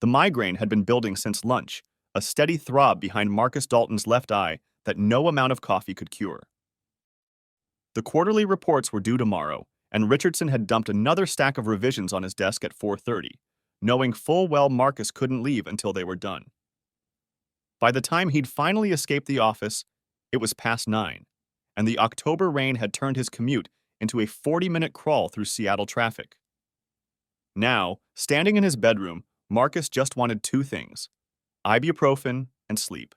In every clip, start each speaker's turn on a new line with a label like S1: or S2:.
S1: The migraine had been building since lunch, a steady throb behind Marcus Dalton's left eye that no amount of coffee could cure. The quarterly reports were due tomorrow, and Richardson had dumped another stack of revisions on his desk at 4:30, knowing full well Marcus couldn't leave until they were done. By the time he'd finally escaped the office, it was past 9, and the October rain had turned his commute into a 40-minute crawl through Seattle traffic. Now, standing in his bedroom, Marcus just wanted two things: ibuprofen and sleep.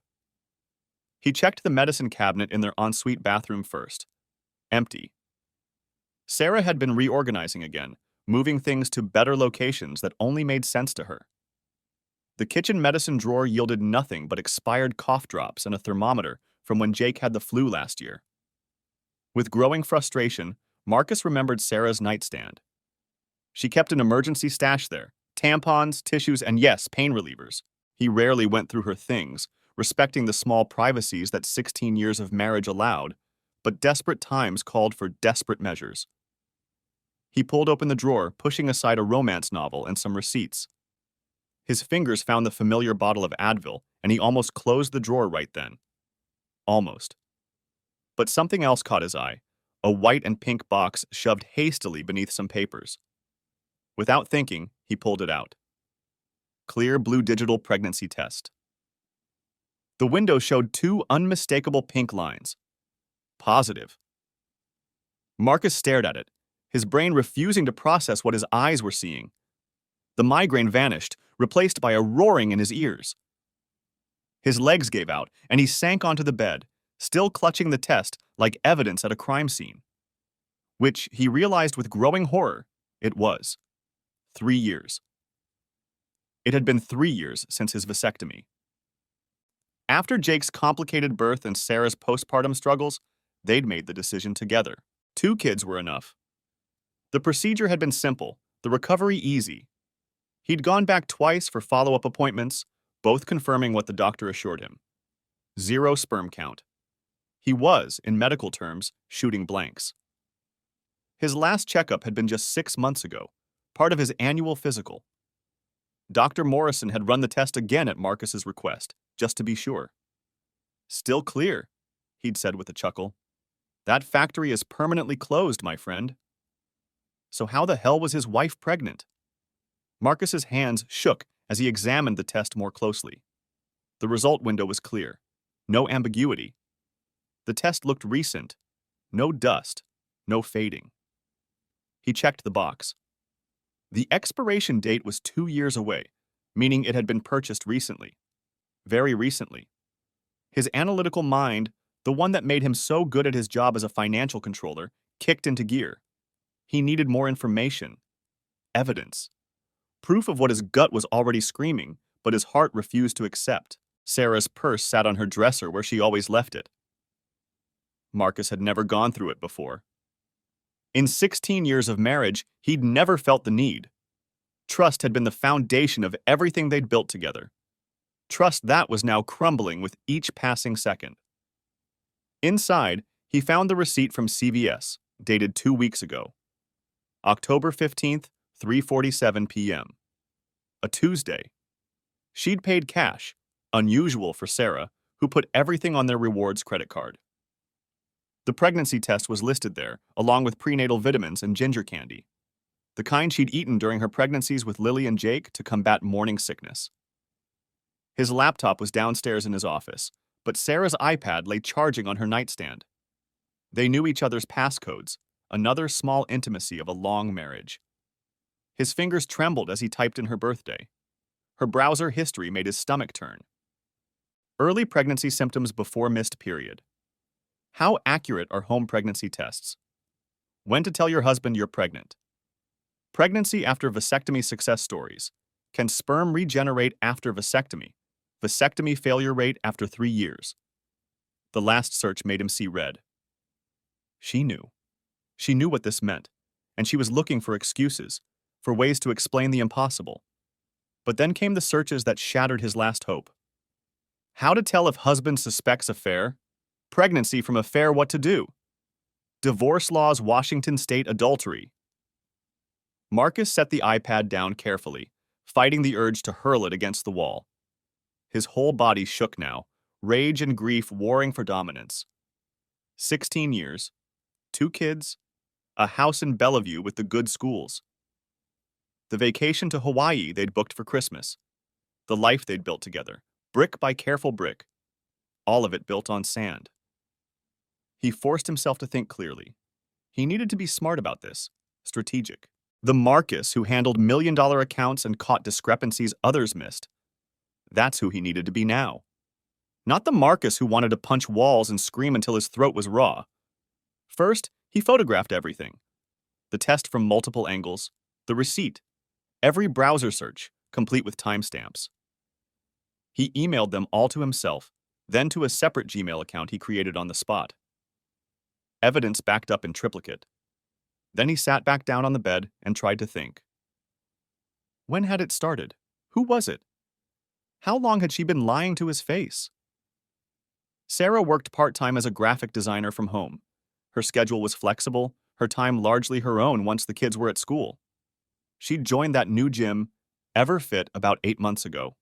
S1: He checked the medicine cabinet in their ensuite bathroom first. Empty. Sarah had been reorganizing again, moving things to better locations that only made sense to her. The kitchen medicine drawer yielded nothing but expired cough drops and a thermometer from when Jake had the flu last year. With growing frustration, Marcus remembered Sarah's nightstand. She kept an emergency stash there: tampons, tissues, and yes, pain relievers. He rarely went through her things, respecting the small privacies that 16 years of marriage allowed, but desperate times called for desperate measures. He pulled open the drawer, pushing aside a romance novel and some receipts. His fingers found the familiar bottle of Advil, and he almost closed the drawer right then. Almost. But something else caught his eye: a white and pink box shoved hastily beneath some papers. Without thinking, he pulled it out. Clear blue digital pregnancy test. The window showed two unmistakable pink lines. Positive. Marcus stared at it, his brain refusing to process what his eyes were seeing. The migraine vanished, replaced by a roaring in his ears. His legs gave out, and he sank onto the bed, still clutching the test like evidence at a crime scene. Which, he realized with growing horror, it was. 3 years. It had been 3 years since his vasectomy. After Jake's complicated birth and Sarah's postpartum struggles, they'd made the decision together. 2 kids were enough. The procedure had been simple, the recovery easy. He'd gone back twice for follow-up appointments, both confirming what the doctor assured him: 0 sperm count. He was, in medical terms, shooting blanks. His last checkup had been just 6 months ago, part of his annual physical. Dr. Morrison had run the test again at Marcus's request, just to be sure. Still clear, he'd said with a chuckle. That factory is permanently closed, my friend. So how the hell was his wife pregnant? Marcus's hands shook as he examined the test more closely. The result window was clear. No ambiguity. The test looked recent. No dust. No fading. He checked the box. The expiration date was 2 years away, meaning it had been purchased recently. Very recently. His analytical mind, the one that made him so good at his job as a financial controller, kicked into gear. He needed more information. Evidence. Proof of what his gut was already screaming, but his heart refused to accept. Sarah's purse sat on her dresser where she always left it. Marcus had never gone through it before. In 16 years of marriage, he'd never felt the need. Trust had been the foundation of everything they'd built together. Trust that was now crumbling with each passing second. Inside, he found the receipt from CVS, dated 2 weeks ago. October 15th, 3:47 p.m. A Tuesday. She'd paid cash, unusual for Sarah, who put everything on their rewards credit card. The pregnancy test was listed there, along with prenatal vitamins and ginger candy, the kind she'd eaten during her pregnancies with Lily and Jake to combat morning sickness. His laptop was downstairs in his office, but Sarah's iPad lay charging on her nightstand. They knew each other's passcodes, another small intimacy of a long marriage. His fingers trembled as he typed in her birthday. Her browser history made his stomach turn. Early pregnancy symptoms before missed period. How accurate are home pregnancy tests? When to tell your husband you're pregnant. Pregnancy after vasectomy success stories. Can sperm regenerate after vasectomy? Vasectomy failure rate after 3 years. The last search made him see red. She knew. She knew what this meant, and she was looking for excuses, for ways to explain the impossible. But then came the searches that shattered his last hope. How to tell if husband suspects affair? Pregnancy from affair, what to do? Divorce laws, Washington state adultery. Marcus set the iPad down carefully, fighting the urge to hurl it against the wall. His whole body shook now, rage and grief warring for dominance. 16 years, 2 kids, a house in Bellevue with the good schools. The vacation to Hawaii they'd booked for Christmas. The life they'd built together, brick by careful brick. All of it built on sand. He forced himself to think clearly. He needed to be smart about this, strategic. The Marcus who handled million-dollar accounts and caught discrepancies others missed. That's who he needed to be now. Not the Marcus who wanted to punch walls and scream until his throat was raw. First, he photographed everything. The test from multiple angles, the receipt, every browser search, complete with timestamps. He emailed them all to himself, then to a separate Gmail account he created on the spot. Evidence backed up in triplicate. Then he sat back down on the bed and tried to think. When had it started? Who was it? How long had she been lying to his face? Sarah worked part-time as a graphic designer from home. Her schedule was flexible, her time largely her own once the kids were at school. She'd joined that new gym, EverFit, about 8 months ago.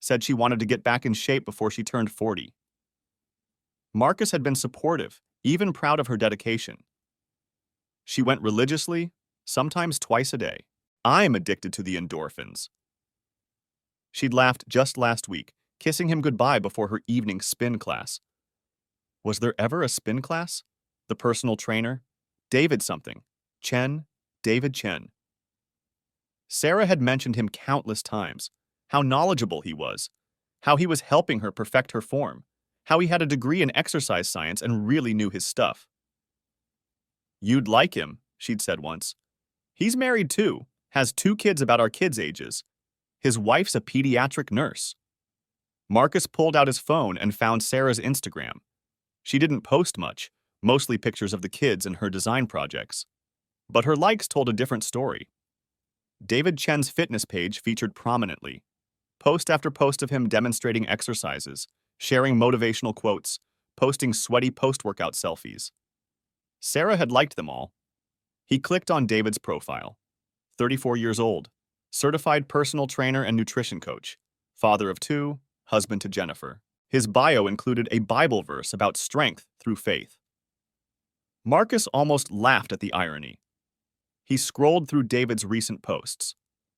S1: Said she wanted to get back in shape before she turned 40. Marcus had been supportive, even proud of her dedication. She went religiously, sometimes twice a day. I'm addicted to the endorphins. She'd laughed just last week, kissing him goodbye before her evening spin class. Was there ever a spin class? The personal trainer? David something. David Chen. Sarah had mentioned him countless times, how knowledgeable he was, how he was helping her perfect her form, how he had a degree in exercise science and really knew his stuff. You'd like him, she'd said once. He's married too, has 2 kids about our kids' ages. His wife's a pediatric nurse. Marcus pulled out his phone and found Sarah's Instagram. She didn't post much, mostly pictures of the kids and her design projects. But her likes told a different story. David Chen's fitness page featured prominently. Post after post of him demonstrating exercises, sharing motivational quotes, posting sweaty post-workout selfies. Sarah had liked them all. He clicked on David's profile. 34 years old, certified personal trainer and nutrition coach, father of 2, husband to Jennifer. His bio included a Bible verse about strength through faith. Marcus almost laughed at the irony. He scrolled through David's recent posts.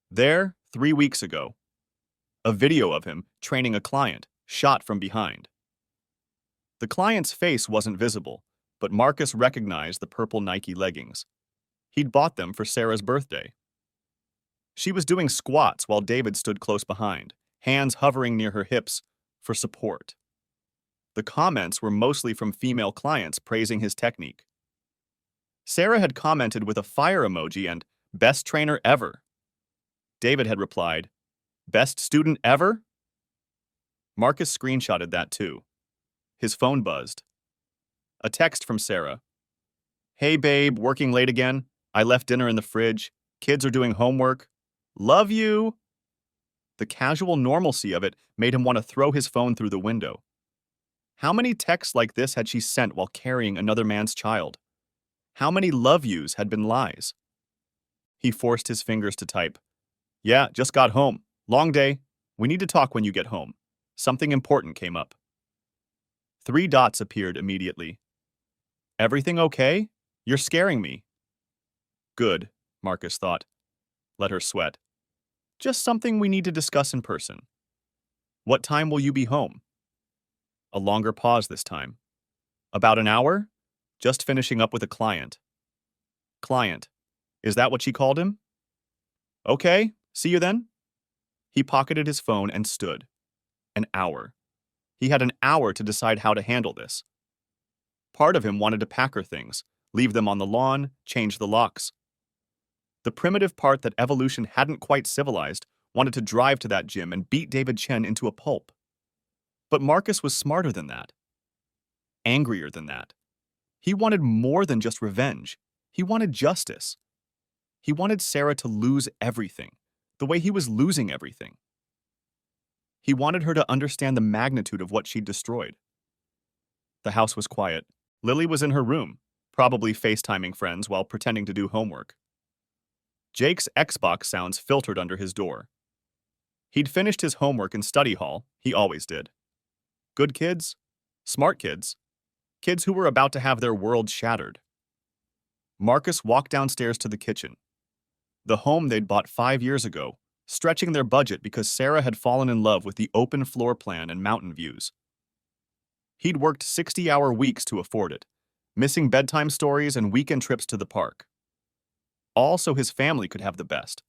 S1: There, 3 weeks ago, a video of him training a client, shot from behind. The client's face wasn't visible, but Marcus recognized the purple Nike leggings. He'd bought them for Sarah's birthday. She was doing squats while David stood close behind, hands hovering near her hips for support. The comments were mostly from female clients praising his technique. Sarah had commented with a fire emoji and "best trainer ever." David had replied, "Best student ever?" Marcus screenshotted that too. His phone buzzed. A text from Sarah. "Hey babe, working late again? I left dinner in the fridge. Kids are doing homework. Love you." The casual normalcy of it made him want to throw his phone through the window. How many texts like this had she sent while carrying another man's child? How many love yous had been lies? He forced his fingers to type. "Yeah, just got home. Long day. We need to talk when you get home. Something important came up." 3 dots appeared immediately. "Everything okay? You're scaring me." Good, Marcus thought. Let her sweat. "Just something we need to discuss in person." "What time will you be home?" A longer pause this time. "About an hour? Just finishing up with a client." Client. Is that what she called him? "Okay, see you then." He pocketed his phone and stood. An hour. He had an hour to decide how to handle this. Part of him wanted to pack her things, leave them on the lawn, change the locks. The primitive part that evolution hadn't quite civilized wanted to drive to that gym and beat David Chen into a pulp. But Marcus was smarter than that. Angrier than that. He wanted more than just revenge. He wanted justice. He wanted Sarah to lose everything, the way he was losing everything. He wanted her to understand the magnitude of what she'd destroyed. The house was quiet. Lily was in her room, probably FaceTiming friends while pretending to do homework. Jake's Xbox sounds filtered under his door. He'd finished his homework in study hall, he always did. Good kids, smart kids, kids who were about to have their world shattered. Marcus walked downstairs to the kitchen, the home they'd bought 5 years ago, stretching their budget because Sarah had fallen in love with the open floor plan and mountain views. He'd worked 60-hour weeks to afford it, missing bedtime stories and weekend trips to the park. All so his family could have the best.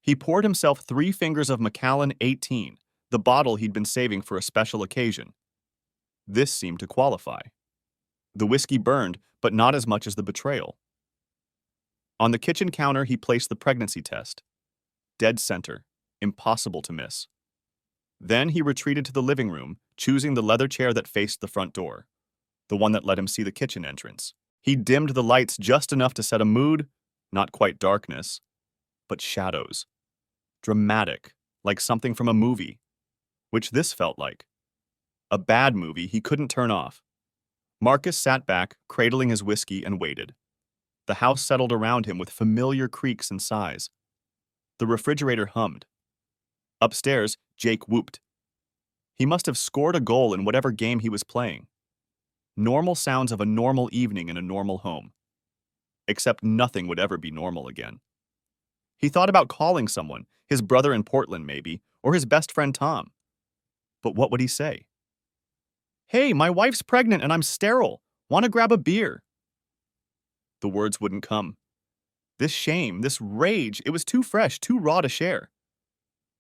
S1: He poured himself 3 fingers of Macallan 18, the bottle he'd been saving for a special occasion. This seemed to qualify. The whiskey burned, but not as much as the betrayal. On the kitchen counter, he placed the pregnancy test. Dead center, impossible to miss. Then he retreated to the living room, choosing the leather chair that faced the front door, the one that let him see the kitchen entrance. He dimmed the lights just enough to set a mood, not quite darkness, but shadows. Dramatic, like something from a movie, which this felt like. A bad movie he couldn't turn off. Marcus sat back, cradling his whiskey, and waited. The house settled around him with familiar creaks and sighs. The refrigerator hummed. Upstairs, Jake whooped. He must have scored a goal in whatever game he was playing. Normal sounds of a normal evening in a normal home. Except nothing would ever be normal again. He thought about calling someone, his brother in Portland maybe, or his best friend Tom. But what would he say? "Hey, my wife's pregnant and I'm sterile. Want to grab a beer?" The words wouldn't come. This shame, this rage, it was too fresh, too raw to share.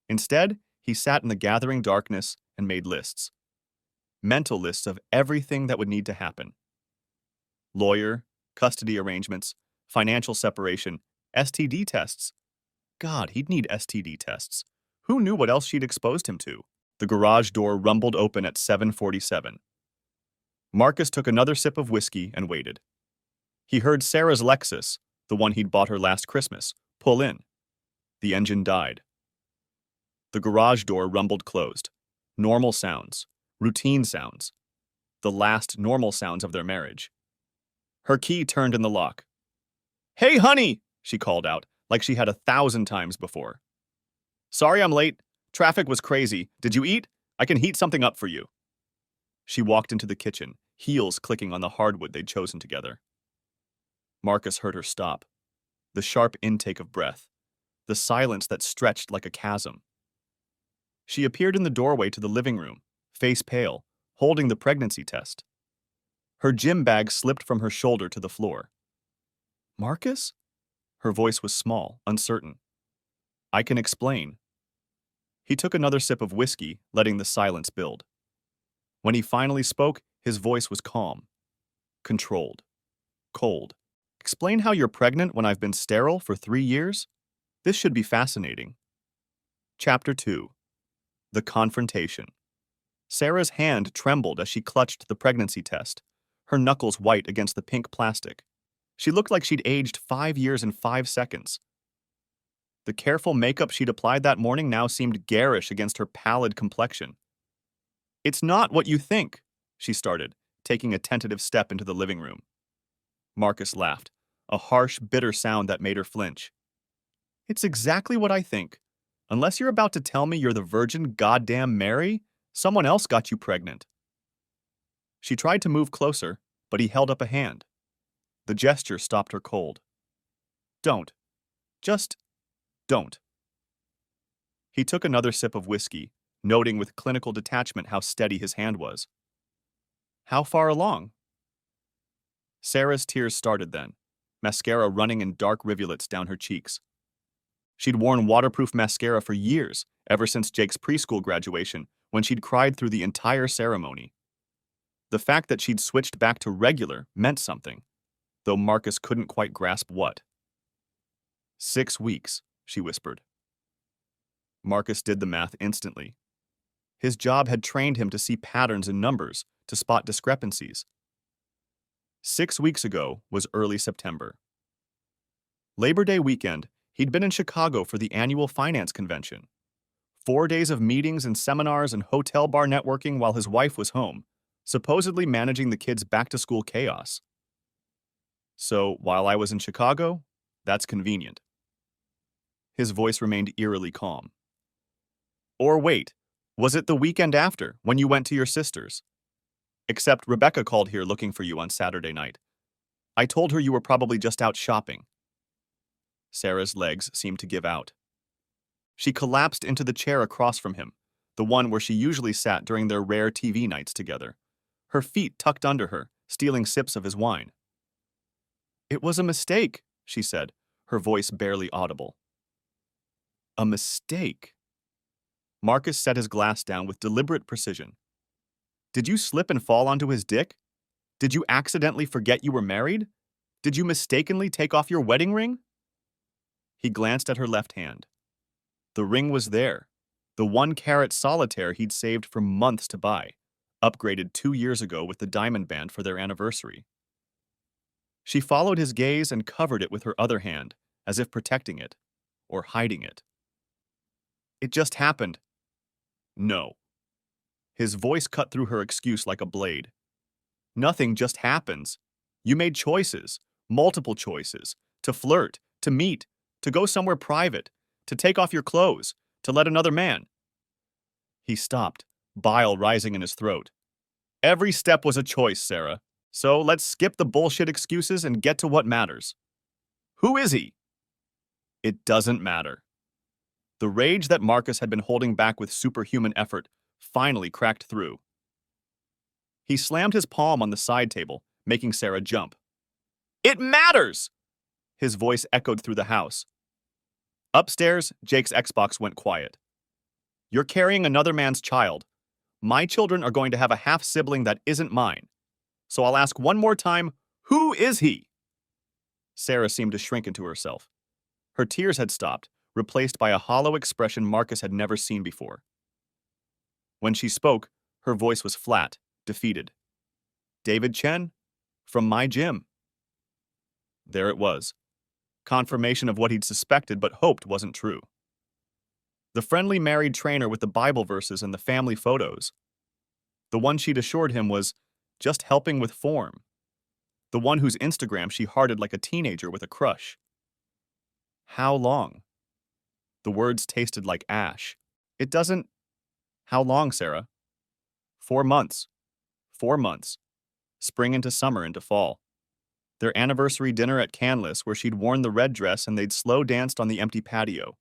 S1: Instead, he sat in the gathering darkness and made lists. Mental lists of everything that would need to happen. Lawyer, custody arrangements, financial separation, STD tests. God, he'd need STD tests. Who knew what else she'd exposed him to? The garage door rumbled open at 7:47. Marcus took another sip of whiskey and waited. He heard Sarah's Lexus, the one he'd bought her last Christmas, pull in. The engine died. The garage door rumbled closed. Normal sounds. Routine sounds. The last normal sounds of their marriage. Her key turned in the lock. "Hey, honey!" she called out, like she had 1,000 times before. "Sorry I'm late. Traffic was crazy. Did you eat? I can heat something up for you." She walked into the kitchen, heels clicking on the hardwood they'd chosen together. Marcus heard her stop. The sharp intake of breath. The silence that stretched like a chasm. She appeared in the doorway to the living room, face pale, holding the pregnancy test. Her gym bag slipped from her shoulder to the floor. "Marcus?" Her voice was small, uncertain. "I can explain." He took another sip of whiskey, letting the silence build. When he finally spoke, his voice was calm, controlled, cold. "Explain how you're pregnant when I've been sterile for 3 years? This should be fascinating." Chapter 2. The Confrontation. Sarah's hand trembled as she clutched the pregnancy test, her knuckles white against the pink plastic. She looked like she'd aged 5 years in 5 seconds. The careful makeup she'd applied that morning now seemed garish against her pallid complexion. "It's not what you think," she started, taking a tentative step into the living room. Marcus laughed, a harsh, bitter sound that made her flinch. "It's exactly what I think. Unless you're about to tell me you're the Virgin Goddamn Mary, someone else got you pregnant." She tried to move closer, but he held up a hand. The gesture stopped her cold. "Don't. Just don't." He took another sip of whiskey, noting with clinical detachment how steady his hand was. "How far along?" Sarah's tears started then, mascara running in dark rivulets down her cheeks. She'd worn waterproof mascara for years, ever since Jake's preschool graduation, when she'd cried through the entire ceremony. The fact that she'd switched back to regular meant something, though Marcus couldn't quite grasp what. 6 weeks, she whispered. Marcus did the math instantly. His job had trained him to see patterns in numbers, to spot discrepancies. 6 weeks ago was early September. Labor Day weekend, he'd been in Chicago for the annual finance convention. 4 days of meetings and seminars and hotel bar networking while his wife was home, supposedly managing the kids' back-to-school chaos. So, while I was in Chicago, That's convenient. His voice remained eerily calm. Or wait, was it the weekend after, when you went to your sister's? Except Rebecca called here looking for you on Saturday night. I told her you were probably just out shopping. Sarah's legs seemed to give out. She collapsed into the chair across from him, the one where she usually sat during their rare TV nights together, her feet tucked under her, stealing sips of his wine. It was a mistake, she said, her voice barely audible. A mistake? Marcus set his glass down with deliberate precision. Did you slip and fall onto his dick? Did you accidentally forget you were married? Did you mistakenly take off your wedding ring? He glanced at her left hand. The ring was there, the 1-carat solitaire he'd saved for months to buy, upgraded 2 years ago with the diamond band for their anniversary. She followed his gaze and covered it with her other hand, as if protecting it, or hiding it. It just happened. No. His voice cut through her excuse like a blade. Nothing just happens. You made choices, multiple choices, to flirt, to meet, to go somewhere private, to take off your clothes, to let another man. He stopped, bile rising in his throat. Every step was a choice, Sarah. So let's skip the bullshit excuses and get to what matters. Who is he? It doesn't matter. The rage that Marcus had been holding back with superhuman effort finally cracked through. He slammed his palm on the side table, making Sarah jump. It matters! His voice echoed through the house. Upstairs, Jake's Xbox went quiet. You're carrying another man's child. My children are going to have a half-sibling that isn't mine. So I'll ask one more time, who is he? Sarah seemed to shrink into herself. Her tears had stopped, replaced by a hollow expression Marcus had never seen before. When she spoke, her voice was flat, defeated. David Chen, from my gym. There it was. Confirmation of what he'd suspected but hoped wasn't true. The friendly married trainer with the Bible verses and the family photos. The one she'd assured him was just helping with form. The one whose Instagram she hearted like a teenager with a crush. How long? The words tasted like ash. It doesn't... How long, Sarah? 4 months. 4 months. Spring into summer into fall. Their anniversary dinner at Canlis where she'd worn the red dress and they'd slow danced on the empty patio.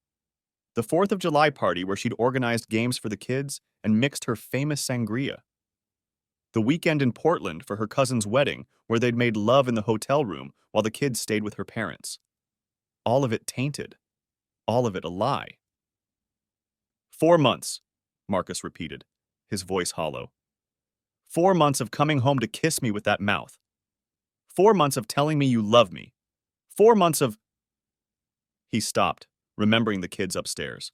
S1: The 4th of July party where she'd organized games for the kids and mixed her famous sangria. The weekend in Portland for her cousin's wedding where they'd made love in the hotel room while the kids stayed with her parents. All of it tainted. All of it a lie. 4 months, Marcus repeated, his voice hollow. 4 months of coming home to kiss me with that mouth. 4 months of telling me you love me. 4 months of... He stopped, remembering the kids upstairs.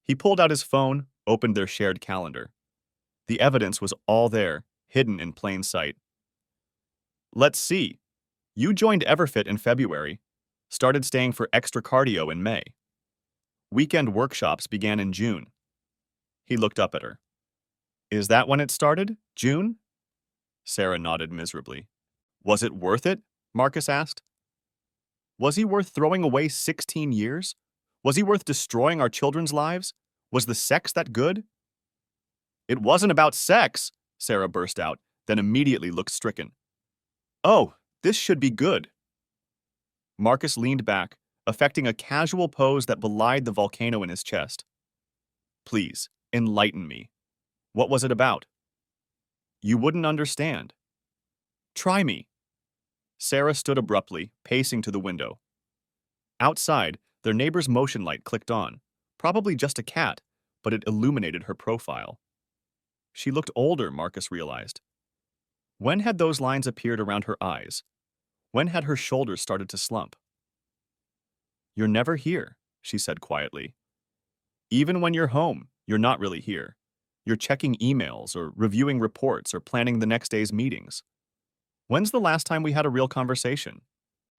S1: He pulled out his phone, opened their shared calendar. The evidence was all there, hidden in plain sight. Let's see. You joined Everfit in February, started staying for extra cardio in May. Weekend workshops began in June. He looked up at her. Is that when it started? June? Sarah nodded miserably. Was it worth it? Marcus asked. Was he worth throwing away 16 years? Was he worth destroying our children's lives? Was the sex that good? It wasn't about sex, Sarah burst out, then immediately looked stricken. Oh, this should be good. Marcus leaned back, affecting a casual pose that belied the volcano in his chest. Please, enlighten me. What was it about? You wouldn't understand. Try me. Sarah stood abruptly, pacing to the window. Outside, their neighbor's motion light clicked on, probably just a cat, but it illuminated her profile. She looked older, Marcus realized. When had those lines appeared around her eyes? When had her shoulders started to slump? You're never here, she said quietly. Even when you're home, you're not really here. You're checking emails or reviewing reports or planning the next day's meetings. When's the last time we had a real conversation?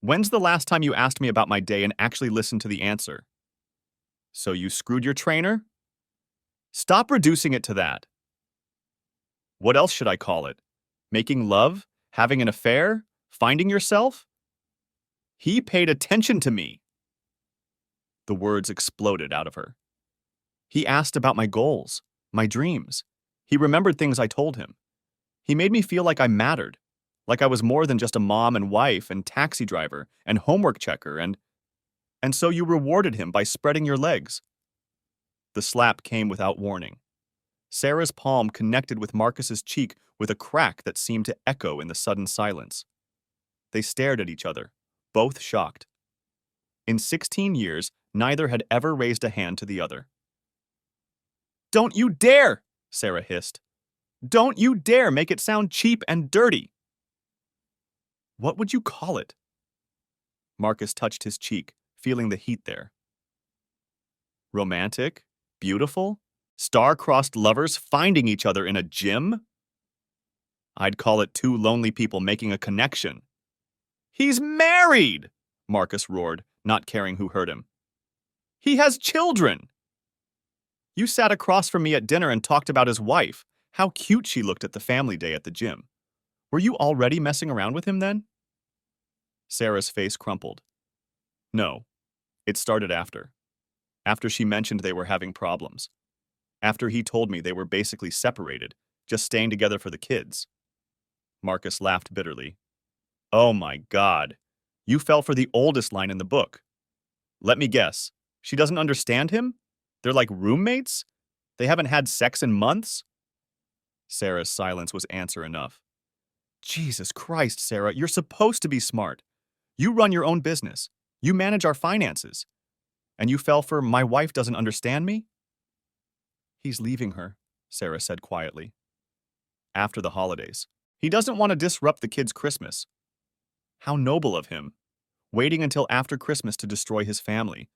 S1: When's the last time you asked me about my day and actually listened to the answer? So you screwed your trainer? Stop reducing it to that. What else should I call it? Making love? Having an affair? Finding yourself? He paid attention to me. The words exploded out of her. He asked about my goals, my dreams. He remembered things I told him. He made me feel like I mattered, like I was more than just a mom and wife and taxi driver and homework checker and so you rewarded him by spreading your legs. The slap came without warning. Sarah's palm connected with Marcus's cheek with a crack that seemed to echo in the sudden silence. They stared at each other, both shocked. In 16 years, neither had ever raised a hand to the other. "Don't you dare!" Sarah hissed. "Don't you dare make it sound cheap and dirty!" "What would you call it?" Marcus touched his cheek, feeling the heat there. Romantic? Beautiful? Star-crossed lovers finding each other in a gym? I'd call it two lonely people making a connection. "He's married!" Marcus roared, not caring who heard him. "He has children!" "You sat across from me at dinner and talked about his wife, how cute she looked at the family day at the gym. Were you already messing around with him then?" Sarah's face crumpled. "No, it started after. After she mentioned they were having problems. After he told me they were basically separated, just staying together for the kids." Marcus laughed bitterly. "Oh my God. You fell for the oldest line in the book. Let me guess. She doesn't understand him? They're like roommates? They haven't had sex in months?" Sarah's silence was answer enough. "Jesus Christ, Sarah, you're supposed to be smart. You run your own business. You manage our finances. And you fell for my wife doesn't understand me?" "He's leaving her," Sarah said quietly. "After the holidays. He doesn't want to disrupt the kids' Christmas." "How noble of him. Waiting until after Christmas to destroy his family.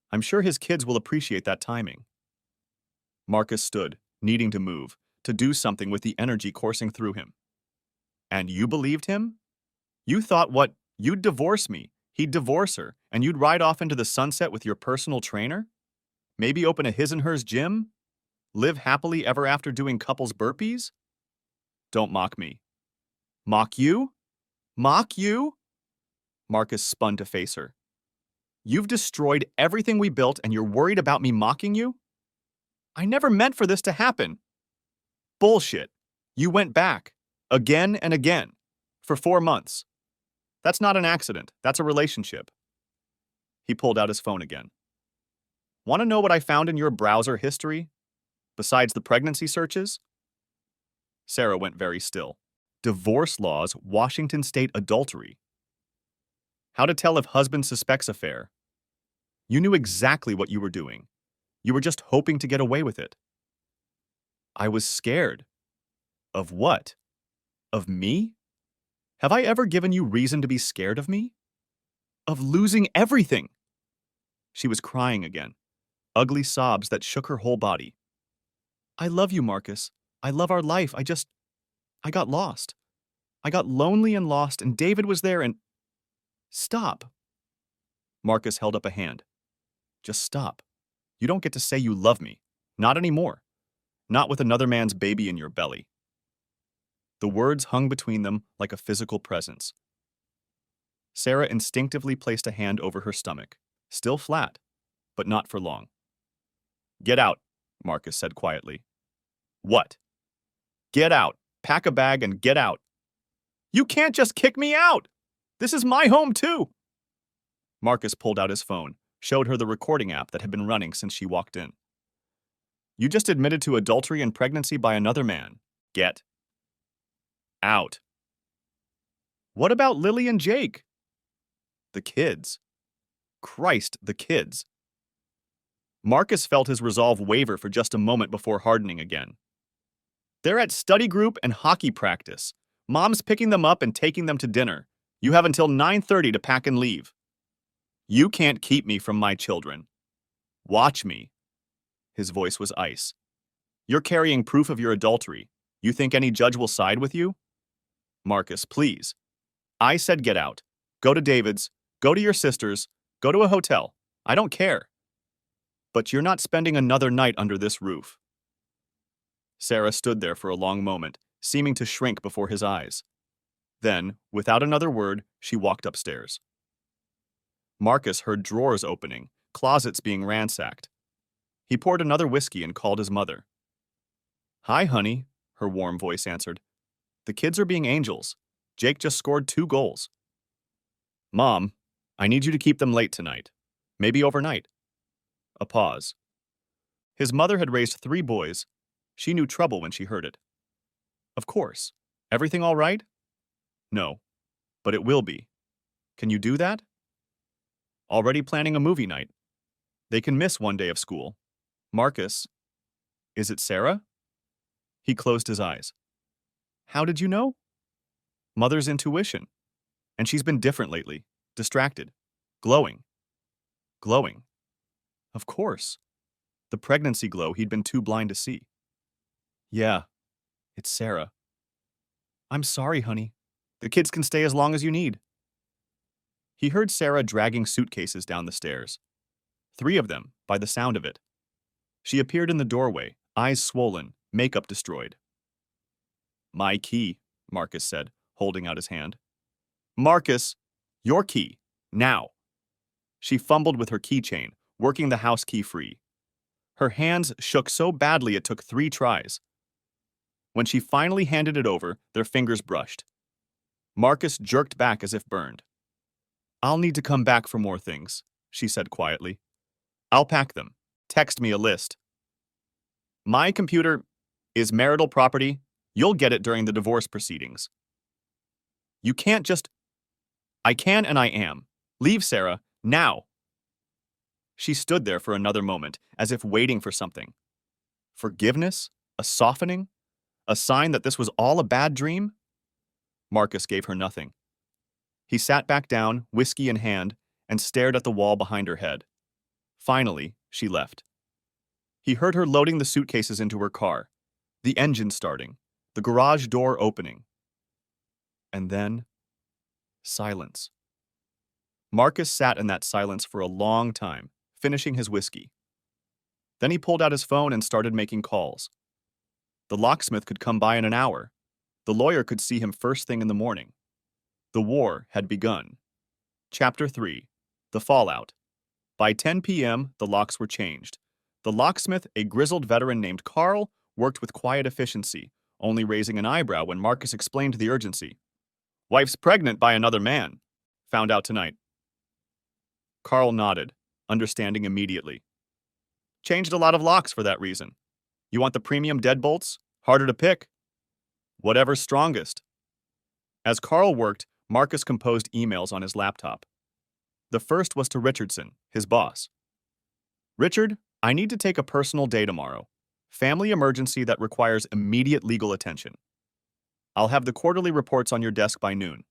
S1: I'm sure his kids will appreciate that timing." Marcus stood, needing to move, to do something with the energy coursing through him. "And you believed him? You thought what? You'd divorce me, he'd divorce her, and you'd ride off into the sunset with your personal trainer? Maybe open a his and hers gym? Live happily ever after doing couples burpees? Don't mock me." "Mock you? Mock you?" Marcus spun to face her. "You've destroyed everything we built and you're worried about me mocking you? I never meant for this to happen." "Bullshit. You went back. Again and again. For 4 months. That's not an accident. That's a relationship." He pulled out his phone again. "Want to know what I found in your browser history? Besides the pregnancy searches?" Sarah went very still. Divorce laws, Washington state adultery. How to tell if husband suspects affair. You knew exactly what you were doing. You were just hoping to get away with it. I was scared. Of what? Of me? Have I ever given you reason to be scared of me? Of losing everything. She was crying again, ugly sobs that shook her whole body. I love you, Marcus. I love our life. I got lost. I got lonely and lost, and David was there and... Stop. Marcus held up a hand. Just stop. You don't get to say you love me. Not anymore. Not with another man's baby in your belly. The words hung between them like a physical presence. Sarah instinctively placed a hand over her stomach, still flat, but not for long. Get out, Marcus said quietly. What? Get out. Pack a bag and get out. You can't just kick me out! This is my home too! Marcus pulled out his phone, showed her the recording app that had been running since she walked in. You just admitted to adultery and pregnancy by another man. Get out. What about Lily and Jake? The kids. Christ, the kids. Marcus felt his resolve waver for just a moment before hardening again. They're at study group and hockey practice. Mom's picking them up and taking them to dinner. You have until 9:30 to pack and leave. You can't keep me from my children. Watch me. His voice was ice. You're carrying proof of your adultery. You think any judge will side with you? Marcus, please. I said get out. Go to David's. Go to your sister's. Go to a hotel. I don't care. But you're not spending another night under this roof. Sarah stood there for a long moment, seeming to shrink before his eyes. Then, without another word, she walked upstairs. Marcus heard drawers opening, closets being ransacked. He poured another whiskey and called his mother. "Hi, honey," her warm voice answered. "The kids are being angels. Jake just scored 2 goals." "Mom, I need you to keep them late tonight. Maybe overnight." A pause. His mother had raised 3 boys. She knew trouble when she heard it. "Of course. Everything all right?" "No, but it will be. Can you do that?" "Already planning a movie night. They can miss 1 day of school." "Marcus, is it Sarah?" He closed his eyes. "How did you know?" "Mother's intuition. And she's been different lately. Distracted. Glowing. Glowing. Of course. The pregnancy glow he'd been too blind to see. "Yeah, it's Sarah." "I'm sorry, honey. The kids can stay as long as you need." He heard Sarah dragging suitcases down the stairs. 3 of them, by the sound of it. She appeared in the doorway, eyes swollen, makeup destroyed. "My key," Marcus said, holding out his hand. "Marcus, your key. Now." She fumbled with her keychain, working the house key free. Her hands shook so badly it took 3 tries. When she finally handed it over, their fingers brushed. Marcus jerked back as if burned. "I'll need to come back for more things," she said quietly. "I'll pack them. Text me a list." "My computer is marital property. You'll get it during the divorce proceedings." "You can't just—" "I can and I am. Leave, Sarah, now." She stood there for another moment, as if waiting for something. Forgiveness? A softening? A sign that this was all a bad dream? Marcus gave her nothing. He sat back down, whiskey in hand, and stared at the wall behind her head. Finally, she left. He heard her loading the suitcases into her car, the engine starting, the garage door opening. And then, silence. Marcus sat in that silence for a long time, finishing his whiskey. Then he pulled out his phone and started making calls. The locksmith could come by in an hour. The lawyer could see him first thing in the morning. The war had begun. Chapter 3. The Fallout. By 10 p.m., the locks were changed. The locksmith, a grizzled veteran named Carl, worked with quiet efficiency, only raising an eyebrow when Marcus explained the urgency. "Wife's pregnant by another man. Found out tonight." Carl nodded, understanding immediately. "Changed a lot of locks for that reason. You want the premium deadbolts? Harder to pick?" "Whatever's strongest." As Carl worked, Marcus composed emails on his laptop. The first was to Richardson, his boss. "Richard, I need to take a personal day tomorrow. Family emergency that requires immediate legal attention. I'll have the quarterly reports on your desk by noon.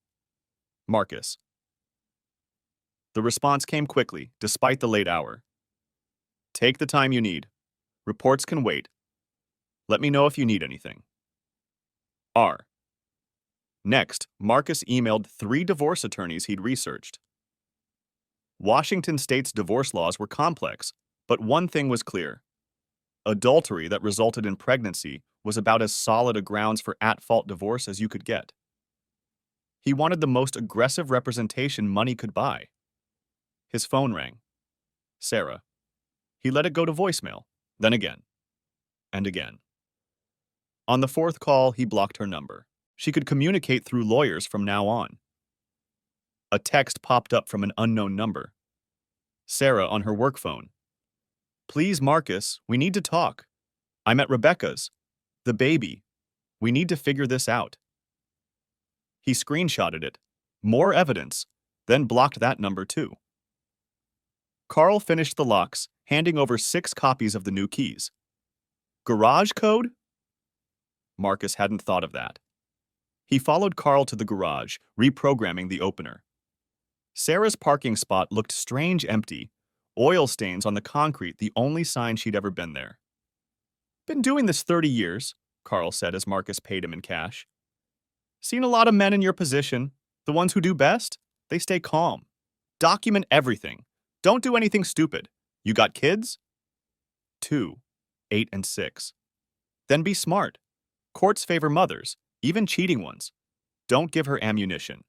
S1: Marcus." The response came quickly, despite the late hour. "Take the time you need. Reports can wait. Let me know if you need anything. R." Next, Marcus emailed 3 divorce attorneys he'd researched. Washington state's divorce laws were complex, but one thing was clear. Adultery that resulted in pregnancy was about as solid a grounds for at-fault divorce as you could get. He wanted the most aggressive representation money could buy. His phone rang. Sarah. He let it go to voicemail, then again, and again. On the 4th call, he blocked her number. She could communicate through lawyers from now on. A text popped up from an unknown number. Sarah on her work phone. "Please, Marcus, we need to talk. I'm at Rebecca's. The baby. We need to figure this out." He screenshotted it. More evidence, then blocked that number too. Carl finished the locks, handing over 6 copies of the new keys. Garage code? Marcus hadn't thought of that. He followed Carl to the garage, reprogramming the opener. Sarah's parking spot looked strange empty, oil stains on the concrete the only sign she'd ever been there. "Been doing this 30 years, Carl said as Marcus paid him in cash. "Seen a lot of men in your position. The ones who do best? They stay calm. Document everything. Don't do anything stupid. You got kids?" 2, 8 and 6. "Then be smart. Courts favor mothers, even cheating ones. Don't give her ammunition."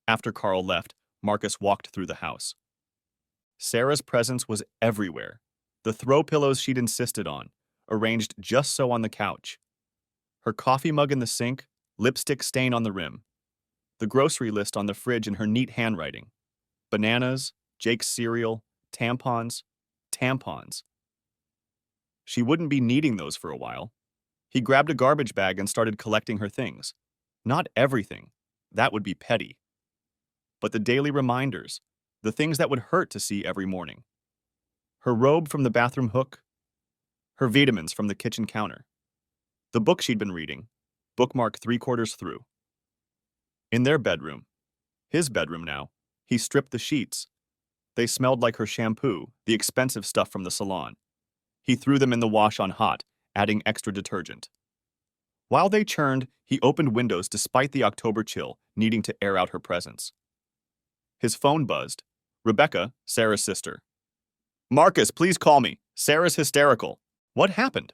S1: After Carl left, Marcus walked through the house. Sarah's presence was everywhere. The throw pillows she'd insisted on, arranged just so on the couch. Her coffee mug in the sink, lipstick stain on the rim. The grocery list on the fridge in her neat handwriting. Bananas, Jake's cereal, tampons, tampons. She wouldn't be needing those for a while. He grabbed a garbage bag and started collecting her things. Not everything. That would be petty. But the daily reminders, the things that would hurt to see every morning. Her robe from the bathroom hook, her vitamins from the kitchen counter, the book she'd been reading, bookmark 3/4 through. In their bedroom, his bedroom now, he stripped the sheets. They smelled like her shampoo, the expensive stuff from the salon. He threw them in the wash on hot, adding extra detergent. While they churned, he opened windows despite the October chill, needing to air out her presence. His phone buzzed. Rebecca, Sarah's sister. Marcus, please call me. Sarah's hysterical. What happened?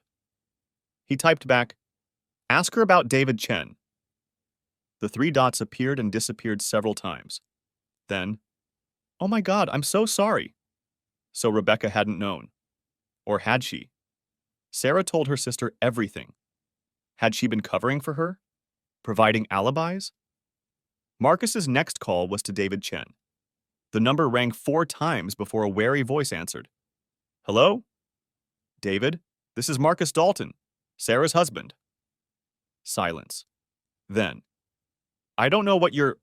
S1: He typed back, ask her about David Chen. The 3 dots appeared and disappeared several times. Then, oh my God, I'm so sorry. So Rebecca hadn't known. Or had she? Sarah told her sister everything. Had she been covering for her? Providing alibis? Marcus's next call was to David Chen. The number rang 4 times before a wary voice answered. Hello? David, this is Marcus Dalton, Sarah's husband. Silence. Then, I don't know what you're...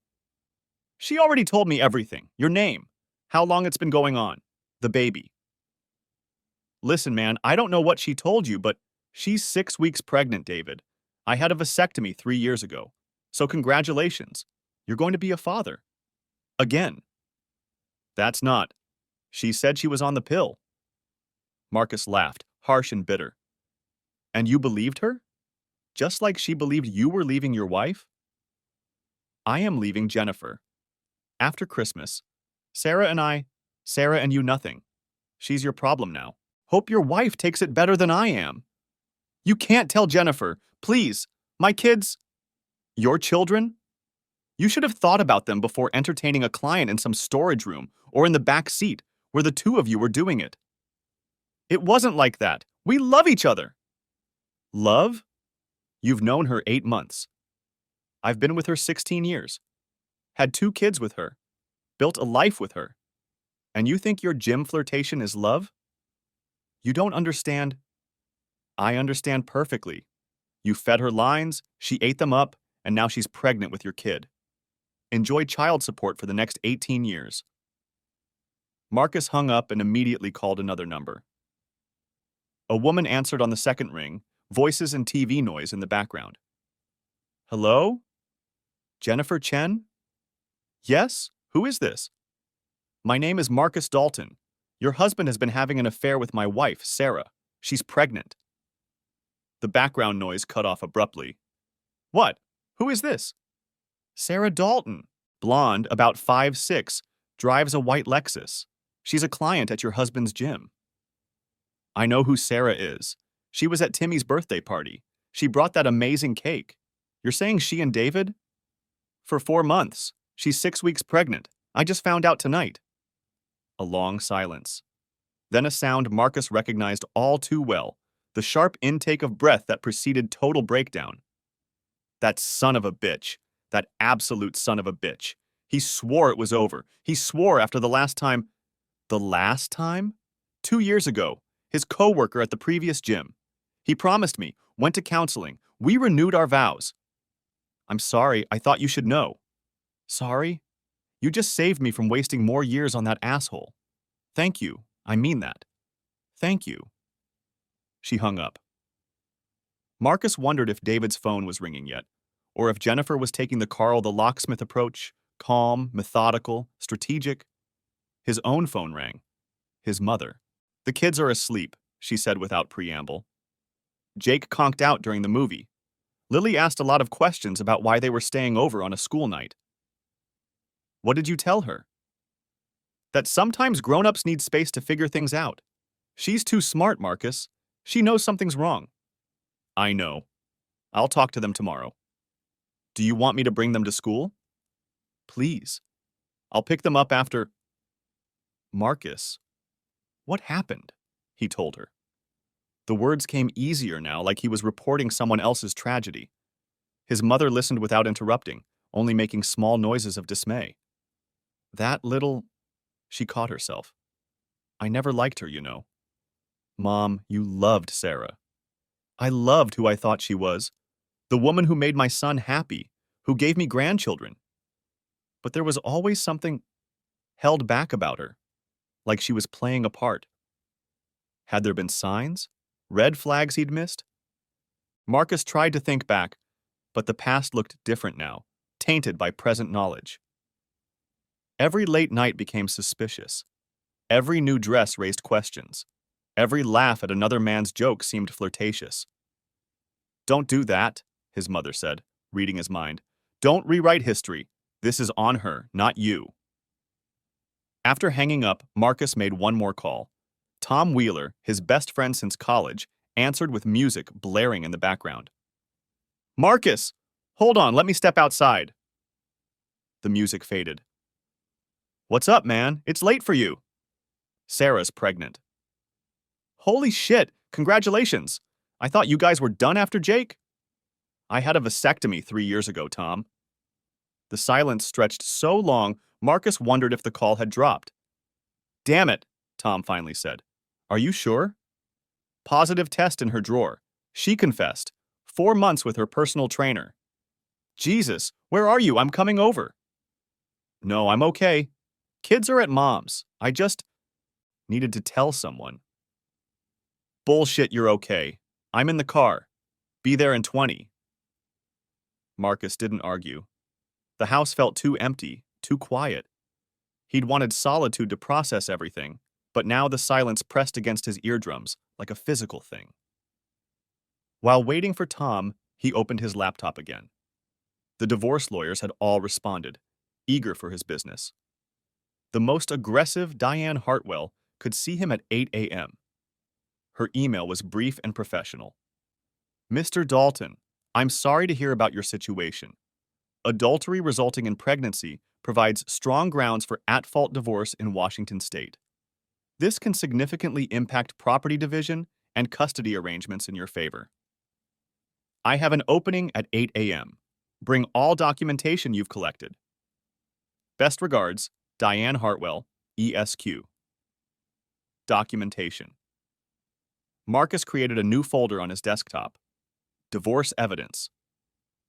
S1: She already told me everything. Your name. How long it's been going on. The baby. Listen, man, I don't know what she told you, but she's 6 weeks pregnant, David. I had a vasectomy 3 years ago. So congratulations. You're going to be a father. Again. That's not. She said she was on the pill. Marcus laughed, harsh and bitter. And you believed her? Just like she believed you were leaving your wife? I am leaving Jennifer. After Christmas. Sarah and you nothing. She's your problem now. Hope your wife takes it better than I am. You can't tell Jennifer, please, my kids. Your children? You should have thought about them before entertaining a client in some storage room or in the back seat where the 2 of you were doing it. It wasn't like that. We love each other. Love? You've known her 8 months. I've been with her 16 years. Had 2 kids with her. Built a life with her. And you think your gym flirtation is love? You don't understand. I understand perfectly. You fed her lines, she ate them up, and now she's pregnant with your kid. Enjoy child support for the next 18 years. Marcus hung up and immediately called another number. A woman answered on the second ring, voices and TV noise in the background. Hello? Jennifer Chen? Yes? Who is this? My name is Marcus Dalton. Your husband has been having an affair with my wife, Sarah. She's pregnant. The background noise cut off abruptly. What? Who is this? Sarah Dalton. Blonde, about 5'6", drives a white Lexus. She's a client at your husband's gym. I know who Sarah is. She was at Timmy's birthday party. She brought that amazing cake. You're saying she and David? For 4 months. She's 6 weeks pregnant. I just found out tonight. A long silence. Then a sound Marcus recognized all too well, the sharp intake of breath that preceded total breakdown. That son of a bitch. That absolute son of a bitch. He swore it was over. He swore after the last time. The last time? 2 years ago. His co-worker at the previous gym. He promised me, went to counseling. We renewed our vows. I'm sorry, I thought you should know. Sorry? You just saved me from wasting more years on that asshole. Thank you. I mean that. Thank you. She hung up. Marcus wondered if David's phone was ringing yet, or if Jennifer was taking the Carl the locksmith approach, calm, methodical, strategic. His own phone rang. His mother. The kids are asleep, she said without preamble. Jake conked out during the movie. Lily asked a lot of questions about why they were staying over on a school night. What did you tell her? That sometimes grown-ups need space to figure things out. She's too smart, Marcus. She knows something's wrong. I know. I'll talk to them tomorrow. Do you want me to bring them to school? Please. I'll pick them up after. Marcus, what happened? He told her. The words came easier now, like he was reporting someone else's tragedy. His mother listened without interrupting, only making small noises of dismay. That little... She caught herself. I never liked her, you know. Mom, you loved Sarah. I loved who I thought she was. The woman who made my son happy, who gave me grandchildren. But there was always something held back about her, like she was playing a part. Had there been signs? Red flags he'd missed? Marcus tried to think back, but the past looked different now, tainted by present knowledge. Every late night became suspicious. Every new dress raised questions. Every laugh at another man's joke seemed flirtatious. Don't do that, his mother said, reading his mind. Don't rewrite history. This is on her, not you. After hanging up, Marcus made one more call. Tom Wheeler, his best friend since college, answered with music blaring in the background. Marcus! Hold on, let me step outside. The music faded. What's up, man? It's late for you. Sarah's pregnant. Holy shit! Congratulations! I thought you guys were done after Jake? I had a vasectomy 3 years ago, Tom. The silence stretched so long, Marcus wondered if the call had dropped. Damn it, Tom finally said. Are you sure? Positive test in her drawer. She confessed. 4 months with her personal trainer. Jesus, where are you? I'm coming over. No, I'm okay. Kids are at mom's. I just needed to tell someone. Bullshit, you're okay. I'm in the car. Be there in 20. Marcus didn't argue. The house felt too empty, too quiet. He'd wanted solitude to process everything, but now the silence pressed against his eardrums like a physical thing. While waiting for Tom, he opened his laptop again. The divorce lawyers had all responded, eager for his business. The most aggressive Diane Hartwell could see him at 8 a.m. Her email was brief and professional. Mr. Dalton, I'm sorry to hear about your situation. Adultery resulting in pregnancy provides strong grounds for at-fault divorce in Washington state. This can significantly impact property division and custody arrangements in your favor. I have an opening at 8 a.m. Bring all documentation you've collected. Best regards, Diane Hartwell, ESQ. Documentation. Marcus created a new folder on his desktop. Divorce evidence.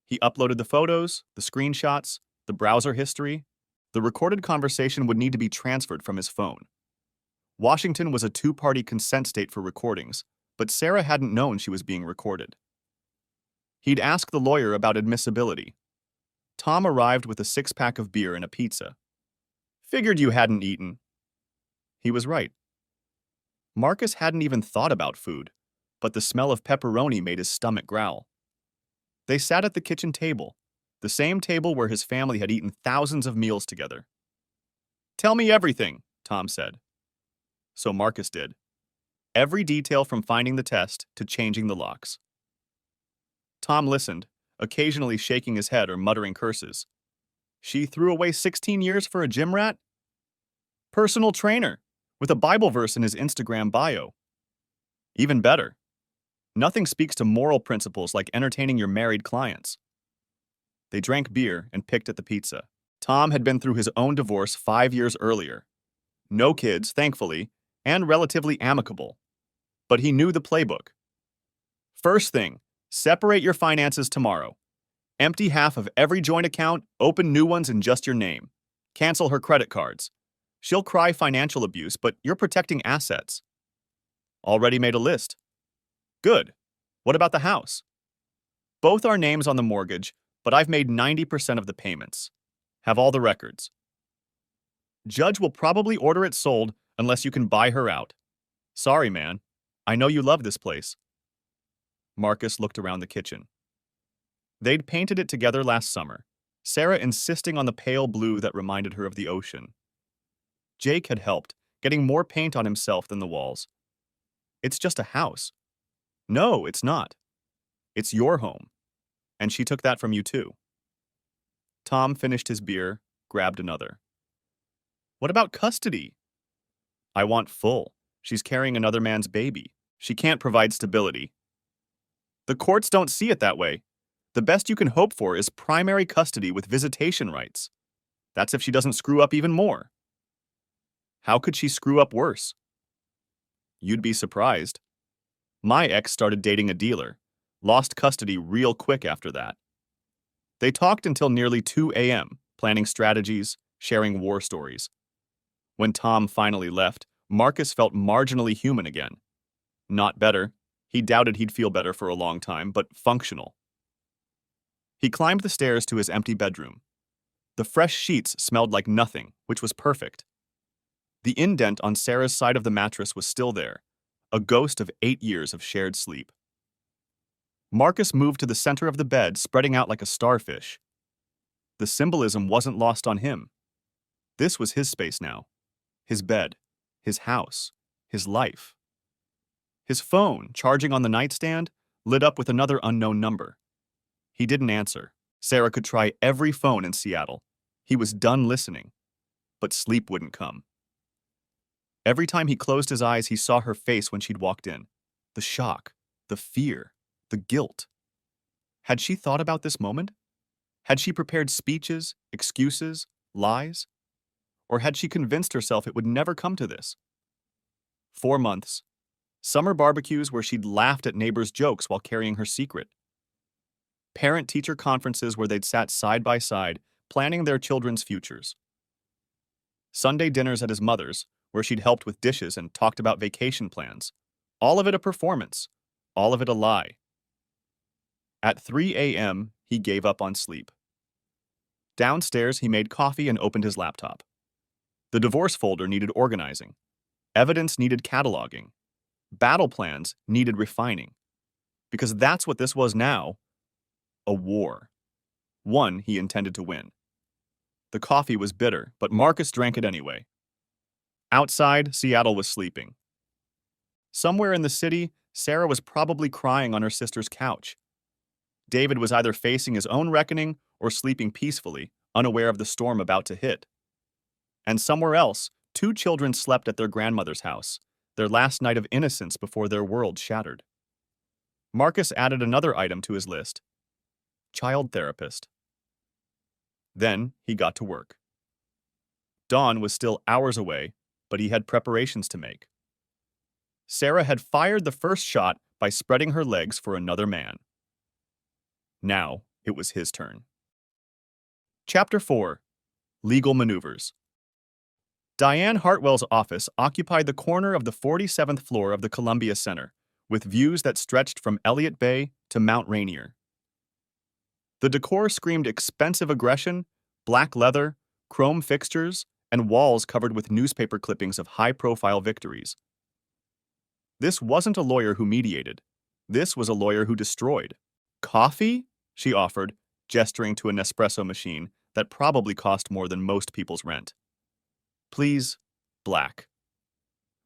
S1: He uploaded the photos, the screenshots, the browser history. The recorded conversation would need to be transferred from his phone. Washington was a two-party consent state for recordings, but Sarah hadn't known she was being recorded. He'd ask the lawyer about admissibility. Tom arrived with a 6-pack of beer and a pizza. Figured you hadn't eaten. He was right. Marcus hadn't even thought about food, but the smell of pepperoni made his stomach growl. They sat at the kitchen table, the same table where his family had eaten thousands of meals together. Tell me everything, Tom said. So Marcus did. Every detail from finding the test to changing the locks. Tom listened, occasionally shaking his head or muttering curses. She threw away 16 years for a gym rat? Personal trainer, with a Bible verse in his Instagram bio. Even better. Nothing speaks to moral principles like entertaining your married clients. They drank beer and picked at the pizza. Tom had been through his own divorce 5 years earlier. No kids, thankfully, and relatively amicable. But he knew the playbook. First thing, separate your finances tomorrow. Empty half of every joint account, open new ones in just your name. Cancel her credit cards. She'll cry financial abuse, but you're protecting assets. Already made a list. Good. What about the house? Both our names on the mortgage, but I've made 90% of the payments. Have all the records. Judge will probably order it sold unless you can buy her out. Sorry, man. I know you love this place. Marcus looked around the kitchen. They'd painted it together last summer, Sarah insisting on the pale blue that reminded her of the ocean. Jake had helped, getting more paint on himself than the walls. It's just a house. No, it's not. It's your home. And she took that from you too. Tom finished his beer, grabbed another. What about custody? I want full. She's carrying another man's baby. She can't provide stability. The courts don't see it that way. The best you can hope for is primary custody with visitation rights. That's if she doesn't screw up even more. How could she screw up worse? You'd be surprised. My ex started dating a dealer, lost custody real quick after that. They talked until nearly 2 a.m., planning strategies, sharing war stories. When Tom finally left, Marcus felt marginally human again. Not better. He doubted he'd feel better for a long time, but functional. He climbed the stairs to his empty bedroom. The fresh sheets smelled like nothing, which was perfect. The indent on Sarah's side of the mattress was still there, a ghost of 8 years of shared sleep. Marcus moved to the center of the bed, spreading out like a starfish. The symbolism wasn't lost on him. This was his space now. His bed, his house, his life. His phone, charging on the nightstand, lit up with another unknown number. He didn't answer. Sarah could try every phone in Seattle. He was done listening. But sleep wouldn't come. Every time he closed his eyes, he saw her face when she'd walked in. The shock, the fear, the guilt. Had she thought about this moment? Had she prepared speeches, excuses, lies? Or had she convinced herself it would never come to this? 4 months. Summer barbecues where she'd laughed at neighbors' jokes while carrying her secret. Parent-teacher conferences where they'd sat side by side, planning their children's futures. Sunday dinners at his mother's, where she'd helped with dishes and talked about vacation plans. All of it a performance. All of it a lie. At 3 a.m., he gave up on sleep. Downstairs, he made coffee and opened his laptop. The divorce folder needed organizing. Evidence needed cataloging. Battle plans needed refining. Because that's what this was now. A war. One he intended to win. The coffee was bitter, but Marcus drank it anyway. Outside, Seattle was sleeping. Somewhere in the city, Sarah was probably crying on her sister's couch. David was either facing his own reckoning or sleeping peacefully, unaware of the storm about to hit. And somewhere else, 2 children slept at their grandmother's house, their last night of innocence before their world shattered. Marcus added another item to his list: child therapist. Then he got to work. Dawn was still hours away, but he had preparations to make. Sarah had fired the first shot by spreading her legs for another man. Now it was his turn. Chapter 4. Legal Maneuvers. Diane Hartwell's office occupied the corner of the 47th floor of the Columbia Center, with views that stretched from Elliott Bay to Mount Rainier. The decor screamed expensive aggression, black leather, chrome fixtures, and walls covered with newspaper clippings of high-profile victories. This wasn't a lawyer who mediated. This was a lawyer who destroyed. Coffee? She offered, gesturing to a Nespresso machine that probably cost more than most people's rent. Please, black.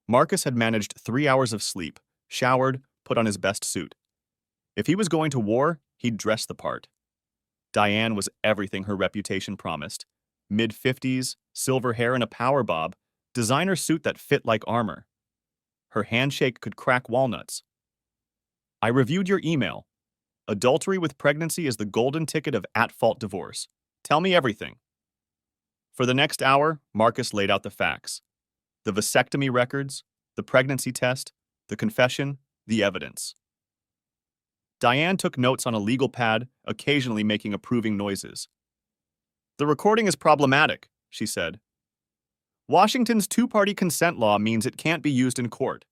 S1: Marcus had managed 3 hours of sleep, showered, put on his best suit. If he was going to war, he'd dress the part. Diane was everything her reputation promised. Mid-50s, silver hair and a power bob, designer suit that fit like armor. Her handshake could crack walnuts. I reviewed your email. Adultery with pregnancy is the golden ticket of at-fault divorce. Tell me everything. For the next hour, Marcus laid out the facts. The vasectomy records, the pregnancy test, the confession, the evidence. Diane took notes on a legal pad, occasionally making approving noises. The recording is problematic, she said. Washington's 2-party consent law means it can't be used in court.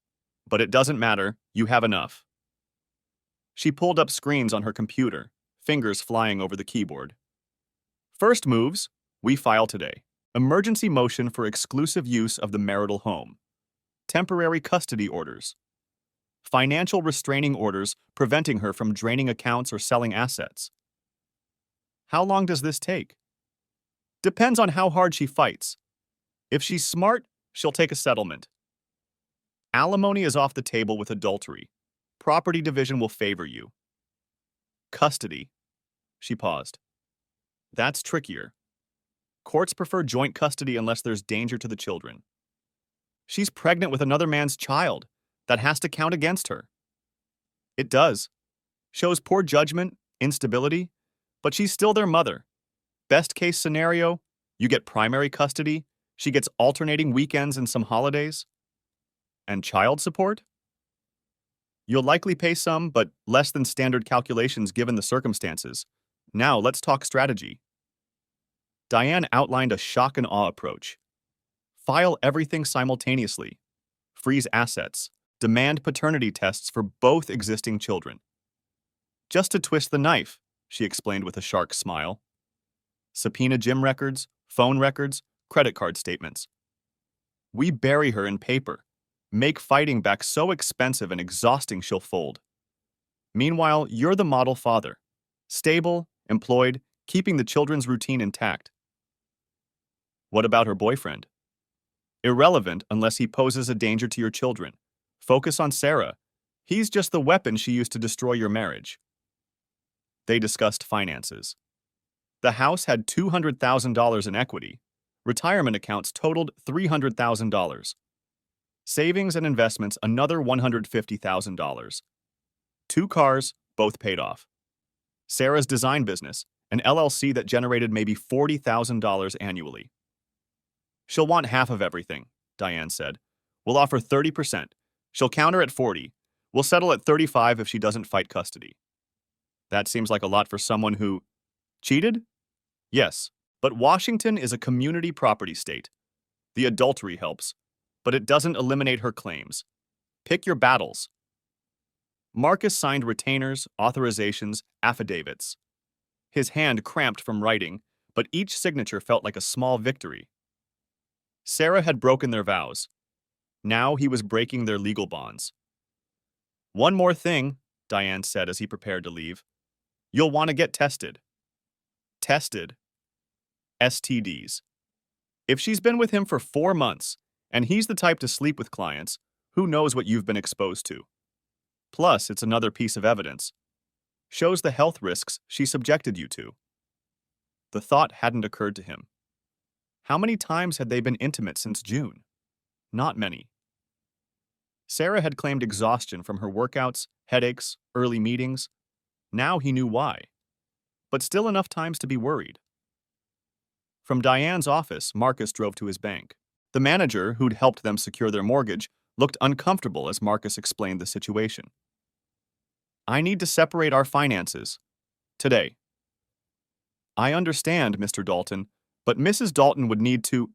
S1: But it doesn't matter, you have enough. She pulled up screens on her computer, fingers flying over the keyboard. First moves, we file today. Emergency motion for exclusive use of the marital home. Temporary custody orders. Financial restraining orders preventing her from draining accounts or selling assets. How long does this take? Depends on how hard she fights. If she's smart, she'll take a settlement. Alimony is off the table with adultery. Property division will favor you. Custody. She paused. That's trickier. Courts prefer joint custody unless there's danger to the children. She's pregnant with another man's child. That has to count against her. It does. Shows poor judgment, instability, but she's still their mother. Best case scenario, you get primary custody, she gets alternating weekends and some holidays. And child support? You'll likely pay some, but less than standard calculations given the circumstances. Now let's talk strategy. Diane outlined a shock and awe approach. File everything simultaneously. Freeze assets. Demand paternity tests for both existing children. Just to twist the knife, she explained with a shark smile. Subpoena gym records, phone records, credit card statements. We bury her in paper. Make fighting back so expensive and exhausting she'll fold. Meanwhile, you're the model father. Stable, employed, keeping the children's routine intact. What about her boyfriend? Irrelevant unless he poses a danger to your children. Focus on Sarah. He's just the weapon she used to destroy your marriage. They discussed finances. The house had $200,000 in equity. Retirement accounts totaled $300,000. Savings and investments another $150,000. 2 cars, both paid off. Sarah's design business, an LLC that generated maybe $40,000 annually. She'll want half of everything, Diane said. We'll offer 30%. She'll counter at 40. We'll settle at 35 if she doesn't fight custody. That seems like a lot for someone who cheated? Yes, but Washington is a community property state. The adultery helps, but it doesn't eliminate her claims. Pick your battles. Marcus signed retainers, authorizations, affidavits. His hand cramped from writing, but each signature felt like a small victory. Sarah had broken their vows. Now he was breaking their legal bonds. One more thing, Diane said as he prepared to leave. You'll want to get tested. Tested. STDs. If she's been with him for 4 months, and he's the type to sleep with clients, who knows what you've been exposed to? Plus, it's another piece of evidence. Shows the health risks she subjected you to. The thought hadn't occurred to him. How many times had they been intimate since June? Not many. Sarah had claimed exhaustion from her workouts, headaches, early meetings. Now he knew why. But still enough times to be worried. From Diane's office, Marcus drove to his bank. The manager, who'd helped them secure their mortgage, looked uncomfortable as Marcus explained the situation. I need to separate our finances. Today. I understand, Mr. Dalton, but Mrs. Dalton would need to.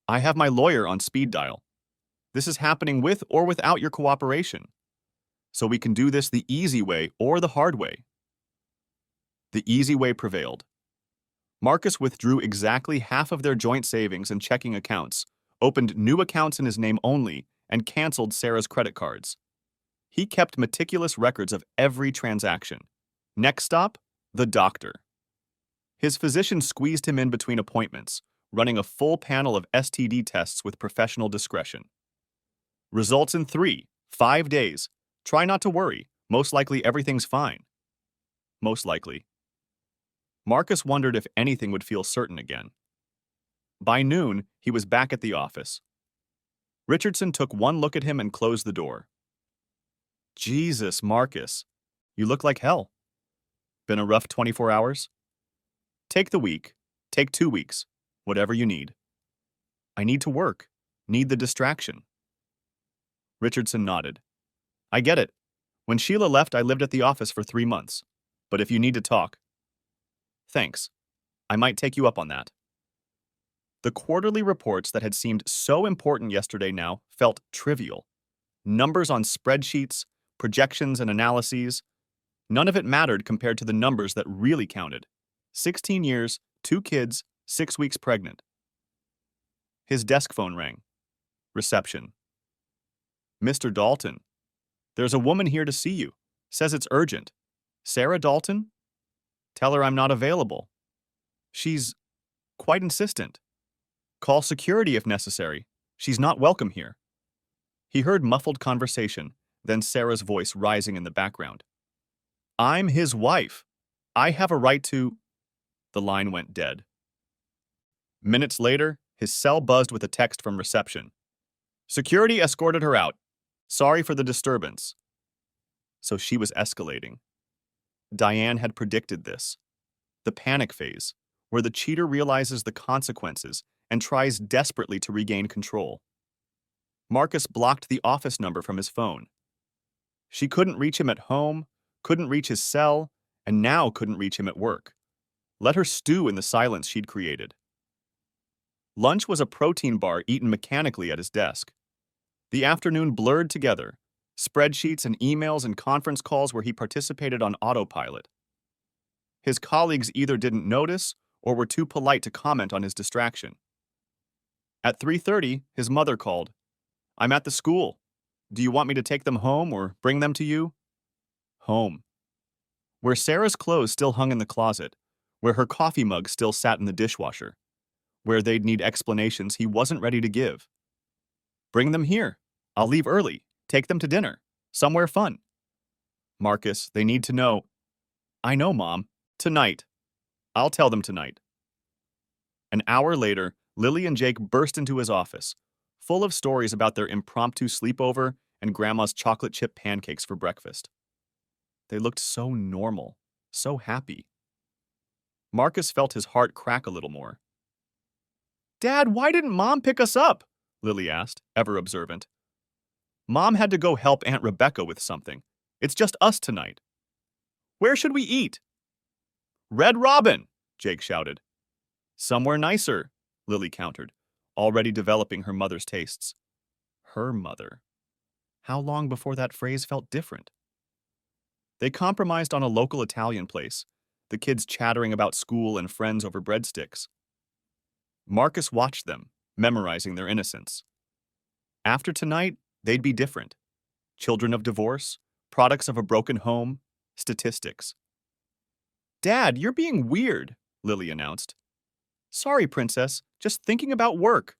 S1: I have my lawyer on speed dial. This is happening with or without your cooperation. So we can do this the easy way or the hard way. The easy way prevailed. Marcus withdrew exactly half of their joint savings and checking accounts, opened new accounts in his name only, and canceled Sarah's credit cards. He kept meticulous records of every transaction. Next stop, the doctor. His physician squeezed him in between appointments, running a full panel of STD tests with professional discretion. Results in 5 days. Try not to worry. Most likely everything's fine. Most likely. Marcus wondered if anything would feel certain again. By noon, he was back at the office. Richardson took one look at him and closed the door. Jesus, Marcus. You look like hell. Been a rough 24 hours? Take the week. Take 2 weeks. Whatever you need. I need to work. Need the distraction. Richardson nodded. I get it. When Sheila left, I lived at the office for 3 months. But if you need to talk. Thanks. I might take you up on that. The quarterly reports that had seemed so important yesterday now felt trivial. Numbers on spreadsheets, projections and analyses. None of it mattered compared to the numbers that really counted. 16 years, 2 kids, 6 weeks pregnant. His desk phone rang. Reception. Mr. Dalton. There's a woman here to see you. Says it's urgent. Sarah Dalton? Tell her I'm not available. She's quite insistent. Call security if necessary. She's not welcome here. He heard muffled conversation, then Sarah's voice rising in the background. I'm his wife. I have a right to. The line went dead. Minutes later, his cell buzzed with a text from reception. Security escorted her out. Sorry for the disturbance. So she was escalating. Diane had predicted this. The panic phase, where the cheater realizes the consequences and tries desperately to regain control. Marcus blocked the office number from his phone. She couldn't reach him at home, couldn't reach his cell, and now couldn't reach him at work. Let her stew in the silence she'd created. Lunch was a protein bar eaten mechanically at his desk. The afternoon blurred together, spreadsheets and emails and conference calls where he participated on autopilot. His colleagues either didn't notice or were too polite to comment on his distraction. At 3:30, his mother called. "I'm at the school. Do you want me to take them home or bring them to you?" Home. Where Sarah's clothes still hung in the closet, where her coffee mug still sat in the dishwasher, where they'd need explanations he wasn't ready to give. "Bring them here. I'll leave early. Take them to dinner. Somewhere fun." "Marcus, they need to know." "I know, Mom. Tonight. I'll tell them tonight." An hour later, Lily and Jake burst into his office, full of stories about their impromptu sleepover and Grandma's chocolate chip pancakes for breakfast. They looked so normal, so happy. Marcus felt his heart crack a little more. "Dad, why didn't Mom pick us up?" Lily asked, ever observant. "Mom had to go help Aunt Rebecca with something. It's just us tonight." "Where should we eat?" "Red Robin," Jake shouted. "Somewhere nicer," Lily countered, already developing her mother's tastes. Her mother. How long before that phrase felt different? They compromised on a local Italian place, the kids chattering about school and friends over breadsticks. Marcus watched them, memorizing their innocence. After tonight, they'd be different. Children of divorce, products of a broken home, statistics. "Dad, you're being weird," Lily announced. "Sorry, Princess, just thinking about work."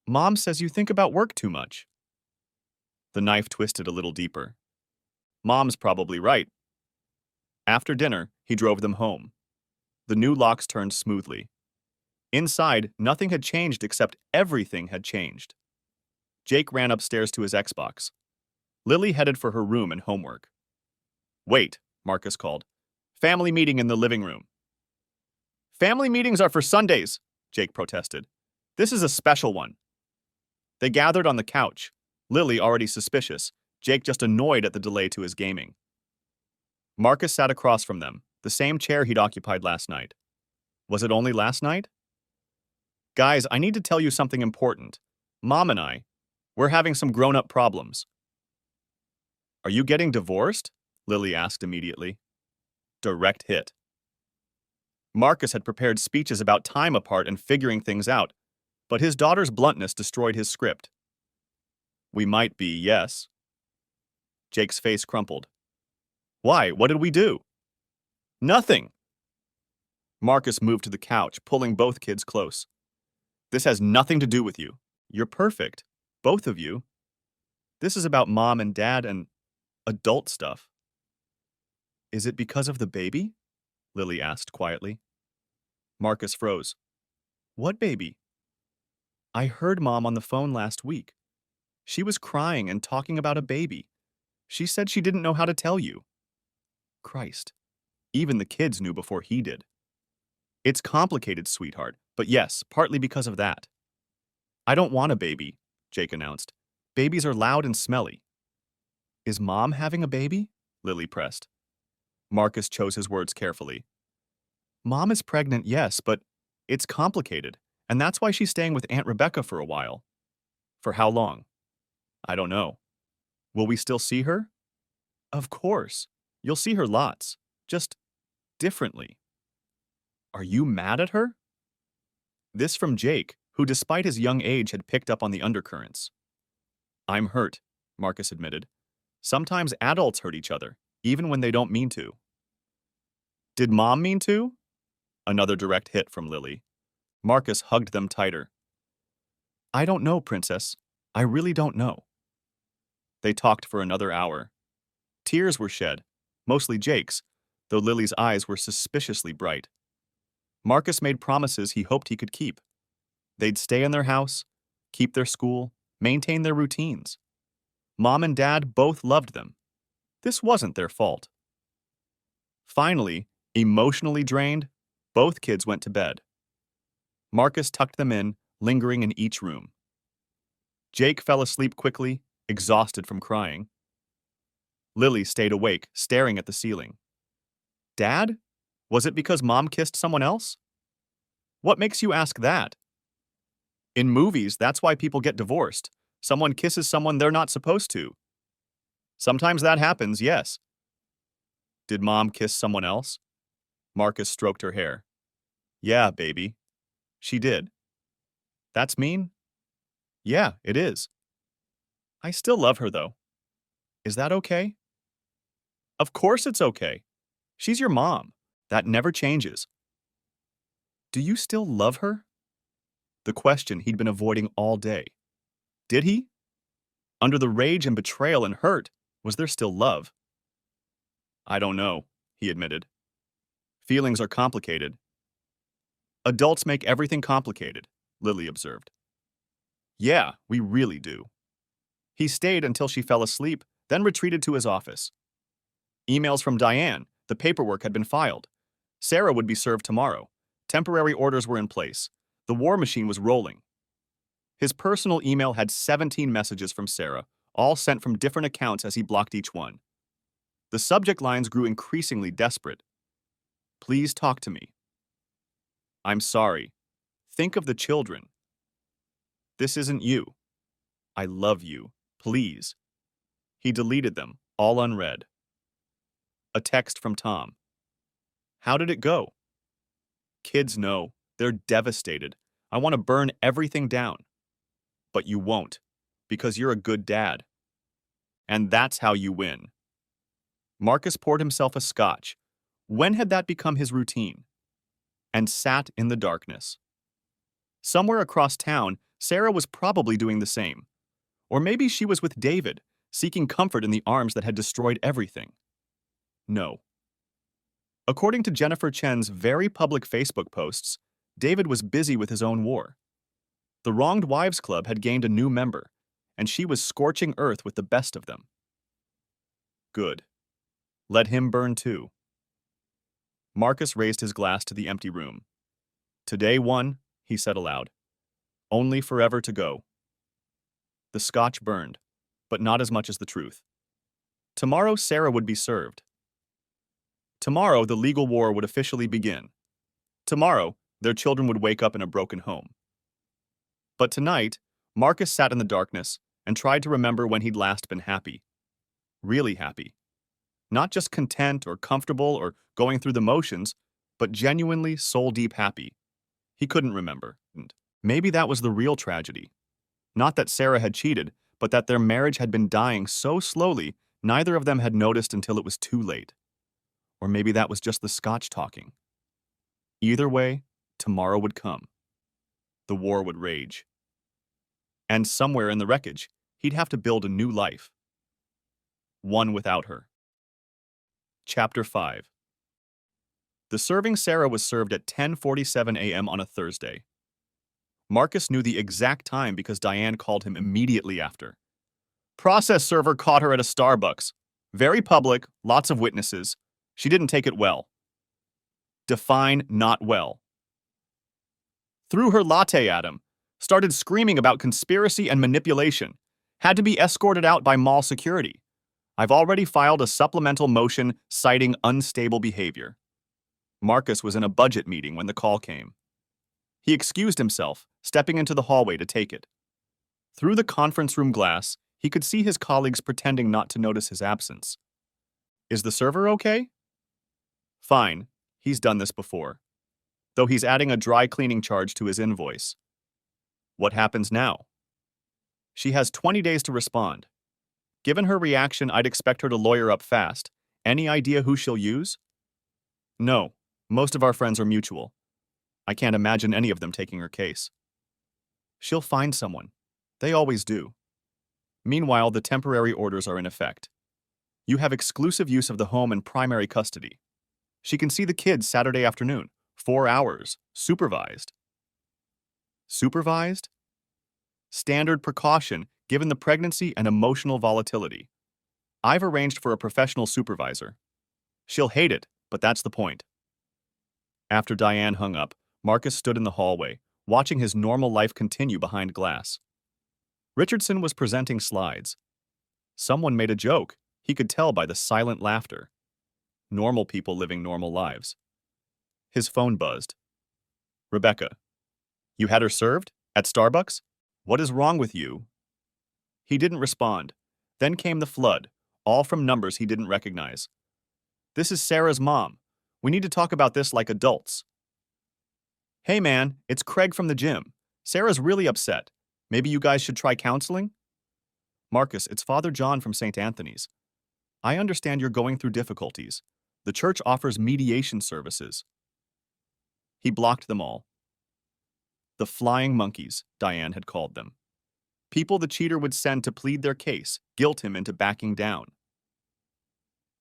S1: "Mom says you think about work too much." The knife twisted a little deeper. Mom's probably right. After dinner, he drove them home. The new locks turned smoothly. Inside, nothing had changed except everything had changed. Jake ran upstairs to his Xbox. Lily headed for her room and homework. "Wait," Marcus called. "Family meeting in the living room." "Family meetings are for Sundays," Jake protested. "This is a special one." They gathered on the couch, Lily already suspicious, Jake just annoyed at the delay to his gaming. Marcus sat across from them, the same chair he'd occupied last night. Was it only last night? "Guys, I need to tell you something important. Mom and we're having some grown-up problems." "Are you getting divorced?" Lily asked immediately. Direct hit. Marcus had prepared speeches about time apart and figuring things out, but his daughter's bluntness destroyed his script. "We might be, yes." Jake's face crumpled. "Why? What did we do?" "Nothing." Marcus moved to the couch, pulling both kids close. "This has nothing to do with you. You're perfect. Both of you. This is about Mom and Dad and adult stuff." "Is it because of the baby?" Lily asked quietly. Marcus froze. "What baby?" "I heard Mom on the phone last week. She was crying and talking about a baby. She said she didn't know how to tell you." Christ. Even the kids knew before he did. "It's complicated, sweetheart, but yes, partly because of that." "I don't want a baby," Jake announced. "Babies are loud and smelly." "Is Mom having a baby?" Lily pressed. Marcus chose his words carefully. "Mom is pregnant, yes, but it's complicated, and that's why she's staying with Aunt Rebecca for a while." "For how long?" "I don't know." "Will we still see her?" "Of course. You'll see her lots. Just differently." "Are you mad at her?" This from Jake, who despite his young age had picked up on the undercurrents. "I'm hurt," Marcus admitted. "Sometimes adults hurt each other, even when they don't mean to." "Did Mom mean to?" Another direct hit from Lily. Marcus hugged them tighter. "I don't know, Princess. I really don't know." They talked for another hour. Tears were shed, mostly Jake's, though Lily's eyes were suspiciously bright. Marcus made promises he hoped he could keep. They'd stay in their house, keep their school, maintain their routines. Mom and Dad both loved them. This wasn't their fault. Finally, emotionally drained, both kids went to bed. Marcus tucked them in, lingering in each room. Jake fell asleep quickly, exhausted from crying. Lily stayed awake, staring at the ceiling. Dad? Was it because Mom kissed someone else? What makes you ask that? In movies, that's why people get divorced. Someone kisses someone they're not supposed to. Sometimes that happens, yes. Did Mom kiss someone else? Marcus stroked her hair. Yeah, baby. She did. That's mean? Yeah, it is. I still love her, though. Is that okay? Of course it's okay. She's your mom. That never changes. Do you still love her? The question he'd been avoiding all day. Did he? Under the rage and betrayal and hurt, was there still love? I don't know, he admitted. Feelings are complicated. Adults make everything complicated, Lily observed. Yeah, we really do. He stayed until she fell asleep, then retreated to his office. Emails from Diane. The paperwork had been filed. Sarah would be served tomorrow. Temporary orders were in place. The war machine was rolling. His personal email had 17 messages from Sarah, all sent from different accounts as he blocked each one. The subject lines grew increasingly desperate. Please talk to me. I'm sorry. Think of the children. This isn't you. I love you. Please. He deleted them, all unread. A text from Tom. How did it go? Kids know. They're devastated. I want to burn everything down. But you won't, because you're a good dad. And that's how you win. Marcus poured himself a scotch. When had that become his routine? And sat in the darkness. Somewhere across town, Sarah was probably doing the same. Or maybe she was with David, seeking comfort in the arms that had destroyed everything. No. According to Jennifer Chen's very public Facebook posts, David was busy with his own war. The Wronged Wives Club had gained a new member, and she was scorching earth with the best of them. Good. Let him burn too. Marcus raised his glass to the empty room. Today one, he said aloud. Only forever to go. The scotch burned, but not as much as the truth. Tomorrow Sarah would be served. Tomorrow the legal war would officially begin. Tomorrow their children would wake up in a broken home. But tonight, Marcus sat in the darkness and tried to remember when he'd last been happy. Really happy. Not just content or comfortable or going through the motions, but genuinely soul-deep happy. He couldn't remember. Maybe that was the real tragedy. Not that Sarah had cheated, but that their marriage had been dying so slowly neither of them had noticed until it was too late. Or maybe that was just the scotch talking. Either way, tomorrow would come. The war would rage. And somewhere in the wreckage, he'd have to build a new life. One without her. Chapter 5. The serving Sarah was served at 10:47 a.m. on a Thursday. Marcus knew the exact time because Diane called him immediately after. Process server caught her at a Starbucks. Very public, lots of witnesses. She didn't take it well. Define not well. Threw her latte at him. Started screaming about conspiracy and manipulation. Had to be escorted out by mall security. I've already filed a supplemental motion citing unstable behavior. Marcus was in a budget meeting when the call came. He excused himself, stepping into the hallway to take it. Through the conference room glass, he could see his colleagues pretending not to notice his absence. Is the server okay? Fine, he's done this before. Though he's adding a dry cleaning charge to his invoice. What happens now? She has 20 days to respond. Given her reaction, I'd expect her to lawyer up fast. Any idea who she'll use? No, most of our friends are mutual. I can't imagine any of them taking her case. She'll find someone. They always do. Meanwhile, the temporary orders are in effect. You have exclusive use of the home and primary custody. She can see the kids Saturday afternoon, 4 hours. Supervised. Supervised? Standard precaution given the pregnancy and emotional volatility. I've arranged for a professional supervisor. She'll hate it, but that's the point. After Diane hung up, Marcus stood in the hallway, watching his normal life continue behind glass. Richardson was presenting slides. Someone made a joke. He could tell by the silent laughter. Normal people living normal lives. His phone buzzed. Rebecca. You had her served? At Starbucks? What is wrong with you? He didn't respond. Then came the flood, all from numbers he didn't recognize. This is Sarah's mom. We need to talk about this like adults. Hey man, it's Craig from the gym. Sarah's really upset. Maybe you guys should try counseling? Marcus, it's Father John from St. Anthony's. I understand you're going through difficulties. The church offers mediation services. He blocked them all. The flying monkeys, Diane had called them. People the cheater would send to plead their case, guilt him into backing down.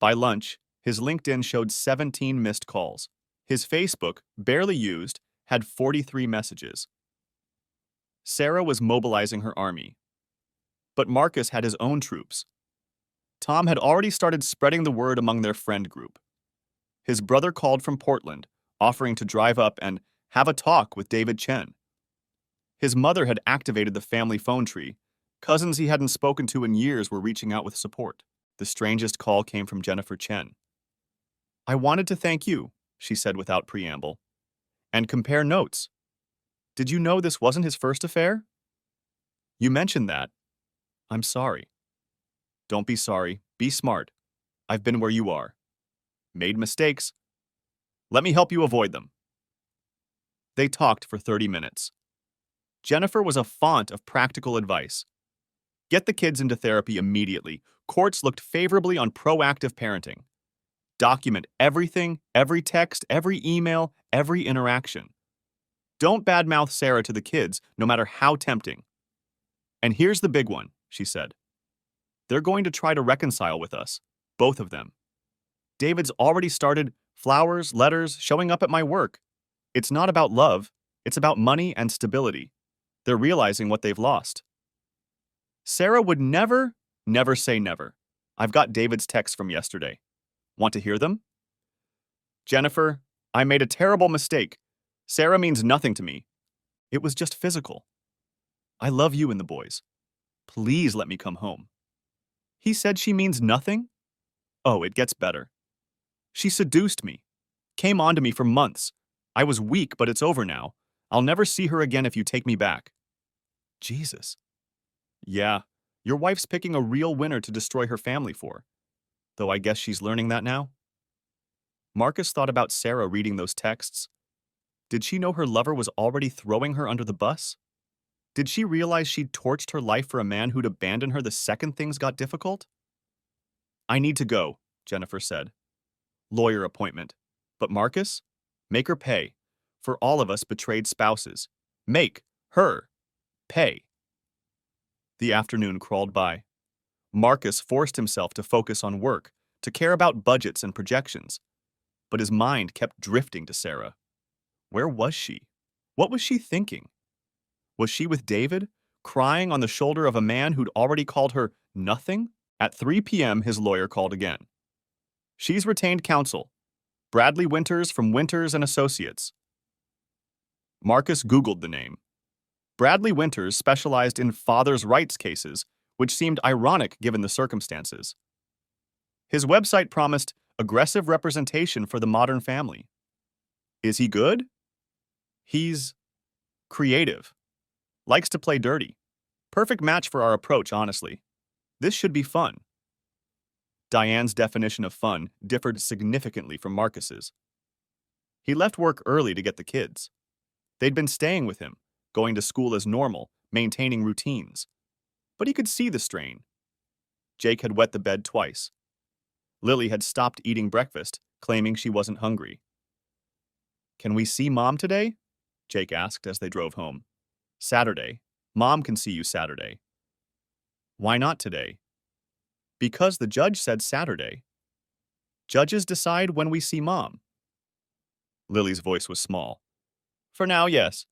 S1: By lunch, his LinkedIn showed 17 missed calls. His Facebook, barely used, had 43 messages. Sarah was mobilizing her army. But Marcus had his own troops. Tom had already started spreading the word among their friend group. His brother called from Portland, offering to drive up and have a talk with David Chen. His mother had activated the family phone tree. Cousins he hadn't spoken to in years were reaching out with support. The strangest call came from Jennifer Chen. I wanted to thank you, she said without preamble, and compare notes. Did you know this wasn't his first affair? You mentioned that. I'm sorry. Don't be sorry. Be smart. I've been where you are. Made mistakes. Let me help you avoid them. They talked for 30 minutes. Jennifer was a font of practical advice. Get the kids into therapy immediately. Courts looked favorably on proactive parenting. Document everything, every text, every email, every interaction. Don't badmouth Sarah to the kids, no matter how tempting. And here's the big one, she said. They're going to try to reconcile with us, both of them. David's already started flowers, letters, showing up at my work. It's not about love, it's about money and stability. They're realizing what they've lost. Sarah would never say never. I've got David's texts from yesterday. Want to hear them? Jennifer, I made a terrible mistake. Sarah means nothing to me. It was just physical. I love you and the boys. Please let me come home. He said she means nothing? Oh, it gets better. She seduced me. Came on to me for months. I was weak, but it's over now. I'll never see her again if you take me back. Jesus. Yeah, your wife's picking a real winner to destroy her family for. Though I guess she's learning that now. Marcus thought about Sarah reading those texts. Did she know her lover was already throwing her under the bus? Did she realize she'd torched her life for a man who'd abandon her the second things got difficult? I need to go, Jennifer said. Lawyer appointment. But Marcus? Make her pay. For all of us betrayed spouses. Make her pay. The afternoon crawled by. Marcus forced himself to focus on work, to care about budgets and projections. But his mind kept drifting to Sarah. Where was she? What was she thinking? Was she with David, crying on the shoulder of a man who'd already called her nothing? At 3 p.m., his lawyer called again. She's retained counsel. Bradley Winters from Winters and Associates. Marcus Googled the name. Bradley Winters specialized in father's rights cases, which seemed ironic given the circumstances. His website promised aggressive representation for the modern family. Is he good? He's creative. Likes to play dirty. Perfect match for our approach, honestly. This should be fun. Diane's definition of fun differed significantly from Marcus's. He left work early to get the kids. They'd been staying with him, going to school as normal, maintaining routines. But he could see the strain. Jake had wet the bed twice. Lily had stopped eating breakfast, claiming she wasn't hungry. Can we see Mom today? Jake asked as they drove home. Saturday. Mom can see you Saturday. Why not today? Because the judge said Saturday. Judges decide when we see Mom. Lily's voice was small. For now, yes.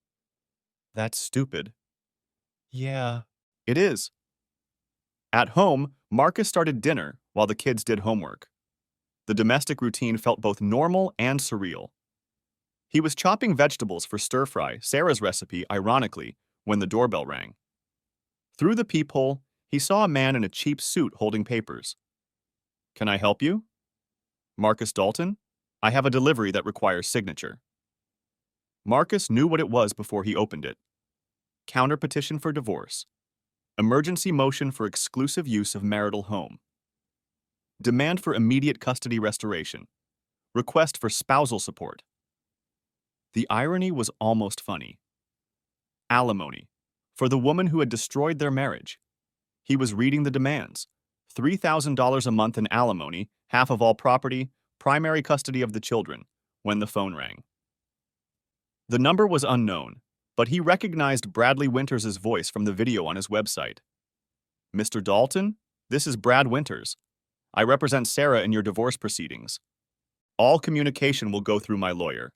S1: That's stupid. Yeah. It is. At home, Marcus started dinner while the kids did homework. The domestic routine felt both normal and surreal. He was chopping vegetables for stir-fry, Sarah's recipe, ironically, when the doorbell rang. Through the peephole, he saw a man in a cheap suit holding papers. Can I help you? Marcus Dalton? I have a delivery that requires signature. Marcus knew what it was before he opened it. Counter petition for divorce. Emergency motion for exclusive use of marital home. Demand for immediate custody restoration. Request for spousal support. The irony was almost funny. Alimony. For the woman who had destroyed their marriage. He was reading the demands. $3,000 a month in alimony, half of all property, primary custody of the children, when the phone rang. The number was unknown, but he recognized Bradley Winters' voice from the video on his website. Mr. Dalton, this is Brad Winters. I represent Sarah in your divorce proceedings. All communication will go through my lawyer.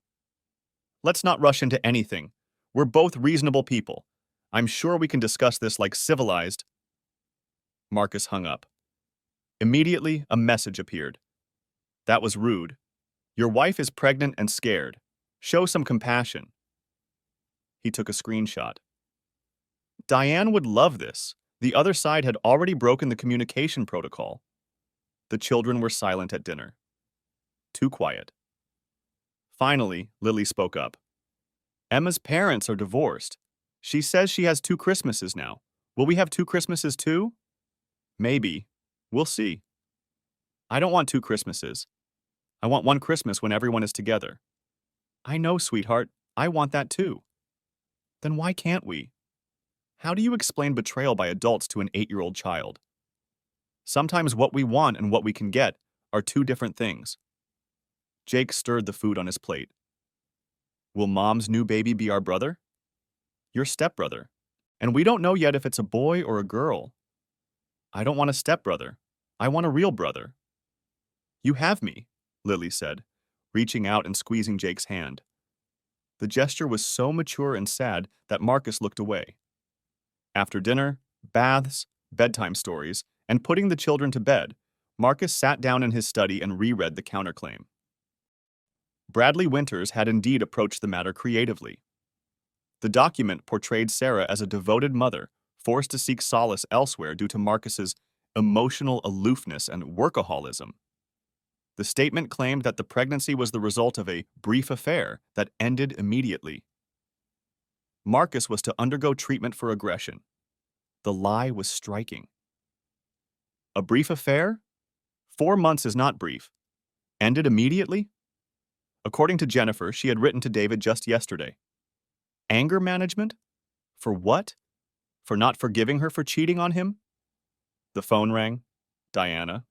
S1: Let's not rush into anything. We're both reasonable people. I'm sure we can discuss this like civilized. Marcus hung up. Immediately, a message appeared. That was rude. Your wife is pregnant and scared. Show some compassion. He took a screenshot. Diane would love this. The other side had already broken the communication protocol. The children were silent at dinner. Too quiet. Finally, Lily spoke up. Emma's parents are divorced. She says she has 2 Christmases now. Will we have 2 Christmases too? Maybe. We'll see. I don't want 2 Christmases. I want 1 Christmas when everyone is together. I know, sweetheart. I want that too. Then why can't we? How do you explain betrayal by adults to an 8-year-old child? Sometimes what we want and what we can get are 2 different things. Jake stirred the food on his plate. Will Mom's new baby be our brother? Your stepbrother. And we don't know yet if it's a boy or a girl. I don't want a stepbrother. I want a real brother. You have me, Lily said, reaching out and squeezing Jake's hand. The gesture was so mature and sad that Marcus looked away. After dinner, baths, bedtime stories, and putting the children to bed, Marcus sat down in his study and reread the counterclaim. Bradley Winters had indeed approached the matter creatively. The document portrayed Sarah as a devoted mother, forced to seek solace elsewhere due to Marcus's emotional aloofness and workaholism. The statement claimed that the pregnancy was the result of a brief affair that ended immediately. Marcus was to undergo treatment for aggression. The lie was striking. A brief affair? 4 months is not brief. Ended immediately? According to Jennifer, she had written to David just yesterday. Anger management? For what? For not forgiving her for cheating on him? The phone rang. Diana.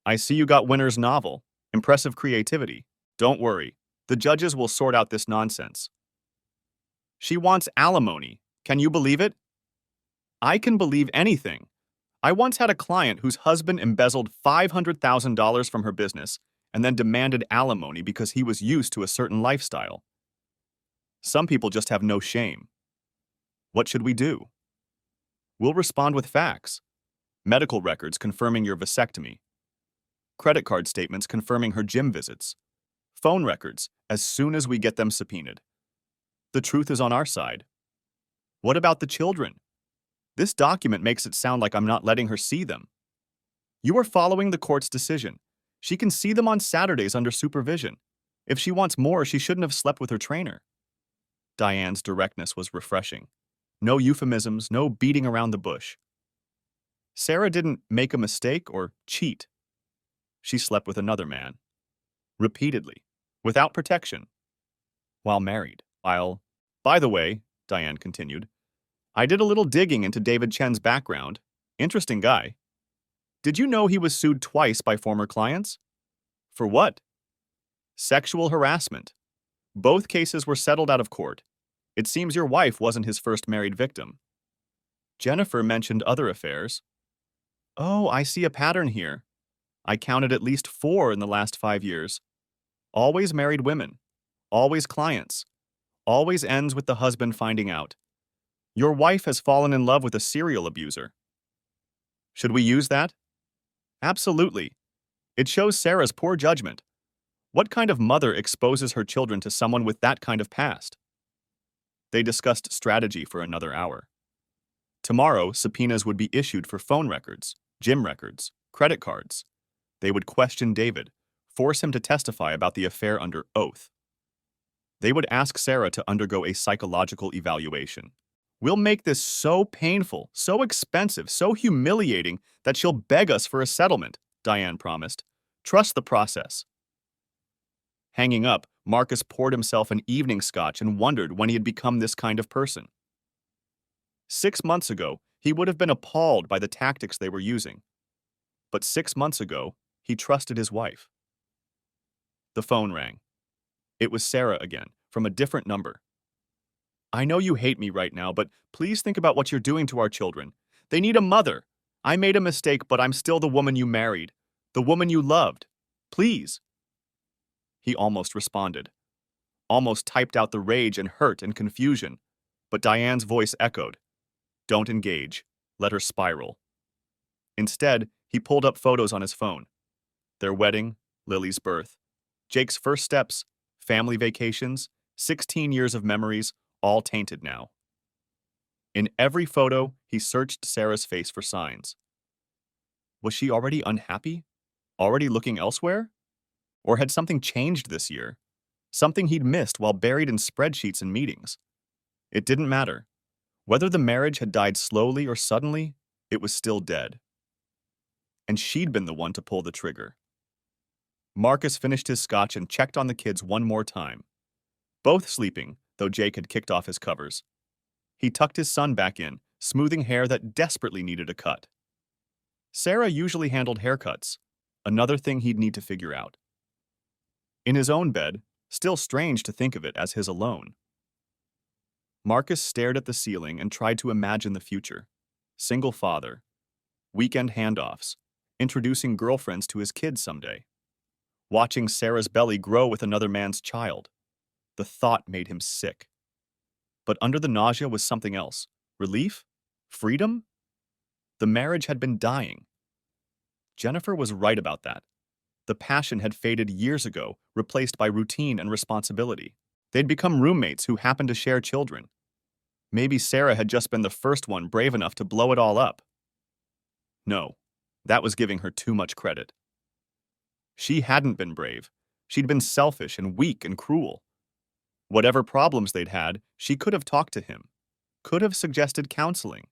S1: I see you got Winter's novel. Impressive creativity. Don't worry. The judges will sort out this nonsense. She wants alimony. Can you believe it? I can believe anything. I once had a client whose husband embezzled $500,000 from her business and then demanded alimony because he was used to a certain lifestyle. Some people just have no shame. What should we do? We'll respond with facts. Medical records confirming your vasectomy. Credit card statements confirming her gym visits. Phone records as soon as we get them subpoenaed. The truth is on our side. What about the children? This document makes it sound like I'm not letting her see them. You are following the court's decision. She can see them on Saturdays under supervision. If she wants more, she shouldn't have slept with her trainer. Diane's directness was refreshing. No euphemisms, no beating around the bush. Sarah didn't make a mistake or cheat. She slept with another man. Repeatedly. Without protection. While married. By the way, Diane continued, I did a little digging into David Chen's background. Interesting guy. Did you know he was sued twice by former clients? For what? Sexual harassment. Both cases were settled out of court. It seems your wife wasn't his first married victim. Jennifer mentioned other affairs. Oh, I see a pattern here. I counted at least 4 in the last 5 years. Always married women. always clients, always ends with the husband finding out. Your wife has fallen in love with a serial abuser. Should we use that? Absolutely. It shows Sarah's poor judgment. What kind of mother exposes her children to someone with that kind of past? They discussed strategy for another hour. Tomorrow, subpoenas would be issued for phone records, gym records, credit cards. They would question David, force him to testify about the affair under oath. They would ask Sarah to undergo a psychological evaluation. We'll make this so painful, so expensive, so humiliating that she'll beg us for a settlement, Diane promised. Trust the process. Hanging up, Marcus poured himself an evening scotch and wondered when he had become this kind of person. 6 months ago, he would have been appalled by the tactics they were using. But 6 months ago, he trusted his wife. The phone rang. It was Sarah again, from a different number. I know you hate me right now, but please think about what you're doing to our children. They need a mother. I made a mistake, but I'm still the woman you married, the woman you loved. Please. He almost responded, almost typed out the rage and hurt and confusion, but Diane's voice echoed. Don't engage. Let her spiral. Instead, he pulled up photos on his phone. Their wedding, Lily's birth, Jake's first steps, family vacations, 16 years of memories, all tainted now. In every photo, he searched Sarah's face for signs. Was she already unhappy? Already looking elsewhere? Or had something changed this year? Something he'd missed while buried in spreadsheets and meetings? It didn't matter. Whether the marriage had died slowly or suddenly, it was still dead. And she'd been the one to pull the trigger. Marcus finished his scotch and checked on the kids one more time. Both sleeping, though Jake had kicked off his covers. He tucked his son back in, smoothing hair that desperately needed a cut. Sarah usually handled haircuts, another thing he'd need to figure out. In his own bed, still strange to think of it as his alone. Marcus stared at the ceiling and tried to imagine the future. Single father, weekend handoffs, introducing girlfriends to his kids someday. Watching Sarah's belly grow with another man's child. The thought made him sick. But under the nausea was something else. Relief? Freedom? The marriage had been dying. Jennifer was right about that. The passion had faded years ago, replaced by routine and responsibility. They'd become roommates who happened to share children. Maybe Sarah had just been the first one brave enough to blow it all up. No, that was giving her too much credit. She hadn't been brave. She'd been selfish and weak and cruel. Whatever problems they'd had, she could have talked to him, could have suggested counseling,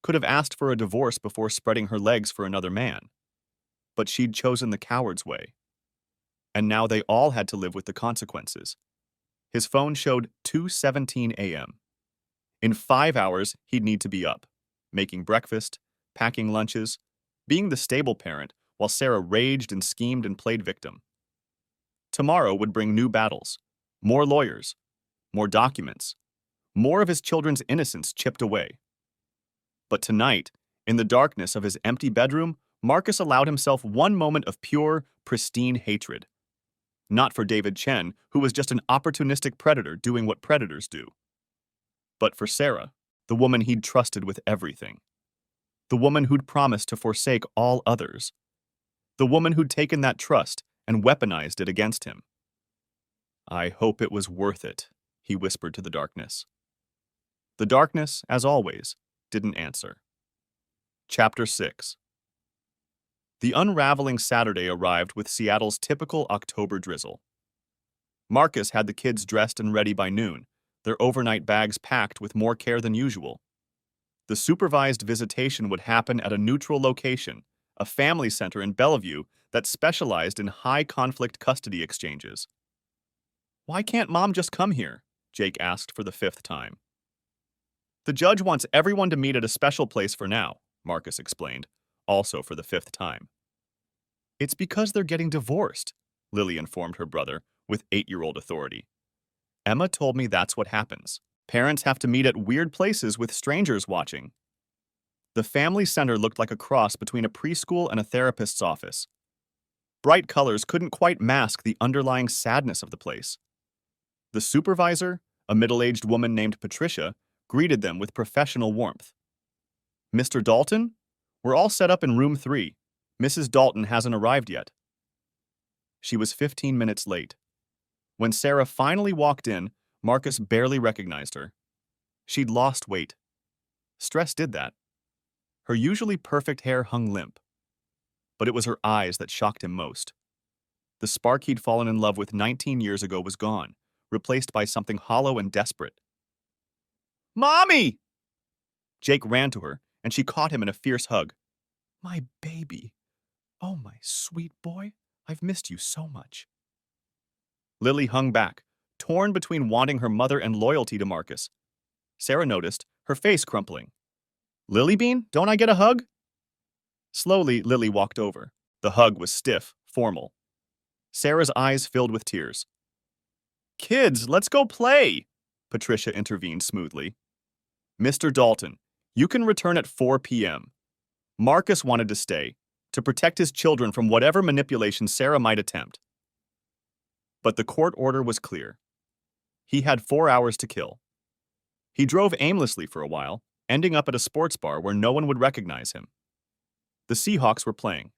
S1: could have asked for a divorce before spreading her legs for another man. But she'd chosen the coward's way. And now they all had to live with the consequences. His phone showed 2:17 a.m. In 5 hours, he'd need to be up, making breakfast, packing lunches, being the stable parent while Sarah raged and schemed and played victim. Tomorrow would bring new battles, more lawyers, more documents, more of his children's innocence chipped away. But tonight, in the darkness of his empty bedroom, Marcus allowed himself one moment of pure, pristine hatred. Not for David Chen, who was just an opportunistic predator doing what predators do. But for Sarah, the woman he'd trusted with everything. The woman who'd promised to forsake all others. The woman who'd taken that trust and weaponized it against him. I hope it was worth it, he whispered to the darkness. The darkness, as always, didn't answer. Chapter 6. The unraveling Saturday arrived with Seattle's typical October drizzle. Marcus had the kids dressed and ready by noon, their overnight bags packed with more care than usual. The supervised visitation would happen at a neutral location, a family center in Bellevue that specialized in high-conflict custody exchanges. Why can't Mom just come here? Jake asked for the 5th time. The judge wants everyone to meet at a special place for now, Marcus explained, also for the 5th time. It's because they're getting divorced, Lily informed her brother with 8-year-old authority. Emma told me that's what happens. Parents have to meet at weird places with strangers watching. The family center looked like a cross between a preschool and a therapist's office. Bright colors couldn't quite mask the underlying sadness of the place. The supervisor, a middle-aged woman named Patricia, greeted them with professional warmth. "Mr. Dalton? We're all set up in room 3. Mrs. Dalton hasn't arrived yet." She was 15 minutes late. When Sarah finally walked in, Marcus barely recognized her. She'd lost weight. Stress did that. Her usually perfect hair hung limp. But it was her eyes that shocked him most. The spark he'd fallen in love with 19 years ago was gone, replaced by something hollow and desperate. "Mommy!" Jake ran to her, and she caught him in a fierce hug. "My baby. Oh, my sweet boy. I've missed you so much." Lily hung back, torn between wanting her mother and loyalty to Marcus. Sarah noticed, her face crumpling. "Lily Bean, don't I get a hug?" Slowly, Lily walked over. The hug was stiff, formal. Sarah's eyes filled with tears. "Kids, let's go play," Patricia intervened smoothly. "Mr. Dalton, you can return at 4 p.m. Marcus wanted to stay, to protect his children from whatever manipulation Sarah might attempt. But the court order was clear. He had 4 hours to kill. He drove aimlessly for a while, ending up at a sports bar where no one would recognize him. The Seahawks were playing.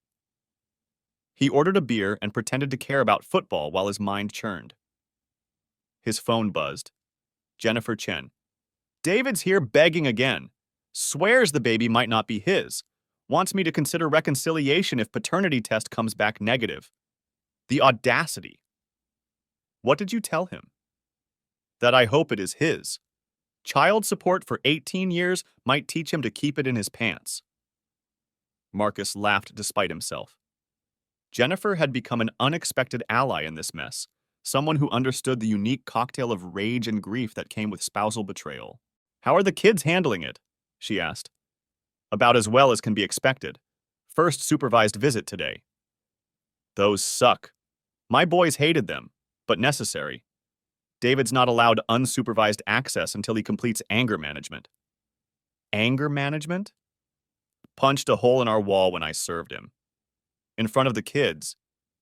S1: He ordered a beer and pretended to care about football while his mind churned. His phone buzzed. Jennifer Chen. "David's here begging again. Swears the baby might not be his. Wants me to consider reconciliation if paternity test comes back negative." The audacity. "What did you tell him?" "That I hope it is his. Child support for 18 years might teach him to keep it in his pants." Marcus laughed despite himself. Jennifer had become an unexpected ally in this mess, someone who understood the unique cocktail of rage and grief that came with spousal betrayal. "How are the kids handling it?" she asked. "About as well as can be expected. First supervised visit today." "Those suck. My boys hated them, but necessary. David's not allowed unsupervised access until he completes anger management." "Anger management?" "Punched a hole in our wall when I served him. In front of the kids.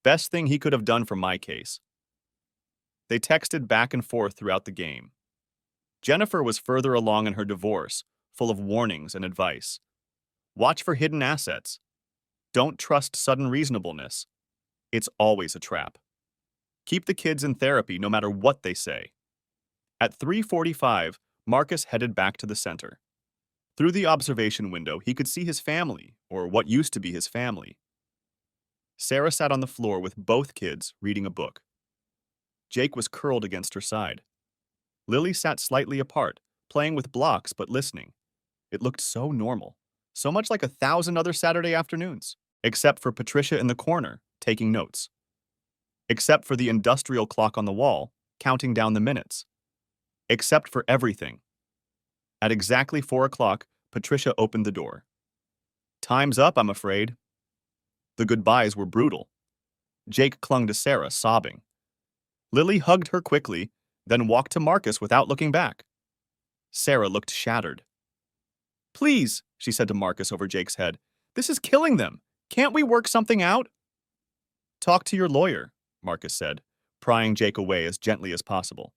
S1: Best thing he could have done for my case." They texted back and forth throughout the game. Jennifer was further along in her divorce, full of warnings and advice. Watch for hidden assets. Don't trust sudden reasonableness. It's always a trap. Keep the kids in therapy no matter what they say. At 3:45, Marcus headed back to the center. Through the observation window, he could see his family, or what used to be his family. Sarah sat on the floor with both kids, reading a book. Jake was curled against her side. Lily sat slightly apart, playing with blocks but listening. It looked so normal, so much like 1,000 other Saturday afternoons, except for Patricia in the corner, taking notes. Except for the industrial clock on the wall, counting down the minutes. Except for everything. At exactly 4 o'clock, Patricia opened the door. "Time's up, I'm afraid." The goodbyes were brutal. Jake clung to Sarah, sobbing. Lily hugged her quickly, then walked to Marcus without looking back. Sarah looked shattered. "Please," she said to Marcus over Jake's head, "this is killing them. Can't we work something out?" "Talk to your lawyer," Marcus said, prying Jake away as gently as possible.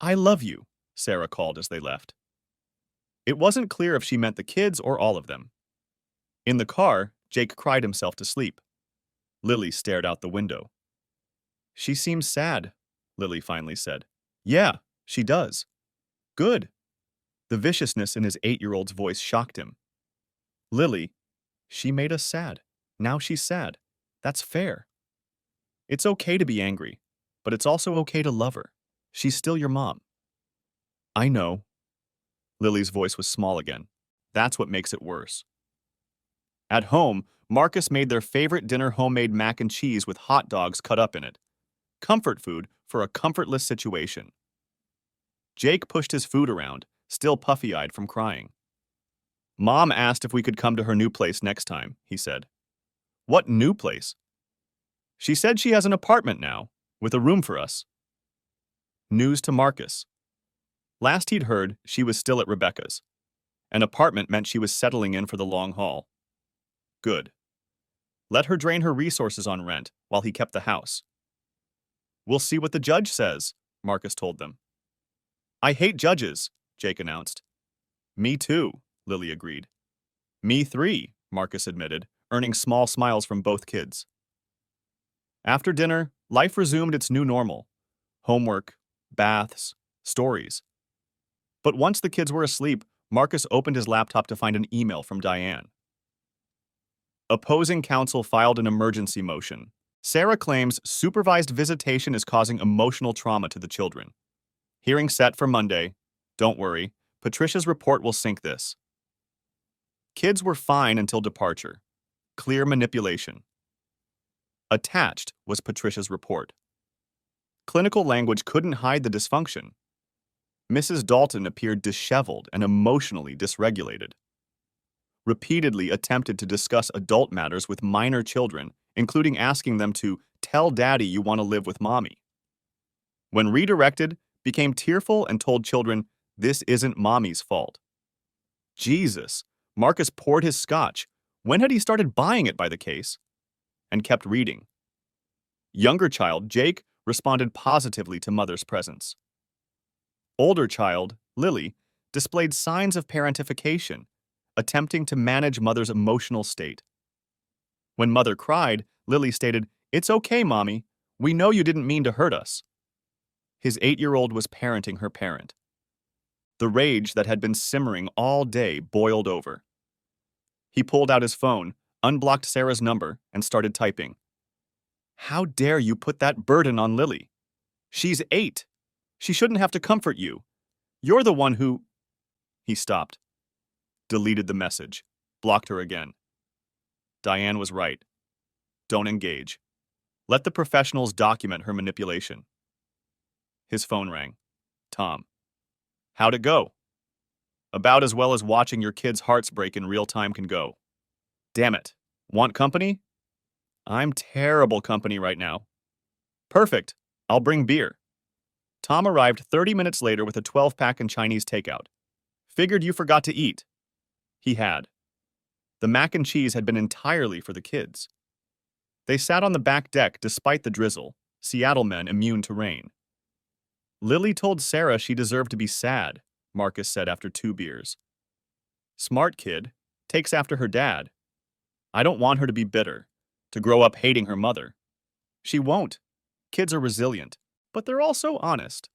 S1: "I love you," Sarah called as they left. It wasn't clear if she meant the kids or all of them. In the car, Jake cried himself to sleep. Lily stared out the window. "She seems sad," Lily finally said. "Yeah, she does." "Good." The viciousness in his 8-year-old's voice shocked him. "Lily, she made us sad. Now she's sad. That's fair. It's okay to be angry, but it's also okay to love her. She's still your mom." "I know." Lily's voice was small again. "That's what makes it worse." At home, Marcus made their favorite dinner homemade mac and cheese with hot dogs cut up in it. Comfort food for a comfortless situation. Jake pushed his food around, still puffy-eyed from crying. "Mom asked if we could come to her new place next time," he said. "What new place?" "She said she has an apartment now, with a room for us." News to Marcus. Last he'd heard, she was still at Rebecca's. An apartment meant she was settling in for the long haul. Good. Let her drain her resources on rent while he kept the house. "We'll see what the judge says," Marcus told them. I hate judges, Jake announced. Me too, Lily agreed. Me three, Marcus admitted, earning small smiles from both kids. After dinner, life resumed its new normal. Homework, baths, stories. But once the kids were asleep, Marcus opened his laptop to find an email from Diane. Opposing counsel filed an emergency motion. Sarah claims supervised visitation is causing emotional trauma to the children. Hearing set for Monday. Don't worry, Patricia's report will sink this. Kids were fine until departure. Clear manipulation. Attached was Patricia's report. Clinical language couldn't hide the dysfunction. Mrs. Dalton appeared disheveled and emotionally dysregulated. Repeatedly attempted to discuss adult matters with minor children, including asking them to tell daddy you want to live with mommy. When redirected, became tearful and told children, this isn't mommy's fault. Jesus, Marcus poured his scotch. When had he started buying it by the case? And kept reading. Younger child, Jake, responded positively to mother's presence. Older child, Lily, displayed signs of parentification, attempting to manage mother's emotional state. When mother cried, Lily stated, "It's okay, Mommy. We know you didn't mean to hurt us." His 8-year-old was parenting her parent. The rage that had been simmering all day boiled over. He pulled out his phone, unblocked Sarah's number, and started typing. How dare you put that burden on Lily? She's 8. She shouldn't have to comfort you. You're the one who... He stopped. Deleted the message. Blocked her again. Diane was right. Don't engage. Let the professionals document her manipulation. His phone rang. Tom. How'd it go? About as well as watching your kids' hearts break in real time can go. Damn it. Want company? I'm terrible company right now. Perfect. I'll bring beer. Tom arrived 30 minutes later with a 12-pack and Chinese takeout. Figured you forgot to eat. He had. The mac and cheese had been entirely for the kids. They sat on the back deck despite the drizzle, Seattle men immune to rain. Lily told Sarah she deserved to be sad, Marcus said after 2 beers. Smart kid, takes after her dad. I don't want her to be bitter, to grow up hating her mother. She won't. Kids are resilient, but they're also honest.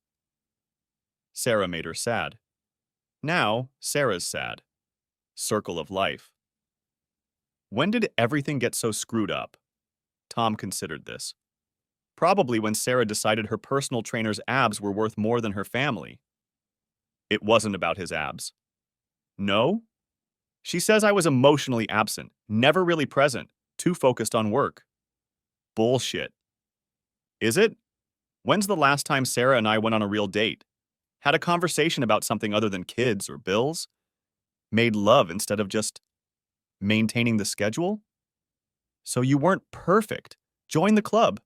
S1: Sarah made her sad. Now, Sarah's sad. Circle of life. When did everything get so screwed up? Tom considered this. Probably when Sarah decided her personal trainer's abs were worth more than her family. It wasn't about his abs. No? She says I was emotionally absent, never really present, too focused on work. Bullshit. Is it? When's the last time Sarah and I went on a real date? Had a conversation about something other than kids or bills? Made love instead of just maintaining the schedule? So you weren't perfect. Join the club.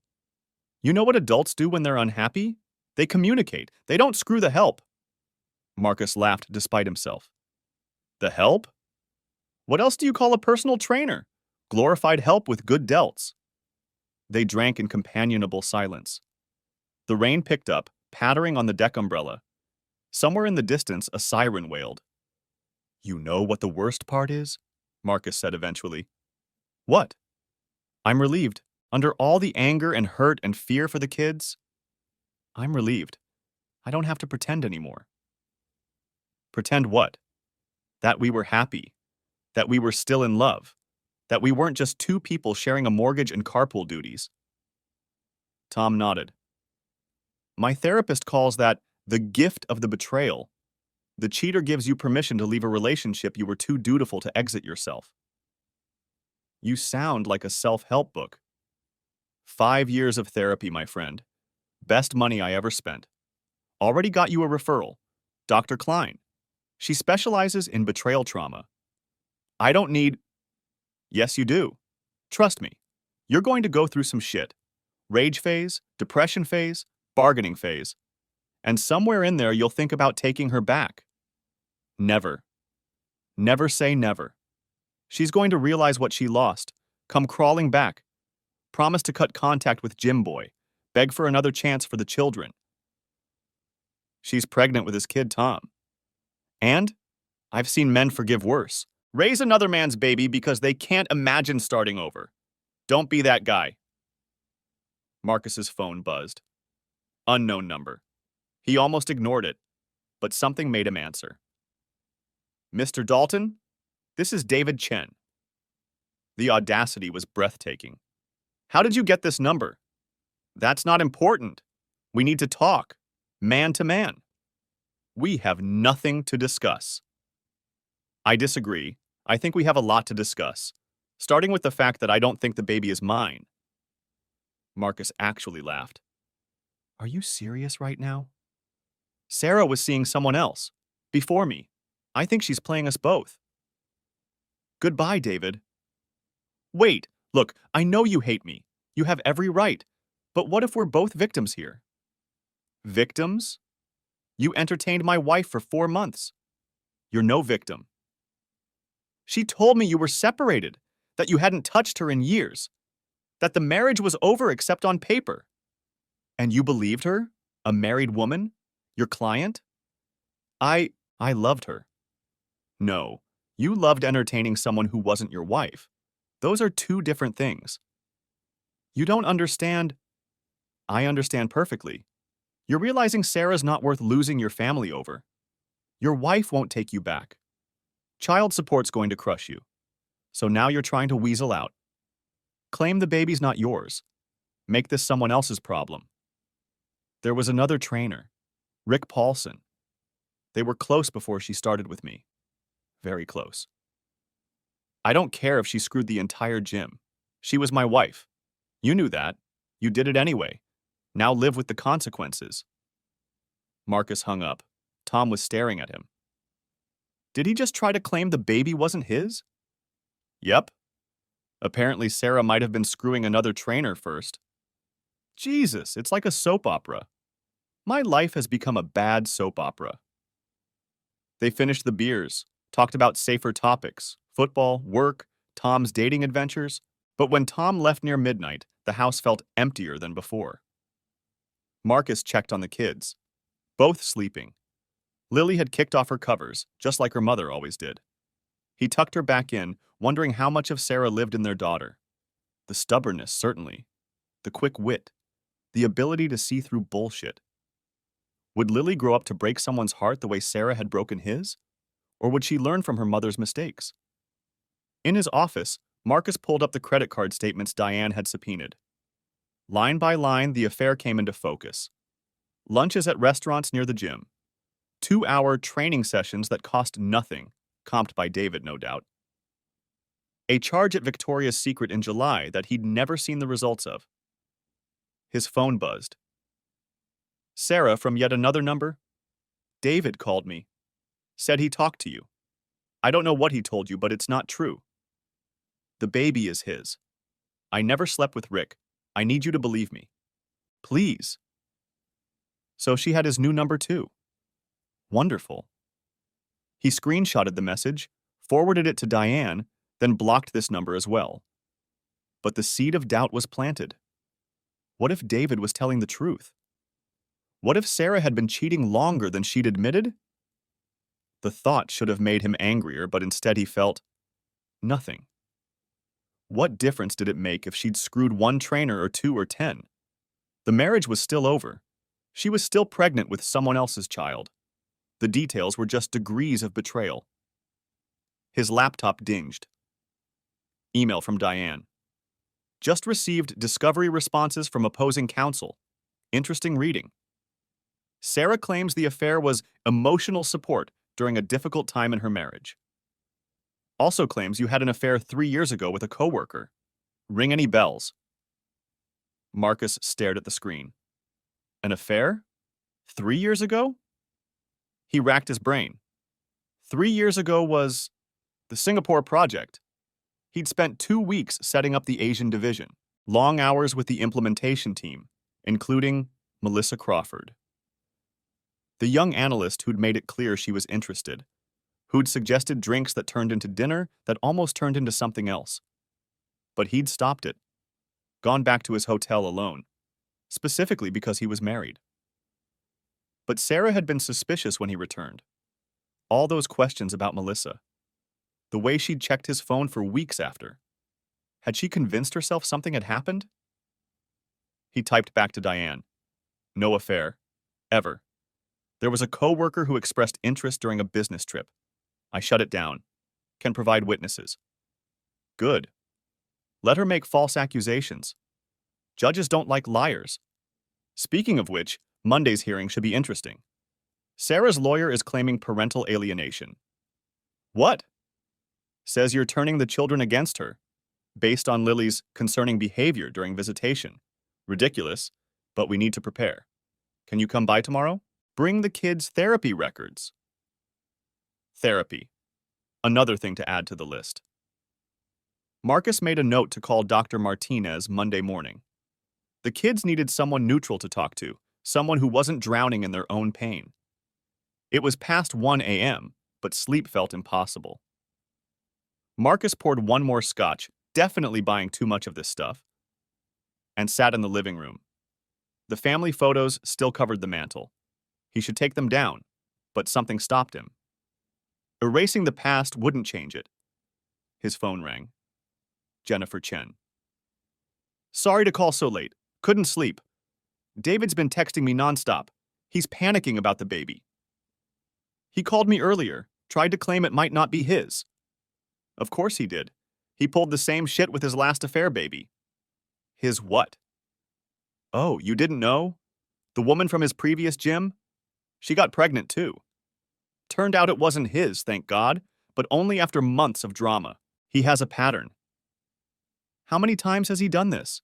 S1: You know what adults do when they're unhappy? They communicate. They don't screw the help. Marcus laughed despite himself. The help? What else do you call a personal trainer? Glorified help with good delts. They drank in companionable silence. The rain picked up, pattering on the deck umbrella. Somewhere in the distance, a siren wailed. You know what the worst part is? Marcus said eventually. What? I'm relieved. Under all the anger and hurt and fear for the kids, I'm relieved. I don't have to pretend anymore. Pretend what? That we were happy. That we were still in love. That we weren't just 2 people sharing a mortgage and carpool duties. Tom nodded. My therapist calls that the gift of the betrayal. The cheater gives you permission to leave a relationship you were too dutiful to exit yourself. You sound like a self-help book. 5 years of therapy, my friend. Best money I ever spent. Already got you a referral. Dr. Klein. She specializes in betrayal trauma. I don't need... Yes, you do. Trust me. You're going to go through some shit. Rage phase, depression phase, bargaining phase. And somewhere in there you'll think about taking her back. Never. Never say never. She's going to realize what she lost. Come crawling back. Promise to cut contact with Jim Boy. Beg for another chance for the children. She's pregnant with his kid, Tom. And I've seen men forgive worse. Raise another man's baby because they can't imagine starting over. Don't be that guy. Marcus's phone buzzed. Unknown number. He almost ignored it, but something made him answer. Mr. Dalton, this is David Chen. The audacity was breathtaking. How did you get this number? That's not important. We need to talk, man to man. We have nothing to discuss. I disagree. I think we have a lot to discuss, starting with the fact that I don't think the baby is mine. Marcus actually laughed. Are you serious right now? Sarah was seeing someone else, before me. I think she's playing us both. Goodbye, David. Wait, look, I know you hate me. You have every right. But what if we're both victims here? Victims? You entertained my wife for 4 months. You're no victim. She told me you were separated, that you hadn't touched her in years, that the marriage was over except on paper. And you believed her? A married woman? Your client? I loved her. No, you loved entertaining someone who wasn't your wife. Those are two different things. You don't understand. I understand perfectly. You're realizing Sarah's not worth losing your family over. Your wife won't take you back. Child support's going to crush you. So now you're trying to weasel out. Claim the baby's not yours. Make this someone else's problem. There was another trainer, Rick Paulson. They were close before she started with me. Very close. I don't care if she screwed the entire gym. She was my wife. You knew that. You did it anyway. Now live with the consequences. Marcus hung up. Tom was staring at him. Did he just try to claim the baby wasn't his? Yep. Apparently Sarah might have been screwing another trainer first. Jesus, it's like a soap opera. My life has become a bad soap opera. They finished the beers, talked about safer topics, football, work, Tom's dating adventures, but when Tom left near midnight, the house felt emptier than before. Marcus checked on the kids, both sleeping. Lily had kicked off her covers, just like her mother always did. He tucked her back in, wondering how much of Sarah lived in their daughter. The stubbornness, certainly. The quick wit. The ability to see through bullshit. Would Lily grow up to break someone's heart the way Sarah had broken his? Or would she learn from her mother's mistakes? In his office, Marcus pulled up the credit card statements Diane had subpoenaed. Line by line, the affair came into focus. Lunches at restaurants near the gym. 2-hour training sessions that cost nothing, comped by David, no doubt. A charge at Victoria's Secret in July that he'd never seen the results of. His phone buzzed. Sarah from yet another number? David called me. Said he talked to you. I don't know what he told you, but it's not true. The baby is his. I never slept with Rick. I need you to believe me. Please. So she had his new number too. Wonderful. He screenshotted the message, forwarded it to Diane, then blocked this number as well. But the seed of doubt was planted. What if David was telling the truth? What if Sarah had been cheating longer than she'd admitted? The thought should have made him angrier, but instead he felt nothing. What difference did it make if she'd screwed one trainer or 2 or 10? The marriage was still over. She was still pregnant with someone else's child. The details were just degrees of betrayal. His laptop dinged. Email from Diane. Just received discovery responses from opposing counsel. Interesting reading. Sarah claims the affair was emotional support during a difficult time in her marriage. Also claims you had an affair 3 years ago with a coworker. Ring any bells? Marcus stared at the screen. An affair? 3 years ago? He racked his brain. 3 years ago was the Singapore project. He'd spent 2 weeks setting up the Asian division, long hours with the implementation team, including Melissa Crawford. The young analyst who'd made it clear she was interested, who'd suggested drinks that turned into dinner that almost turned into something else. But he'd stopped it, gone back to his hotel alone, specifically because he was married. But Sarah had been suspicious when he returned. All those questions about Melissa. The way she'd checked his phone for weeks after. Had she convinced herself something had happened? He typed back to Diane. No affair. Ever. There was a co-worker who expressed interest during a business trip. I shut it down. Can provide witnesses. Good. Let her make false accusations. Judges don't like liars. Speaking of which, Monday's hearing should be interesting. Sarah's lawyer is claiming parental alienation. What? Says you're turning the children against her, based on Lily's concerning behavior during visitation. Ridiculous, but we need to prepare. Can you come by tomorrow? Bring the kids' therapy records. Therapy. Another thing to add to the list. Marcus made a note to call Dr. Martinez Monday morning. The kids needed someone neutral to talk to, someone who wasn't drowning in their own pain. It was past 1 a.m., but sleep felt impossible. Marcus poured one more scotch, definitely buying too much of this stuff, and sat in the living room. The family photos still covered the mantel. He should take them down, but something stopped him. Erasing the past wouldn't change it. His phone rang. Jennifer Chen. Sorry to call so late. Couldn't sleep. David's been texting me nonstop. He's panicking about the baby. He called me earlier, tried to claim it might not be his. Of course he did. He pulled the same shit with his last affair baby. His what? Oh, you didn't know? The woman from his previous gym? She got pregnant too. Turned out it wasn't his, thank God, but only after months of drama. He has a pattern. How many times has he done this?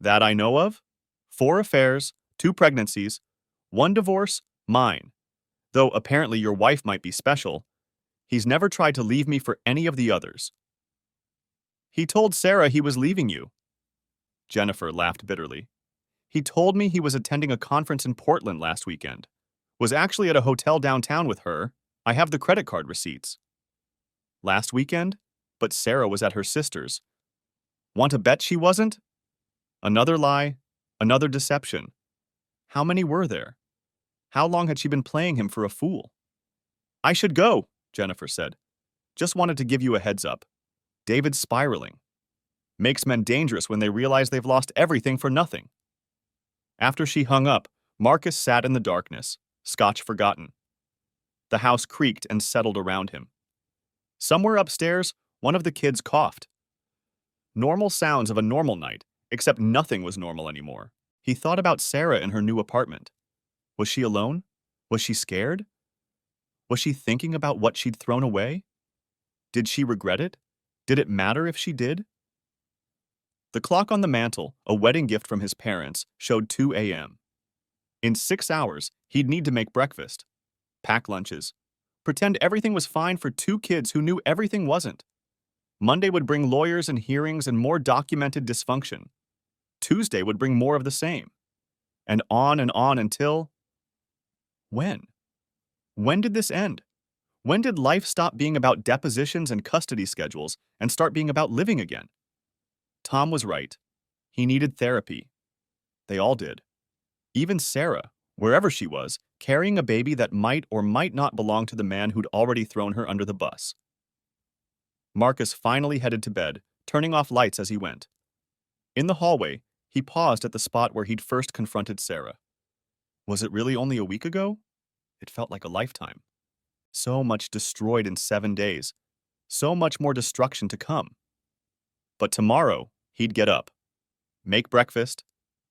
S1: That I know of? 4 affairs, 2 pregnancies, 1 divorce, mine. Though apparently your wife might be special, he's never tried to leave me for any of the others. He told Sarah he was leaving you. Jennifer laughed bitterly. He told me he was attending a conference in Portland last weekend. Was actually at a hotel downtown with her. I have the credit card receipts. Last weekend? But Sarah was at her sister's. Want to bet she wasn't? Another lie, another deception. How many were there? How long had she been playing him for a fool? I should go, Jennifer said. Just wanted to give you a heads up. David's spiraling. Makes men dangerous when they realize they've lost everything for nothing. After she hung up, Marcus sat in the darkness, scotch forgotten. The house creaked and settled around him. Somewhere upstairs, one of the kids coughed. Normal sounds of a normal night, except nothing was normal anymore. He thought about Sarah in her new apartment. Was she alone? Was she scared? Was she thinking about what she'd thrown away? Did she regret it? Did it matter if she did? The clock on the mantel, a wedding gift from his parents, showed 2 a.m. In 6 hours, he'd need to make breakfast, pack lunches, pretend everything was fine for 2 kids who knew everything wasn't. Monday would bring lawyers and hearings and more documented dysfunction. Tuesday would bring more of the same. And on until... When? When did this end? When did life stop being about depositions and custody schedules and start being about living again? Tom was right. He needed therapy. They all did. Even Sarah, wherever she was, carrying a baby that might or might not belong to the man who'd already thrown her under the bus. Marcus finally headed to bed, turning off lights as he went. In the hallway, he paused at the spot where he'd first confronted Sarah. Was it really only a week ago? It felt like a lifetime. So much destroyed in 7 days. So much more destruction to come. But tomorrow, he'd get up, make breakfast,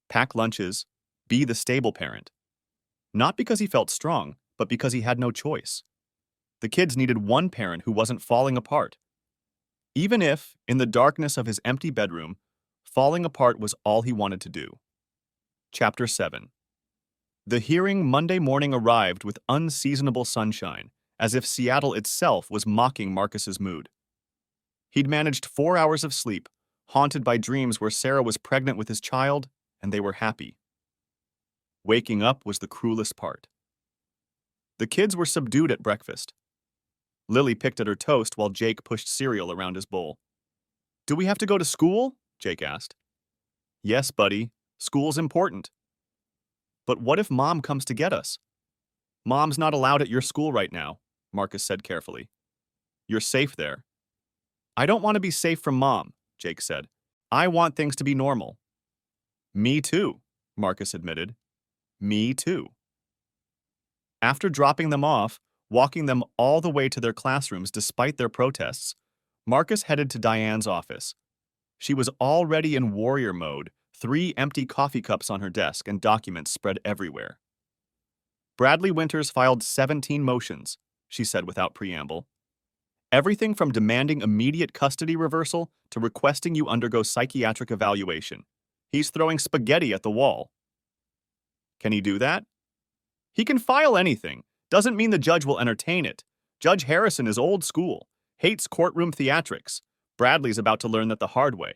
S1: pack lunches, be the stable parent. Not because he felt strong, but because he had no choice. The kids needed one parent who wasn't falling apart. Even if, in the darkness of his empty bedroom, falling apart was all he wanted to do. Chapter 7. The hearing Monday morning arrived with unseasonable sunshine, as if Seattle itself was mocking Marcus's mood. He'd managed 4 hours of sleep, haunted by dreams where Sarah was pregnant with his child, and they were happy. Waking up was the cruelest part. The kids were subdued at breakfast. Lily picked at her toast while Jake pushed cereal around his bowl. Do we have to go to school? Jake asked. Yes, buddy. School's important. But what if Mom comes to get us? Mom's not allowed at your school right now, Marcus said carefully. You're safe there. I don't want to be safe from Mom, Jake said. I want things to be normal. Me too, Marcus admitted. Me too. After dropping them off, walking them all the way to their classrooms despite their protests, Marcus headed to Diane's office. She was already in warrior mode, 3 empty coffee cups on her desk and documents spread everywhere. Bradley Winters filed 17 motions, she said without preamble. Everything from demanding immediate custody reversal to requesting you undergo psychiatric evaluation. He's throwing spaghetti at the wall. Can he do that? He can file anything. Doesn't mean the judge will entertain it. Judge Harrison is old school, hates courtroom theatrics. Bradley's about to learn that the hard way.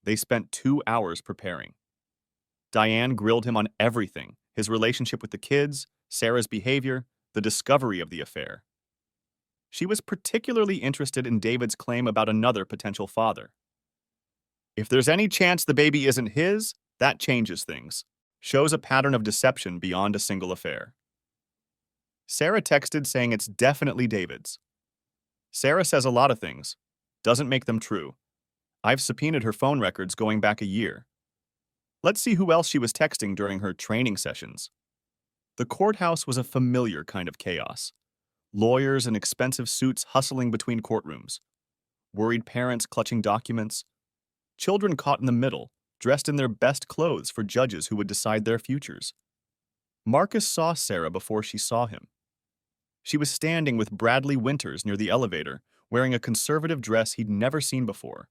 S1: They spent 2 hours preparing. Diane grilled him on everything: his relationship with the kids, Sarah's behavior, the discovery of the affair. She was particularly interested in David's claim about another potential father. If there's any chance the baby isn't his, that changes things. Shows a pattern of deception beyond a single affair. Sarah texted saying it's definitely David's. Sarah says a lot of things, doesn't make them true. I've subpoenaed her phone records going back a year. Let's see who else she was texting during her training sessions. The courthouse was a familiar kind of chaos. Lawyers in expensive suits hustling between courtrooms. Worried parents clutching documents. Children caught in the middle, dressed in their best clothes for judges who would decide their futures. Marcus saw Sarah before she saw him. She was standing with Bradley Winters near the elevator, wearing a conservative dress he'd never seen before.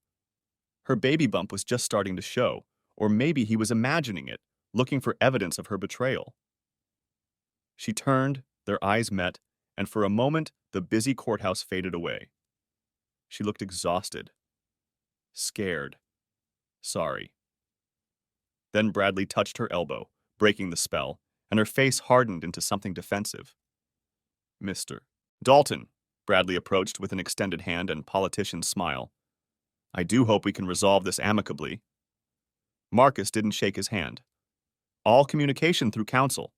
S1: Her baby bump was just starting to show, or maybe he was imagining it, looking for evidence of her betrayal. She turned, their eyes met, and for a moment the busy courthouse faded away. She looked exhausted, scared, sorry. Then Bradley touched her elbow, breaking the spell, and her face hardened into something defensive. Mr. Dalton, Bradley approached with an extended hand and politician's smile. I do hope we can resolve this amicably. Marcus didn't shake his hand. All communication through counsel.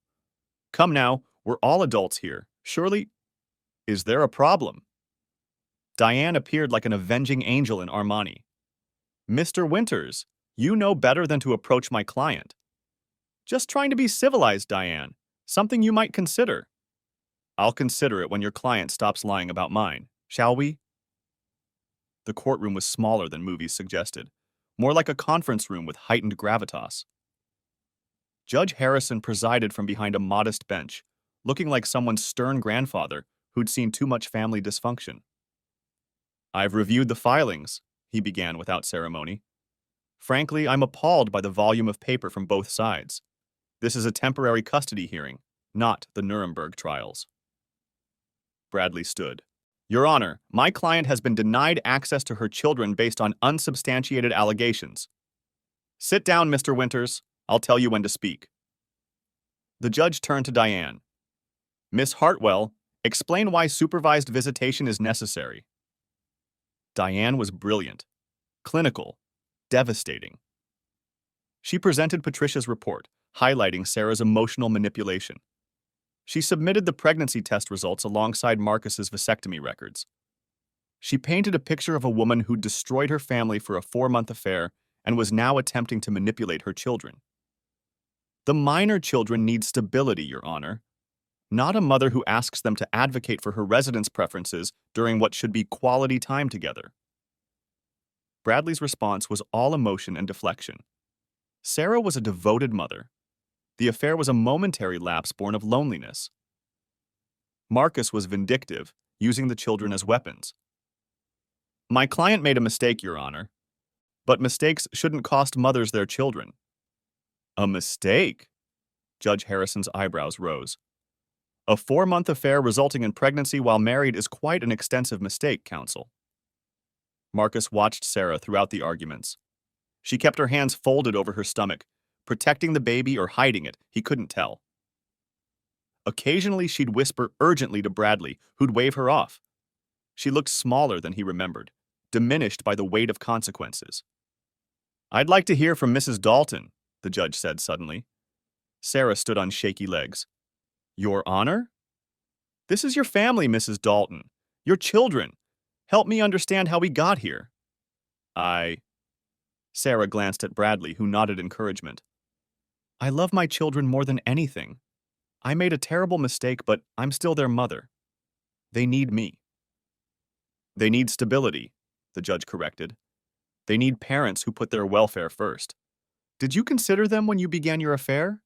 S1: Come now, we're all adults here. Surely, is there a problem? Diane appeared like an avenging angel in Armani. Mr. Winters, you know better than to approach my client. Just trying to be civilized, Diane. Something you might consider. I'll consider it when your client stops lying about mine, shall we? The courtroom was smaller than movies suggested, more like a conference room with heightened gravitas. Judge Harrison presided from behind a modest bench, looking like someone's stern grandfather who'd seen too much family dysfunction. I've reviewed the filings, he began without ceremony. Frankly, I'm appalled by the volume of paper from both sides. This is a temporary custody hearing, not the Nuremberg trials. Bradley stood. Your Honor, my client has been denied access to her children based on unsubstantiated allegations. Sit down, Mr. Winters. I'll tell you when to speak. The judge turned to Diane. Miss Hartwell, explain why supervised visitation is necessary. Diane was brilliant, clinical, devastating. She presented Patricia's report, highlighting Sarah's emotional manipulation. She submitted the pregnancy test results alongside Marcus's vasectomy records. She painted a picture of a woman who'd destroyed her family for a 4-month affair and was now attempting to manipulate her children. The minor children need stability, Your Honor, not a mother who asks them to advocate for her residence preferences during what should be quality time together. Bradley's response was all emotion and deflection. Sarah was a devoted mother. The affair was a momentary lapse born of loneliness. Marcus was vindictive, using the children as weapons. My client made a mistake, Your Honor. But mistakes shouldn't cost mothers their children. A mistake? Judge Harrison's eyebrows rose. A 4-month affair resulting in pregnancy while married is quite an extensive mistake, counsel. Marcus watched Sarah throughout the arguments. She kept her hands folded over her stomach, protecting the baby or hiding it, he couldn't tell. Occasionally she'd whisper urgently to Bradley, who'd wave her off. She looked smaller than he remembered, diminished by the weight of consequences. I'd like to hear from Mrs. Dalton, the judge said suddenly. Sarah stood on shaky legs. Your Honor? This is your family, Mrs. Dalton. Your children. Help me understand how we got here. I... Sarah glanced at Bradley, who nodded encouragement. I love my children more than anything. I made a terrible mistake, but I'm still their mother. They need me. They need stability, the judge corrected. They need parents who put their welfare first. Did you consider them when you began your affair?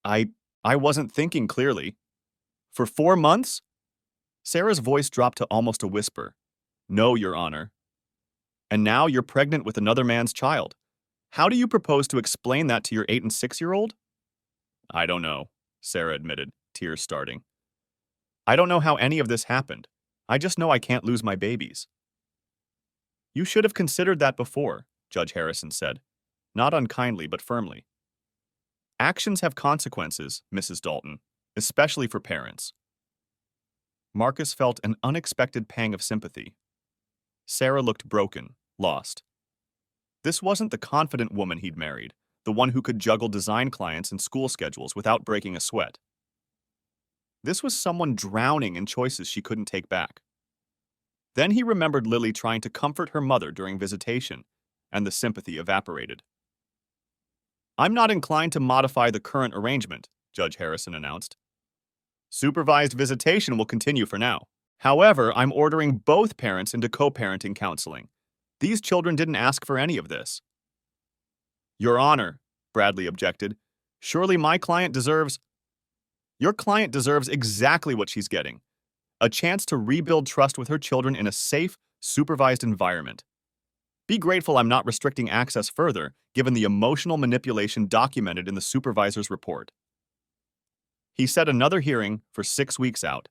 S1: I wasn't thinking clearly. For 4 months? Sarah's voice dropped to almost a whisper. No, Your Honor. And now you're pregnant with another man's child. How do you propose to explain that to your 8- and 6-year-old? I don't know, Sarah admitted, tears starting. I don't know how any of this happened. I just know I can't lose my babies. You should have considered that before, Judge Harrison said, not unkindly but firmly. Actions have consequences, Mrs. Dalton, especially for parents. Marcus felt an unexpected pang of sympathy. Sarah looked broken, lost. This wasn't the confident woman he'd married, the one who could juggle design clients and school schedules without breaking a sweat. This was someone drowning in choices she couldn't take back. Then he remembered Lily trying to comfort her mother during visitation, and the sympathy evaporated. I'm not inclined to modify the current arrangement, Judge Harrison announced. Supervised visitation will continue for now. However, I'm ordering both parents into co-parenting counseling. These children didn't ask for any of this. Your Honor, Bradley objected, surely my client deserves... Your client deserves exactly what she's getting. A chance to rebuild trust with her children in a safe, supervised environment. Be grateful I'm not restricting access further, given the emotional manipulation documented in the supervisor's report. He set another hearing for 6 weeks out.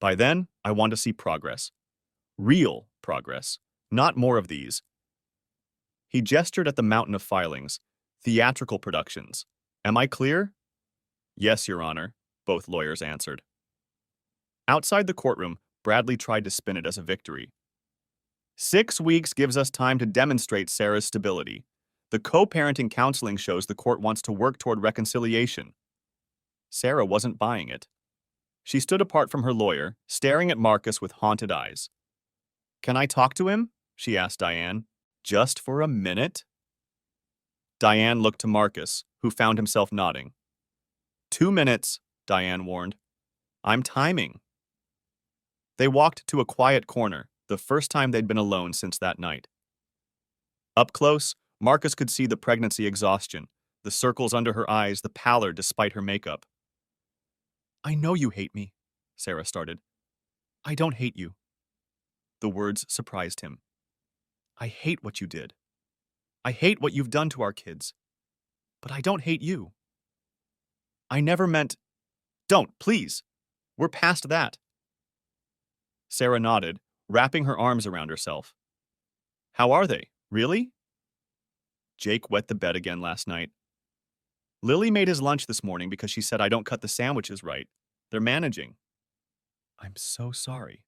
S1: By then, I want to see progress. Real progress, not more of these. He gestured at the mountain of filings, theatrical productions. Am I clear? Yes, Your Honor, both lawyers answered. Outside the courtroom, Bradley tried to spin it as a victory. 6 weeks gives us time to demonstrate Sarah's stability. The co-parenting counseling shows the court wants to work toward reconciliation. Sarah wasn't buying it. She stood apart from her lawyer, staring at Marcus with haunted eyes. Can I talk to him? She asked Diane. Just for a minute? Diane looked to Marcus, who found himself nodding. 2 minutes, Diane warned. I'm timing. They walked to a quiet corner, the first time they'd been alone since that night. Up close, Marcus could see the pregnancy exhaustion, the circles under her eyes, the pallor despite her makeup. I know you hate me, Sarah started. I don't hate you. The words surprised him. I hate what you did. I hate what you've done to our kids. But I don't hate you. I never meant... Don't, please. We're past that. Sarah nodded, wrapping her arms around herself. How are they? Really? Jake wet the bed again last night. Lily made his lunch this morning because she said I don't cut the sandwiches right. They're managing. I'm so sorry.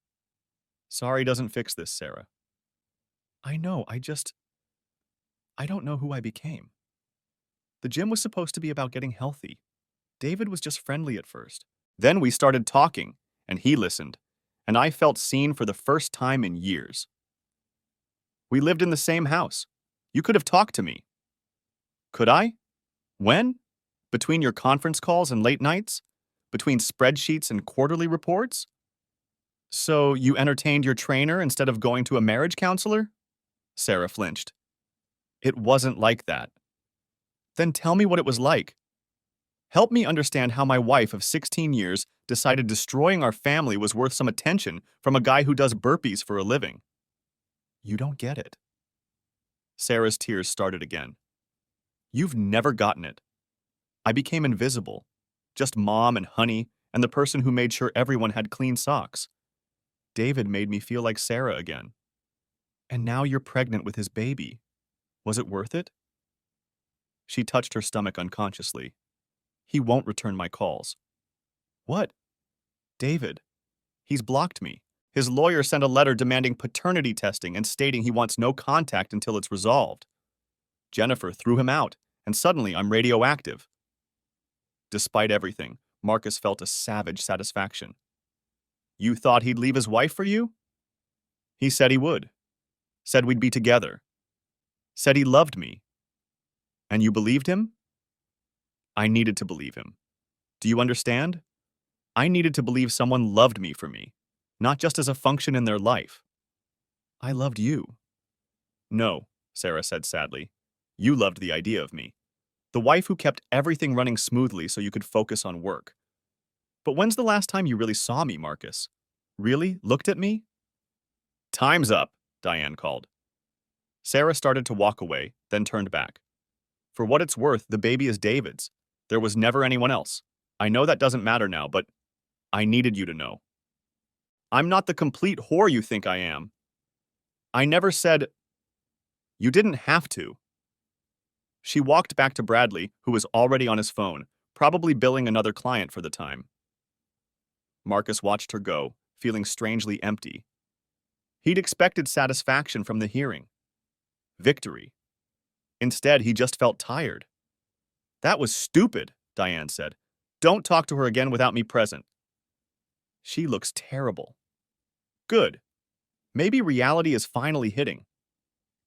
S1: Sorry doesn't fix this, Sarah. I know, I don't know who I became. The gym was supposed to be about getting healthy. David was just friendly at first. Then we started talking, and he listened, and I felt seen for the first time in years. We lived in the same house. You could have talked to me. Could I? When? Between your conference calls and late nights? Between spreadsheets and quarterly reports? So you entertained your trainer instead of going to a marriage counselor? Sarah flinched. It wasn't like that. Then tell me what it was like. Help me understand how my wife of 16 years decided destroying our family was worth some attention from a guy who does burpees for a living. You don't get it. Sarah's tears started again. You've never gotten it. I became invisible, just mom and honey and the person who made sure everyone had clean socks. David made me feel like Sarah again. And now you're pregnant with his baby. Was it worth it? She touched her stomach unconsciously. He won't return my calls. What? David. He's blocked me. His lawyer sent a letter demanding paternity testing and stating he wants no contact until it's resolved. Jennifer threw him out, and suddenly I'm radioactive. Despite everything, Marcus felt a savage satisfaction. You thought he'd leave his wife for you? He said he would. Said we'd be together. Said he loved me. And you believed him? I needed to believe him. Do you understand? I needed to believe someone loved me for me, not just as a function in their life. I loved you. No, Sarah said sadly. You loved the idea of me. The wife who kept everything running smoothly so you could focus on work. But when's the last time you really saw me, Marcus? Really looked at me? Time's up, Diane called. Sarah started to walk away, then turned back. For what it's worth, the baby is David's. There was never anyone else. I know that doesn't matter now, but I needed you to know. I'm not the complete whore you think I am. I never said... You didn't have to. She walked back to Bradley, who was already on his phone, probably billing another client for the time. Marcus watched her go, feeling strangely empty. He'd expected satisfaction from the hearing. Victory. Instead, he just felt tired. That was stupid, Diane said. Don't talk to her again without me present. She looks terrible. Good. Maybe reality is finally hitting.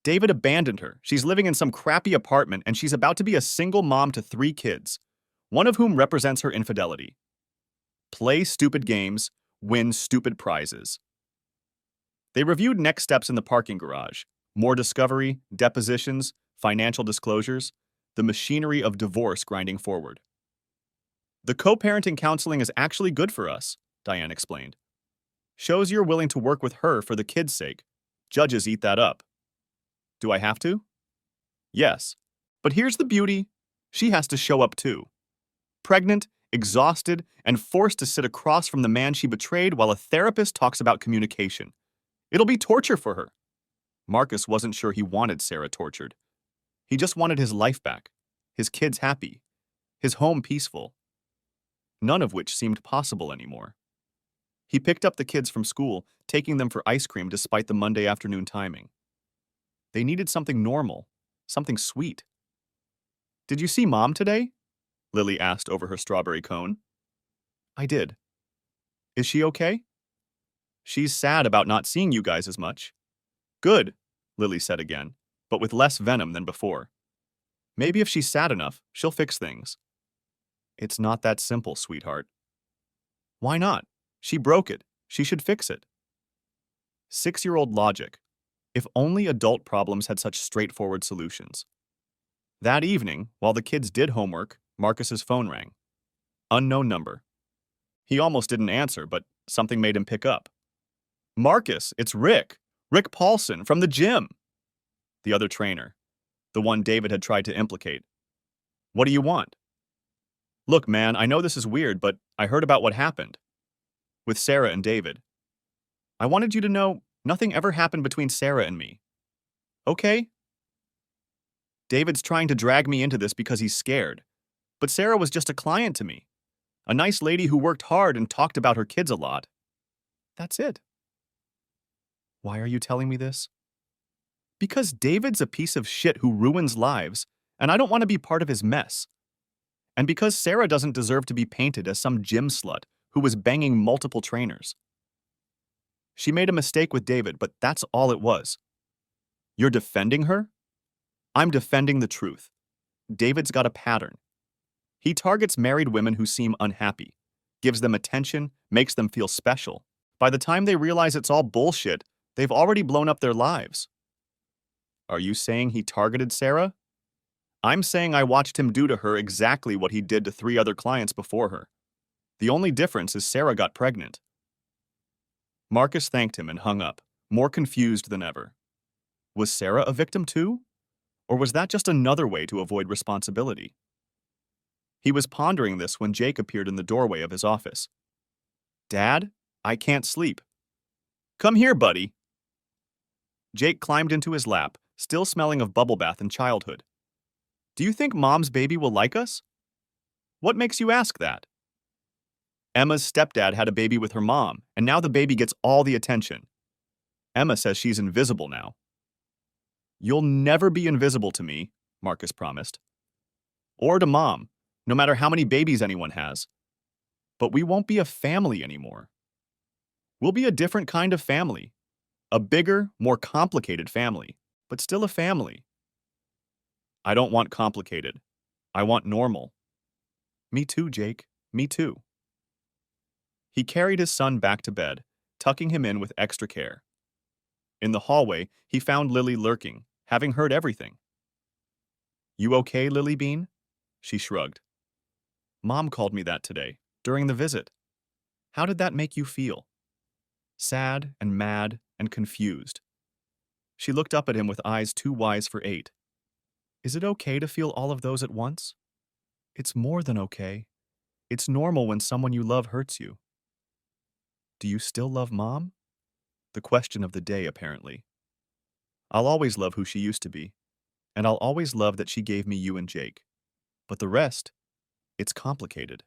S1: David abandoned her. She's living in some crappy apartment, and she's about to be a single mom to 3 kids, one of whom represents her infidelity. Play stupid games, win stupid prizes. They reviewed next steps in the parking garage. More discovery, depositions, financial disclosures, the machinery of divorce grinding forward. The co-parenting counseling is actually good for us, Diane explained. Shows you're willing to work with her for the kids' sake. Judges eat that up. Do I have to? Yes. But here's the beauty. She has to show up too. Pregnant, exhausted, and forced to sit across from the man she betrayed while a therapist talks about communication. It'll be torture for her. Marcus wasn't sure he wanted Sarah tortured. He just wanted his life back, his kids happy, his home peaceful. None of which seemed possible anymore. He picked up the kids from school, taking them for ice cream despite the Monday afternoon timing. They needed something normal, something sweet. Did you see Mom today? Lily asked over her strawberry cone. I did. Is she okay? She's sad about not seeing you guys as much. Good, Lily said again, but with less venom than before. Maybe if she's sad enough, she'll fix things. It's not that simple, sweetheart. Why not? She broke it. She should fix it. 6-year-old logic. If only adult problems had such straightforward solutions. That evening, while the kids did homework, Marcus's phone rang. Unknown number. He almost didn't answer, but something made him pick up. Marcus, it's Rick. Rick Paulson from the gym. The other trainer. The one David had tried to implicate. What do you want? Look, man, I know this is weird, but I heard about what happened. With Sarah and David. I wanted you to know nothing ever happened between Sarah and me. Okay? David's trying to drag me into this because he's scared. But Sarah was just a client to me. A nice lady who worked hard and talked about her kids a lot. That's it. Why are you telling me this? Because David's a piece of shit who ruins lives, and I don't want to be part of his mess. And because Sarah doesn't deserve to be painted as some gym slut who was banging multiple trainers. She made a mistake with David, but that's all it was. You're defending her? I'm defending the truth. David's got a pattern. He targets married women who seem unhappy, gives them attention, makes them feel special. By the time they realize it's all bullshit, they've already blown up their lives. Are you saying he targeted Sarah? I'm saying I watched him do to her exactly what he did to 3 other clients before her. The only difference is Sarah got pregnant. Marcus thanked him and hung up, more confused than ever. Was Sarah a victim too? Or was that just another way to avoid responsibility? He was pondering this when Jake appeared in the doorway of his office. Dad, I can't sleep. Come here, buddy. Jake climbed into his lap, still smelling of bubble bath and childhood. Do you think Mom's baby will like us? What makes you ask that? Emma's stepdad had a baby with her mom, and now the baby gets all the attention. Emma says she's invisible now. You'll never be invisible to me, Marcus promised. Or to Mom, no matter how many babies anyone has. But we won't be a family anymore. We'll be a different kind of family. A bigger, more complicated family, but still a family. I don't want complicated. I want normal. Me too, Jake. Me too. He carried his son back to bed, tucking him in with extra care. In the hallway, he found Lily lurking, having heard everything. You okay, Lily Bean? She shrugged. Mom called me that today, during the visit. How did that make you feel? Sad and mad and confused. She looked up at him with eyes too wise for 8. Is it okay to feel all of those at once? It's more than okay. It's normal when someone you love hurts you. Do you still love Mom? The question of the day, apparently. I'll always love who she used to be, and I'll always love that she gave me you and Jake. But the rest, it's complicated.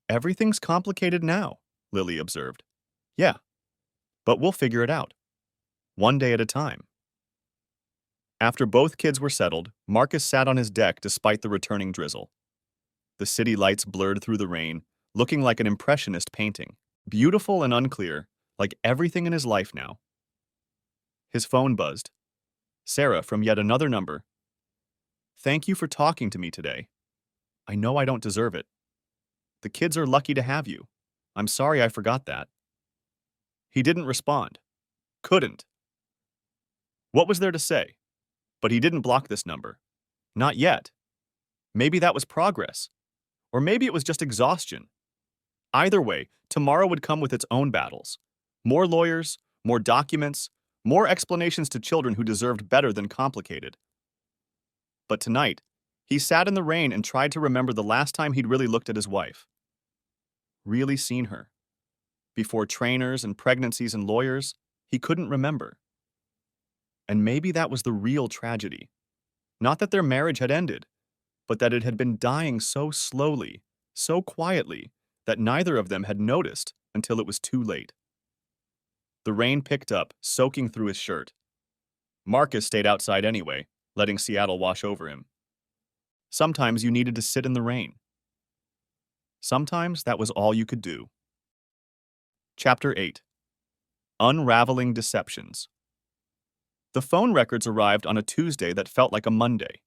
S1: Everything's complicated now, Lily observed. Yeah, but we'll figure it out. One day at a time. After both kids were settled, Marcus sat on his deck despite the returning drizzle. The city lights blurred through the rain, looking like an impressionist painting. Beautiful and unclear, like everything in his life now. His phone buzzed. Sarah from yet another number. Thank you for talking to me today. I know I don't deserve it. The kids are lucky to have you. I'm sorry I forgot that. He didn't respond. Couldn't. What was there to say? But he didn't block this number. Not yet. Maybe that was progress. Or maybe it was just exhaustion. Either way, tomorrow would come with its own battles. More lawyers, more documents, more explanations to children who deserved better than complicated. But tonight, he sat in the rain and tried to remember the last time he'd really looked at his wife. Really seen her. Before trainers and pregnancies and lawyers, he couldn't remember. And maybe that was the real tragedy. Not that their marriage had ended, but that it had been dying so slowly, so quietly, that neither of them had noticed until it was too late. The rain picked up, soaking through his shirt. Marcus stayed outside anyway, letting Seattle wash over him. Sometimes you needed to sit in the rain. Sometimes that was all you could do. Chapter 8. Unraveling Deceptions. The phone records arrived on a Tuesday that felt like a Monday.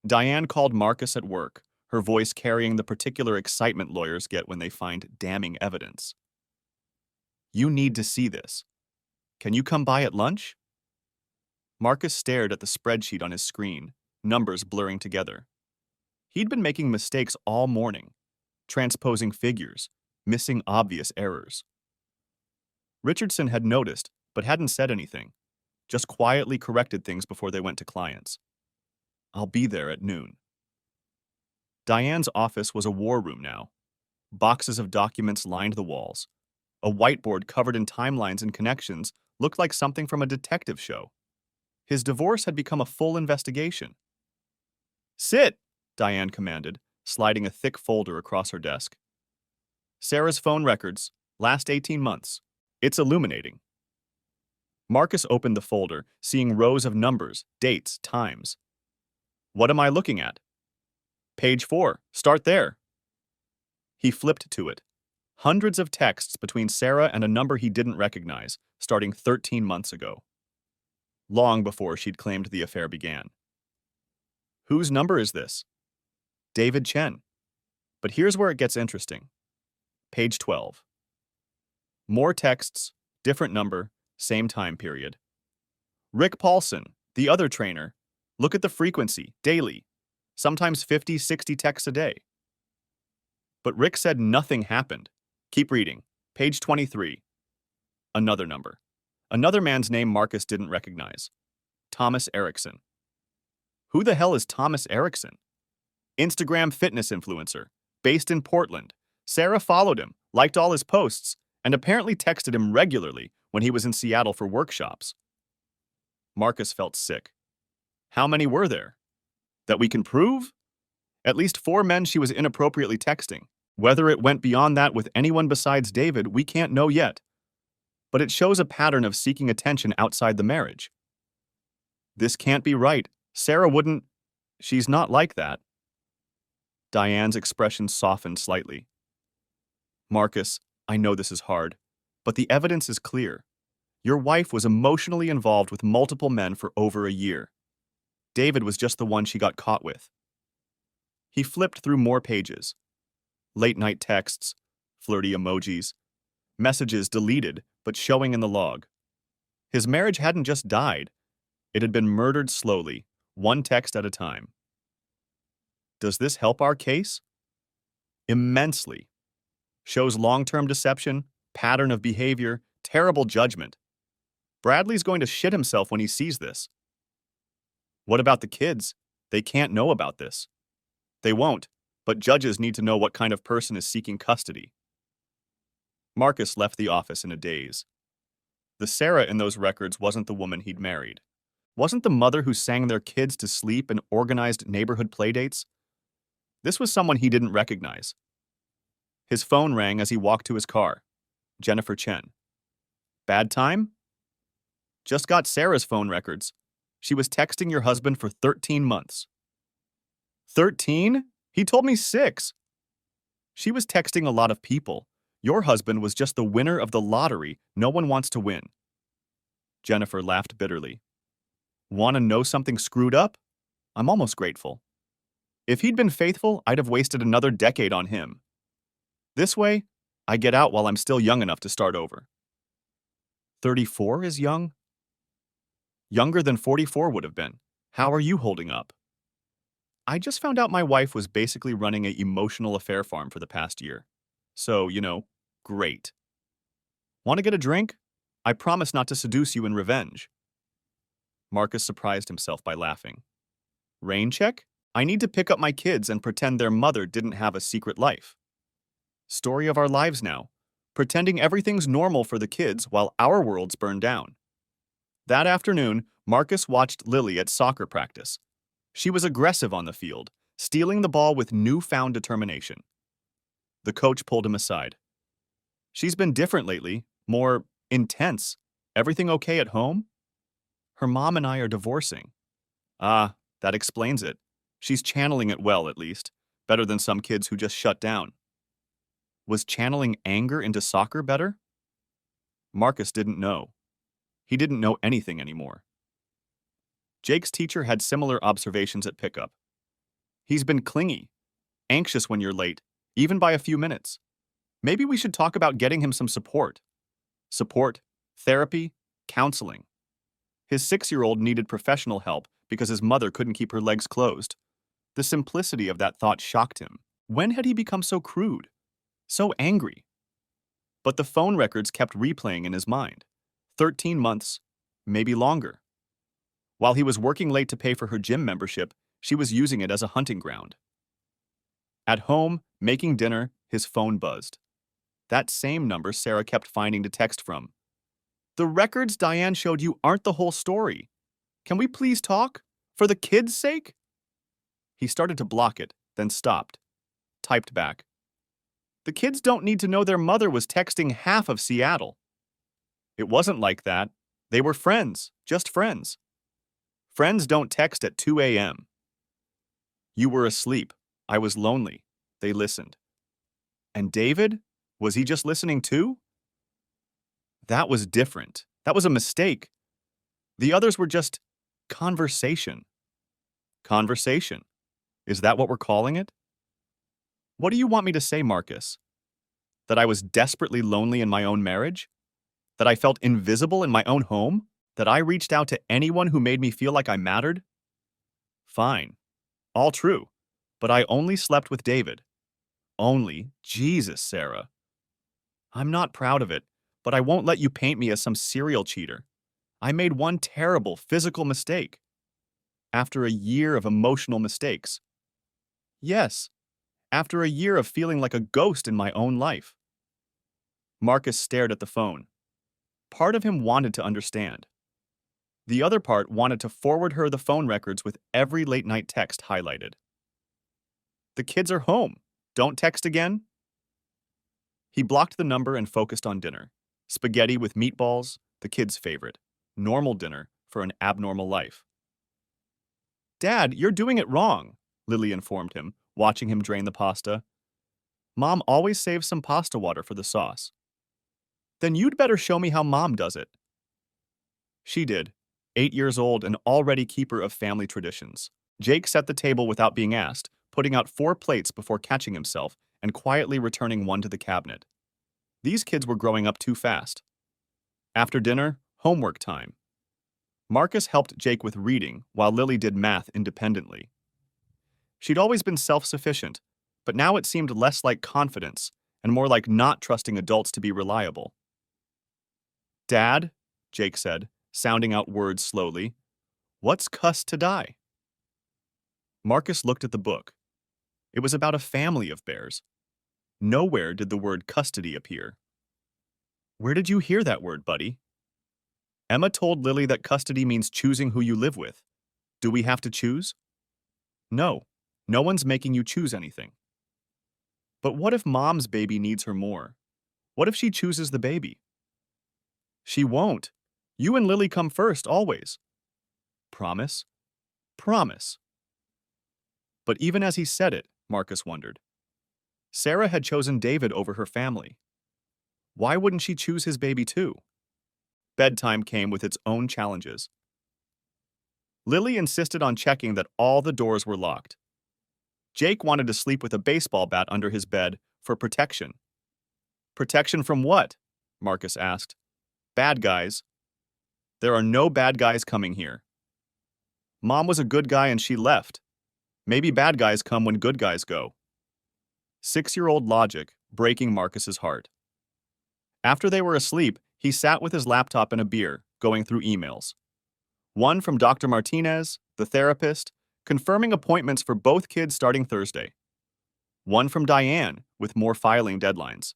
S1: Diane called Marcus at work, her voice carrying the particular excitement lawyers get when they find damning evidence. You need to see this. Can you come by at lunch? Marcus stared at the spreadsheet on his screen, numbers blurring together. He'd been making mistakes all morning, transposing figures, missing obvious errors. Richardson had noticed, but hadn't said anything, just quietly corrected things before they went to clients. I'll be there at noon. Diane's office was a war room now. Boxes of documents lined the walls. A whiteboard covered in timelines and connections looked like something from a detective show. His divorce had become a full investigation. Sit, Diane commanded, sliding a thick folder across her desk. Sarah's phone records, last 18 months. It's illuminating. Marcus opened the folder, seeing rows of numbers, dates, times. What am I looking at? Page 4. Start there. He flipped to it. Hundreds of texts between Sarah and a number he didn't recognize, starting 13 months ago. Long before she'd claimed the affair began. Whose number is this? David Chen. But here's where it gets interesting. Page 12. More texts, different number, same time period. Rick Paulson, the other trainer. Look at the frequency, daily. Sometimes 50, 60 texts a day. But Rick said nothing happened. Keep reading. Page 23. Another number. Another man's name Marcus didn't recognize. Thomas Erickson. Who the hell is Thomas Erickson? Instagram fitness influencer, based in Portland. Sarah followed him, liked all his posts, and apparently texted him regularly when he was in Seattle for workshops. Marcus felt sick. How many were there? That we can prove? At least 4 men she was inappropriately texting. Whether it went beyond that with anyone besides David, we can't know yet. But it shows a pattern of seeking attention outside the marriage. This can't be right. Sarah wouldn't. She's not like that. Diane's expression softened slightly. Marcus, I know this is hard, but the evidence is clear. Your wife was emotionally involved with multiple men for over a year. David was just the one she got caught with. He flipped through more pages. Late night texts, flirty emojis, messages deleted but showing in the log. His marriage hadn't just died, it had been murdered slowly, one text at a time. Does this help our case? Immensely. Shows long-term deception, pattern of behavior, terrible judgment. Bradley's going to shit himself when he sees this. What about the kids? They can't know about this. They won't, but judges need to know what kind of person is seeking custody. Marcus left the office in a daze. The Sarah in those records wasn't the woman he'd married. Wasn't the mother who sang their kids to sleep and organized neighborhood playdates. This was someone he didn't recognize. His phone rang as he walked to his car. Jennifer Chen. Bad time? Just got Sarah's phone records. She was texting your husband for 13 months. 13? He told me 6. She was texting a lot of people. Your husband was just the winner of the lottery no one wants to win. Jennifer laughed bitterly. Want to know something screwed up? I'm almost grateful. If he'd been faithful, I'd have wasted another decade on him. This way, I get out while I'm still young enough to start over. 34 is young? Younger than 44 would have been. How are you holding up? I just found out my wife was basically running an emotional affair farm for the past year. So, great. Want to get a drink? I promise not to seduce you in revenge. Marcus surprised himself by laughing. Rain check? I need to pick up my kids and pretend their mother didn't have a secret life. Story of our lives now. Pretending everything's normal for the kids while our worlds burn down. That afternoon, Marcus watched Lily at soccer practice. She was aggressive on the field, stealing the ball with newfound determination. The coach pulled him aside. She's been different lately, more intense. Everything okay at home? Her mom and I are divorcing. Ah, that explains it. She's channeling it well, at least. Better than some kids who just shut down. Was channeling anger into soccer better? Marcus didn't know. He didn't know anything anymore. Jake's teacher had similar observations at pickup. He's been clingy, anxious when you're late, even by a few minutes. Maybe we should talk about getting him some support. Support, therapy, counseling. His 6-year-old needed professional help because his mother couldn't keep her legs closed. The simplicity of that thought shocked him. When had he become so crude? So angry? But the phone records kept replaying in his mind. 13 months, maybe longer. While he was working late to pay for her gym membership, she was using it as a hunting ground. At home, making dinner, his phone buzzed. That same number Sarah kept finding to text from. The records Diane showed you aren't the whole story. Can we please talk? For the kids' sake? He started to block it, then stopped. Typed back. The kids don't need to know their mother was texting half of Seattle. It wasn't like that. They were friends, just friends. Friends don't text at 2 a.m. You were asleep. I was lonely. They listened. And David? Was he just listening too? That was different. That was a mistake. The others were just conversation. Conversation. Is that what we're calling it? What do you want me to say, Marcus? That I was desperately lonely in my own marriage? That I felt invisible in my own home? That I reached out to anyone who made me feel like I mattered? Fine. All true. But I only slept with David. Only. Jesus, Sarah. I'm not proud of it, but I won't let you paint me as some serial cheater. I made one terrible physical mistake. After a year of emotional mistakes. Yes, after a year of feeling like a ghost in my own life. Marcus stared at the phone. Part of him wanted to understand. The other part wanted to forward her the phone records with every late-night text highlighted. The kids are home. Don't text again? He blocked the number and focused on dinner. Spaghetti with meatballs, the kids' favorite. Normal dinner for an abnormal life. Dad, you're doing it wrong, Lily informed him, watching him drain the pasta. Mom always saves some pasta water for the sauce. Then you'd better show me how Mom does it. She did, 8 years old and already keeper of family traditions. Jake set the table without being asked, putting out 4 plates before catching himself and quietly returning one to the cabinet. These kids were growing up too fast. After dinner, homework time. Marcus helped Jake with reading, while Lily did math independently. She'd always been self-sufficient, but now it seemed less like confidence and more like not trusting adults to be reliable. "Dad," Jake said, sounding out words slowly, "what's cuss to die?" Marcus looked at the book. It was about a family of bears. Nowhere did the word custody appear. "Where did you hear that word, buddy?" "Emma told Lily that custody means choosing who you live with. Do we have to choose?" "No. No one's making you choose anything." "But what if Mom's baby needs her more? What if she chooses the baby?" "She won't. You and Lily come first, always." "Promise?" "Promise." But even as he said it, Marcus wondered. Sarah had chosen David over her family. Why wouldn't she choose his baby too? Bedtime came with its own challenges. Lily insisted on checking that all the doors were locked. Jake wanted to sleep with a baseball bat under his bed for protection. "Protection from what?" Marcus asked. "Bad guys." "There are no bad guys coming here." "Mom was a good guy and she left. Maybe bad guys come when good guys go." 6-year-old logic, breaking Marcus's heart. After they were asleep, he sat with his laptop and a beer, going through emails. One from Dr. Martinez, the therapist, confirming appointments for both kids starting Thursday. One from Diane, with more filing deadlines.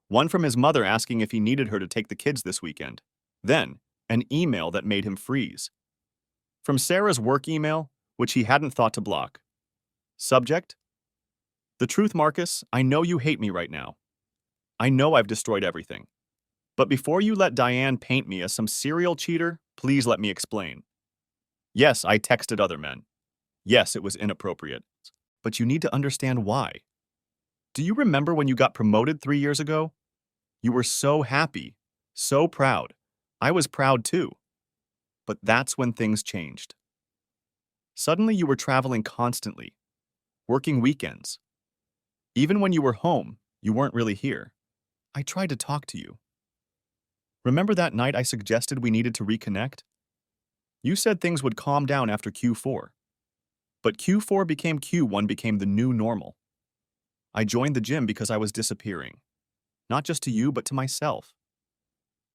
S1: One from his mother asking if he needed her to take the kids this weekend. Then, an email that made him freeze. From Sarah's work email, which he hadn't thought to block. Subject: "The truth, Marcus, I know you hate me right now. I know I've destroyed everything. But before you let Diane paint me as some serial cheater, please let me explain. Yes, I texted other men. Yes, it was inappropriate. But you need to understand why. Do you remember when you got promoted 3 years ago? You were so happy, so proud. I was proud too. But that's when things changed. Suddenly you were traveling constantly, working weekends. Even when you were home, you weren't really here. I tried to talk to you. Remember that night I suggested we needed to reconnect? You said things would calm down after Q4. But Q4 became Q1 became the new normal. I joined the gym because I was disappearing. Not just to you, but to myself.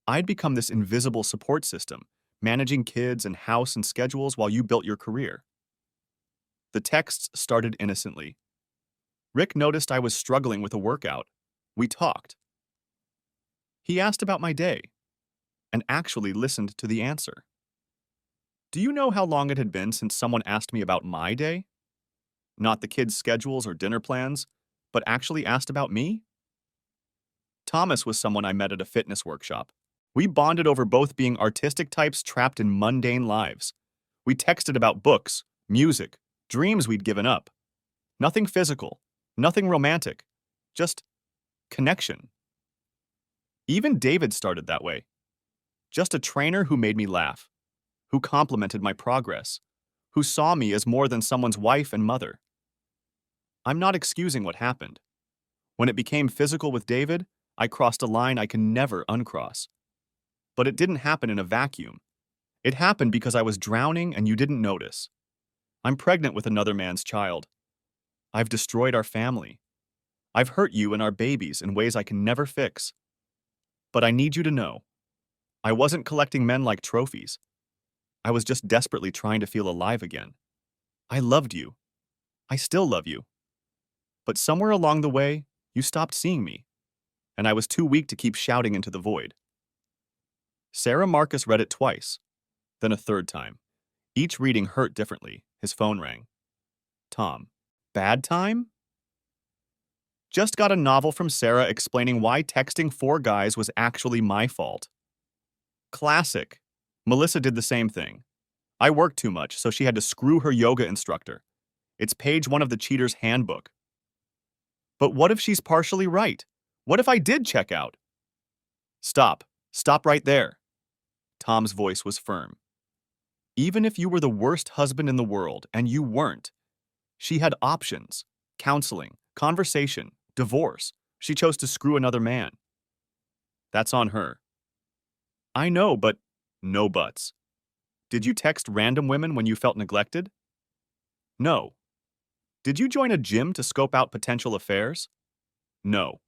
S1: I'd become this invisible support system, managing kids and house and schedules while you built your career. The texts started innocently. Rick noticed I was struggling with a workout. We talked. He asked about my day, and actually listened to the answer. Do you know how long it had been since someone asked me about my day? Not the kids' schedules or dinner plans, but actually asked about me? Thomas was someone I met at a fitness workshop. We bonded over both being artistic types trapped in mundane lives. We texted about books, music, dreams we'd given up. Nothing physical, nothing romantic, just connection. Even David started that way. Just a trainer who made me laugh, who complimented my progress, who saw me as more than someone's wife and mother. I'm not excusing what happened. When it became physical with David, I crossed a line I can never uncross. But it didn't happen in a vacuum. It happened because I was drowning and you didn't notice. I'm pregnant with another man's child. I've destroyed our family. I've hurt you and our babies in ways I can never fix. But I need you to know, I wasn't collecting men like trophies. I was just desperately trying to feel alive again. I loved you. I still love you. But somewhere along the way, you stopped seeing me, and I was too weak to keep shouting into the void. Sarah Marcus read it twice, then a third time. Each reading hurt differently. His phone rang. Tom. Bad time? Just got a novel from Sarah explaining why texting 4 guys was actually my fault. Classic. Melissa did the same thing. I worked too much, so she had to screw her yoga instructor. It's page 1 of the cheater's handbook. But what if she's partially right? What if I did check out? Stop. Stop right there. Tom's voice was firm. Even if you were the worst husband in the world, and you weren't, she had options: counseling, conversation, divorce. She chose to screw another man. That's on her. I know, but no buts. Did you text random women when you felt neglected? No. Did you join a gym to scope out potential affairs? No.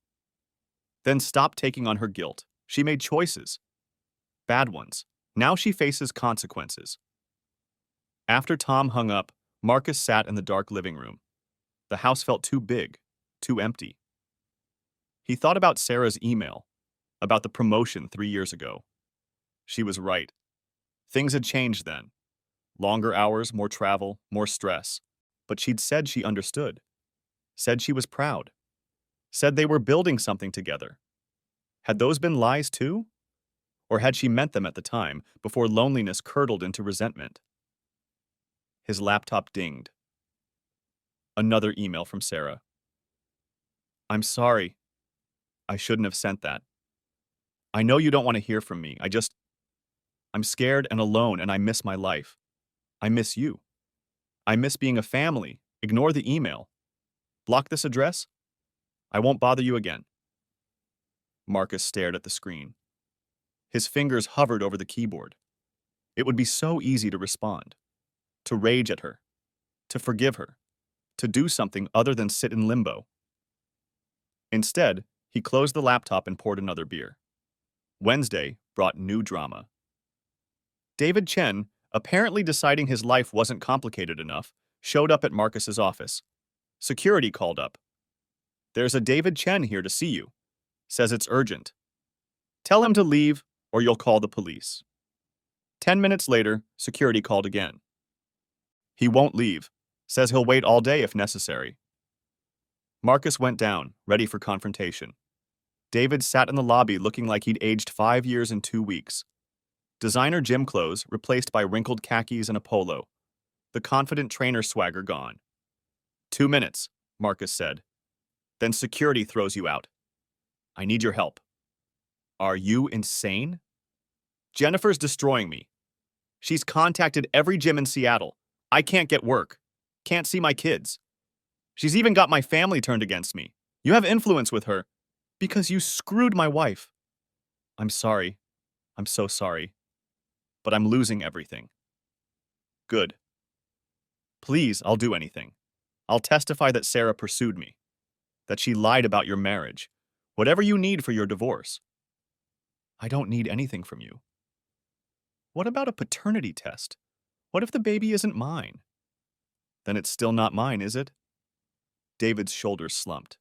S1: Then stop taking on her guilt. She made choices. Bad ones. Now she faces consequences. After Tom hung up, Marcus sat in the dark living room. The house felt too big, too empty. He thought about Sarah's email, about the promotion 3 years ago. She was right. Things had changed then. Longer hours, more travel, more stress. But she'd said she understood. Said she was proud. Said they were building something together. Had those been lies too? Or had she meant them at the time, before loneliness curdled into resentment? His laptop dinged. Another email from Sarah. I'm sorry. I shouldn't have sent that. I know you don't want to hear from me. I'm scared and alone, and I miss my life. I miss you. I miss being a family. Ignore the email. Block this address? I won't bother you again. Marcus stared at the screen. His fingers hovered over the keyboard. It would be so easy to respond, to rage at her, to forgive her, to do something other than sit in limbo. Instead, he closed the laptop and poured another beer. Wednesday brought new drama. David Chen, apparently deciding his life wasn't complicated enough, showed up at Marcus's office. Security called up. There's a David Chen here to see you. Says it's urgent. Tell him to leave or you'll call the police. 10 minutes later, security called again. He won't leave. Says he'll wait all day if necessary. Marcus went down, ready for confrontation. David sat in the lobby looking like he'd aged 5 years in 2 weeks. Designer gym clothes replaced by wrinkled khakis and a polo. The confident trainer swagger gone. 2 minutes, Marcus said. Then security throws you out. I need your help. Are you insane? Jennifer's destroying me. She's contacted every gym in Seattle. I can't get work. Can't see my kids. She's even got my family turned against me. You have influence with her because you screwed my wife. I'm sorry. I'm so sorry. But I'm losing everything. Good. Please, I'll do anything. I'll testify that Sarah pursued me, that she lied about your marriage, whatever you need for your divorce. I don't need anything from you. What about a paternity test? What if the baby isn't mine? Then it's still not mine, is it? David's shoulders slumped.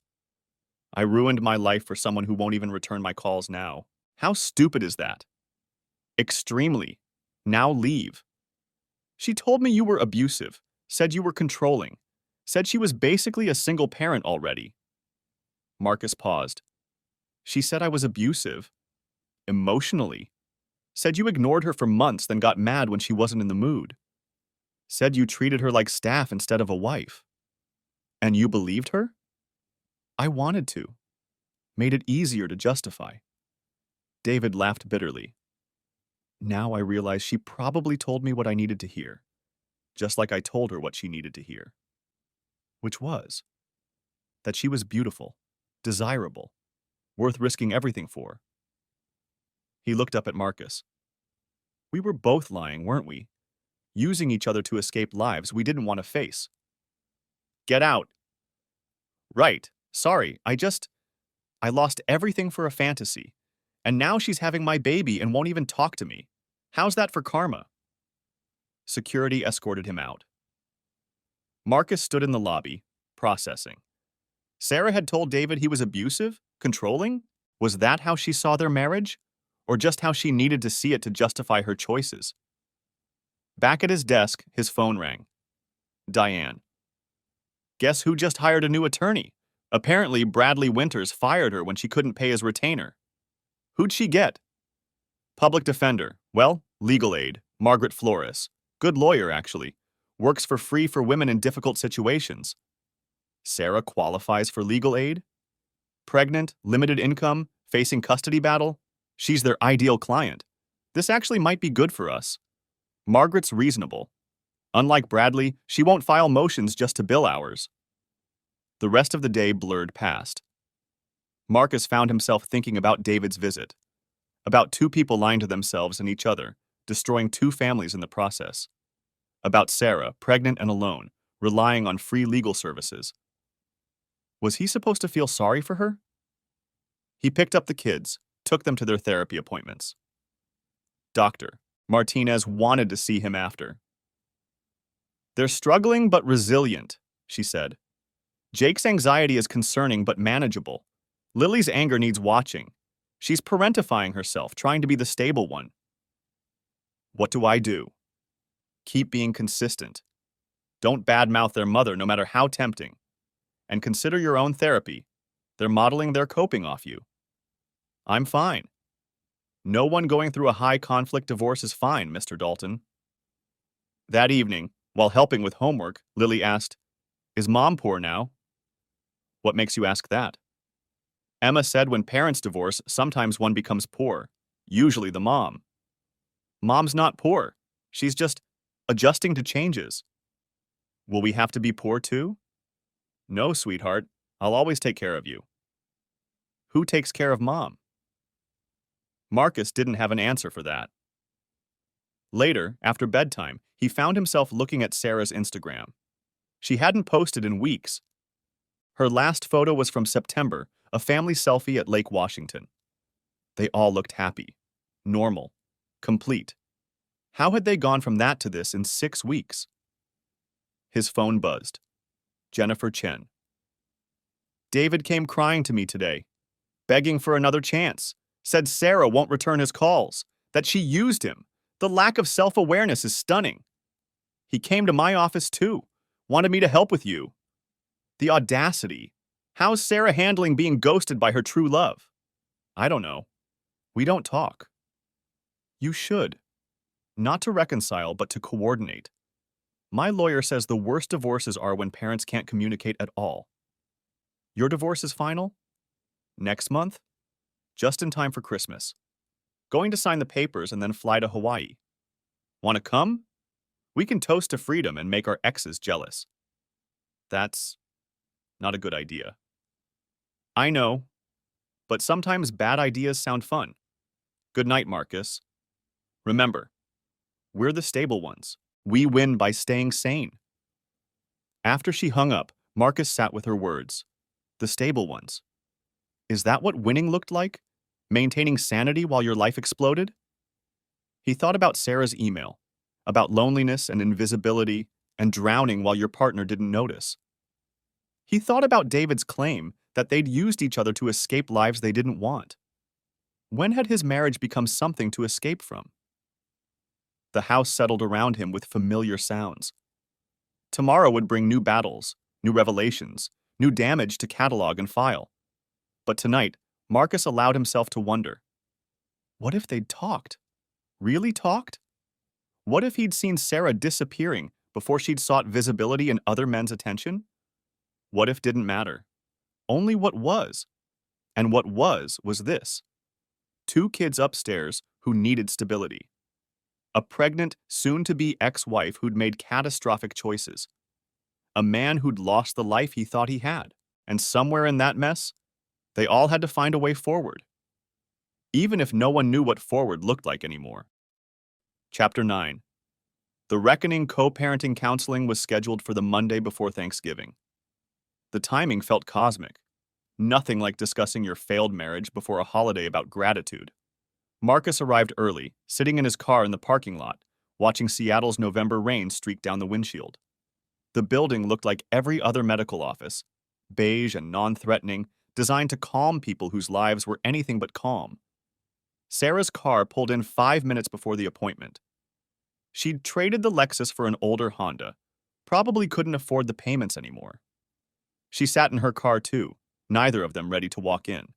S1: I ruined my life for someone who won't even return my calls now. How stupid is that? Extremely. Now leave. She told me you were abusive, said you were controlling, said she was basically a single parent already. Marcus paused. She said I was abusive. Emotionally. Said you ignored her for months, then got mad when she wasn't in the mood. Said you treated her like staff instead of a wife. And you believed her? I wanted to. Made it easier to justify. David laughed bitterly. Now I realize she probably told me what I needed to hear, just like I told her what she needed to hear. Which was that she was beautiful, desirable, worth risking everything for. He looked up at Marcus. We were both lying, weren't we? Using each other to escape lives we didn't want to face. Get out. Right. Sorry, I lost everything for a fantasy. And now she's having my baby and won't even talk to me. How's that for karma? Security escorted him out. Marcus stood in the lobby, processing. Sarah had told David he was abusive, controlling? Was that how she saw their marriage? Or just how she needed to see it to justify her choices? Back at his desk, his phone rang. Diane. Guess who just hired a new attorney? Apparently, Bradley Winters fired her when she couldn't pay his retainer. Who'd she get? Public defender. Well, legal aid. Margaret Flores. Good lawyer, actually. Works for free for women in difficult situations. Sarah qualifies for legal aid? Pregnant, limited income, facing custody battle? She's their ideal client. This actually might be good for us. Margaret's reasonable. Unlike Bradley, she won't file motions just to bill hours. The rest of the day blurred past. Marcus found himself thinking about David's visit, about two people lying to themselves and each other, destroying two families in the process. About Sarah, pregnant and alone, relying on free legal services. Was he supposed to feel sorry for her? He picked up the kids, took them to their therapy appointments. Doctor Martinez wanted to see him after. They're struggling but resilient, she said. Jake's anxiety is concerning but manageable. Lily's anger needs watching. She's parentifying herself, trying to be the stable one. What do I do? Keep being consistent. Don't badmouth their mother, no matter how tempting. And consider your own therapy. They're modeling their coping off you. I'm fine. No one going through a high-conflict divorce is fine, Mr. Dalton. That evening, while helping with homework, Lily asked, "Is Mom poor now?" What makes you ask that? Emma said when parents divorce, sometimes one becomes poor, usually the mom. Mom's not poor. She's just adjusting to changes. Will we have to be poor too? No, sweetheart. I'll always take care of you. Who takes care of Mom? Marcus didn't have an answer for that. Later, after bedtime, he found himself looking at Sarah's Instagram. She hadn't posted in weeks. Her last photo was from September, a family selfie at Lake Washington. They all looked happy, normal, complete. How had they gone from that to this in 6 weeks? His phone buzzed. Jennifer Chen. David came crying to me today, begging for another chance, said Sarah won't return his calls, that she used him. The lack of self-awareness is stunning. He came to my office too, wanted me to help with you. The audacity. How's Sarah handling being ghosted by her true love? I don't know. We don't talk. You should. Not to reconcile, but to coordinate. My lawyer says the worst divorces are when parents can't communicate at all. Your divorce is final? Next month? Just in time for Christmas. Going to sign the papers and then fly to Hawaii. Want to come? We can toast to freedom and make our exes jealous. That's not a good idea. I know, but sometimes bad ideas sound fun. Good night, Marcus. Remember, we're the stable ones. We win by staying sane. After she hung up, Marcus sat with her words. The stable ones. Is that what winning looked like? Maintaining sanity while your life exploded? He thought about Sarah's email, about loneliness and invisibility and drowning while your partner didn't notice. He thought about David's claim that they'd used each other to escape lives they didn't want. When had his marriage become something to escape from? The house settled around him with familiar sounds. Tomorrow would bring new battles, new revelations, new damage to catalog and file. But tonight, Marcus allowed himself to wonder. What if they'd talked? Really talked? What if he'd seen Sarah disappearing before she'd sought visibility and other men's attention? What if didn't matter? Only what was. And what was this. 2 kids upstairs who needed stability. A pregnant, soon-to-be ex-wife who'd made catastrophic choices. A man who'd lost the life he thought he had. And somewhere in that mess, they all had to find a way forward. Even if no one knew what forward looked like anymore. Chapter 9. The Reckoning co-parenting counseling was scheduled for the Monday before Thanksgiving. The timing felt cosmic. Nothing like discussing your failed marriage before a holiday about gratitude. Marcus arrived early, sitting in his car in the parking lot, watching Seattle's November rain streak down the windshield. The building looked like every other medical office, beige and non-threatening, designed to calm people whose lives were anything but calm. Sarah's car pulled in 5 minutes before the appointment. She'd traded the Lexus for an older Honda, probably couldn't afford the payments anymore. She sat in her car too, neither of them ready to walk in.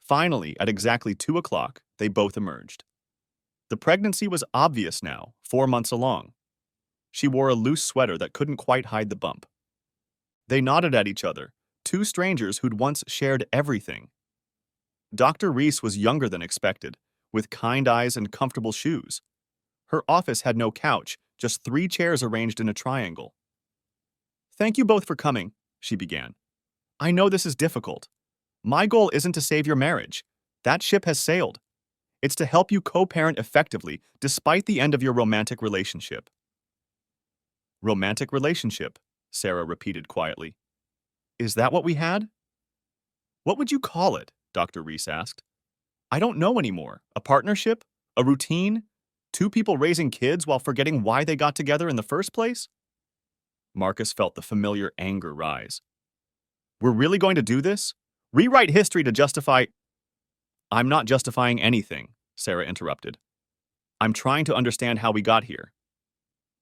S1: Finally, at exactly 2 o'clock, they both emerged. The pregnancy was obvious now, 4 months along. She wore a loose sweater that couldn't quite hide the bump. They nodded at each other, two strangers who'd once shared everything. Dr. Reese was younger than expected, with kind eyes and comfortable shoes. Her office had no couch, just 3 chairs arranged in a triangle. "Thank you both for coming," she began. "I know this is difficult. My goal isn't to save your marriage. That ship has sailed. It's to help you co-parent effectively despite the end of your romantic relationship." "Romantic relationship," Sarah repeated quietly. "Is that what we had?" "What would you call it?" Dr. Reese asked. "I don't know anymore. A partnership? A routine? Two people raising kids while forgetting why they got together in the first place?" Marcus felt the familiar anger rise. "We're really going to do this? Rewrite history to justify—" "I'm not justifying anything," Sarah interrupted. "I'm trying to understand how we got here.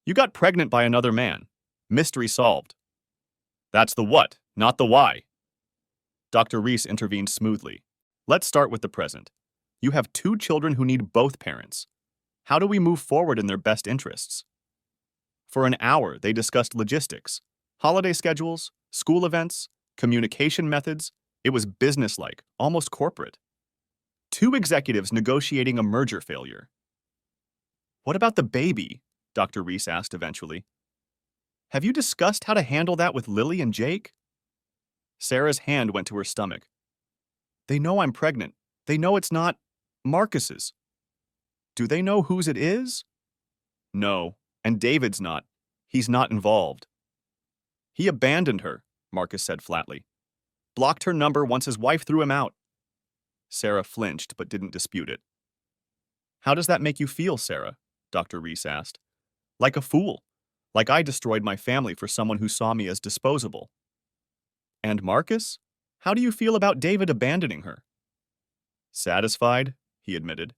S1: You got pregnant by another man. Mystery solved. That's the what, not the why." Dr. Reese intervened smoothly. "Let's start with the present. You have 2 children who need both parents. How do we move forward in their best interests?" For an hour, they discussed logistics, holiday schedules, school events, communication methods. It was businesslike, almost corporate. 2 executives negotiating a merger failure. "What about the baby?" Dr. Reese asked eventually. "Have you discussed how to handle that with Lily and Jake?" Sarah's hand went to her stomach. "They know I'm pregnant. They know it's not Marcus's." "Do they know whose it is?" "No, and David's not. He's not involved." "He abandoned her," Marcus said flatly. "Blocked her number once his wife threw him out." Sarah flinched but didn't dispute it. "How does that make you feel, Sarah?" Dr. Reese asked. "Like a fool. Like I destroyed my family for someone who saw me as disposable." "And Marcus? How do you feel about David abandoning her?" "Satisfied," he admitted.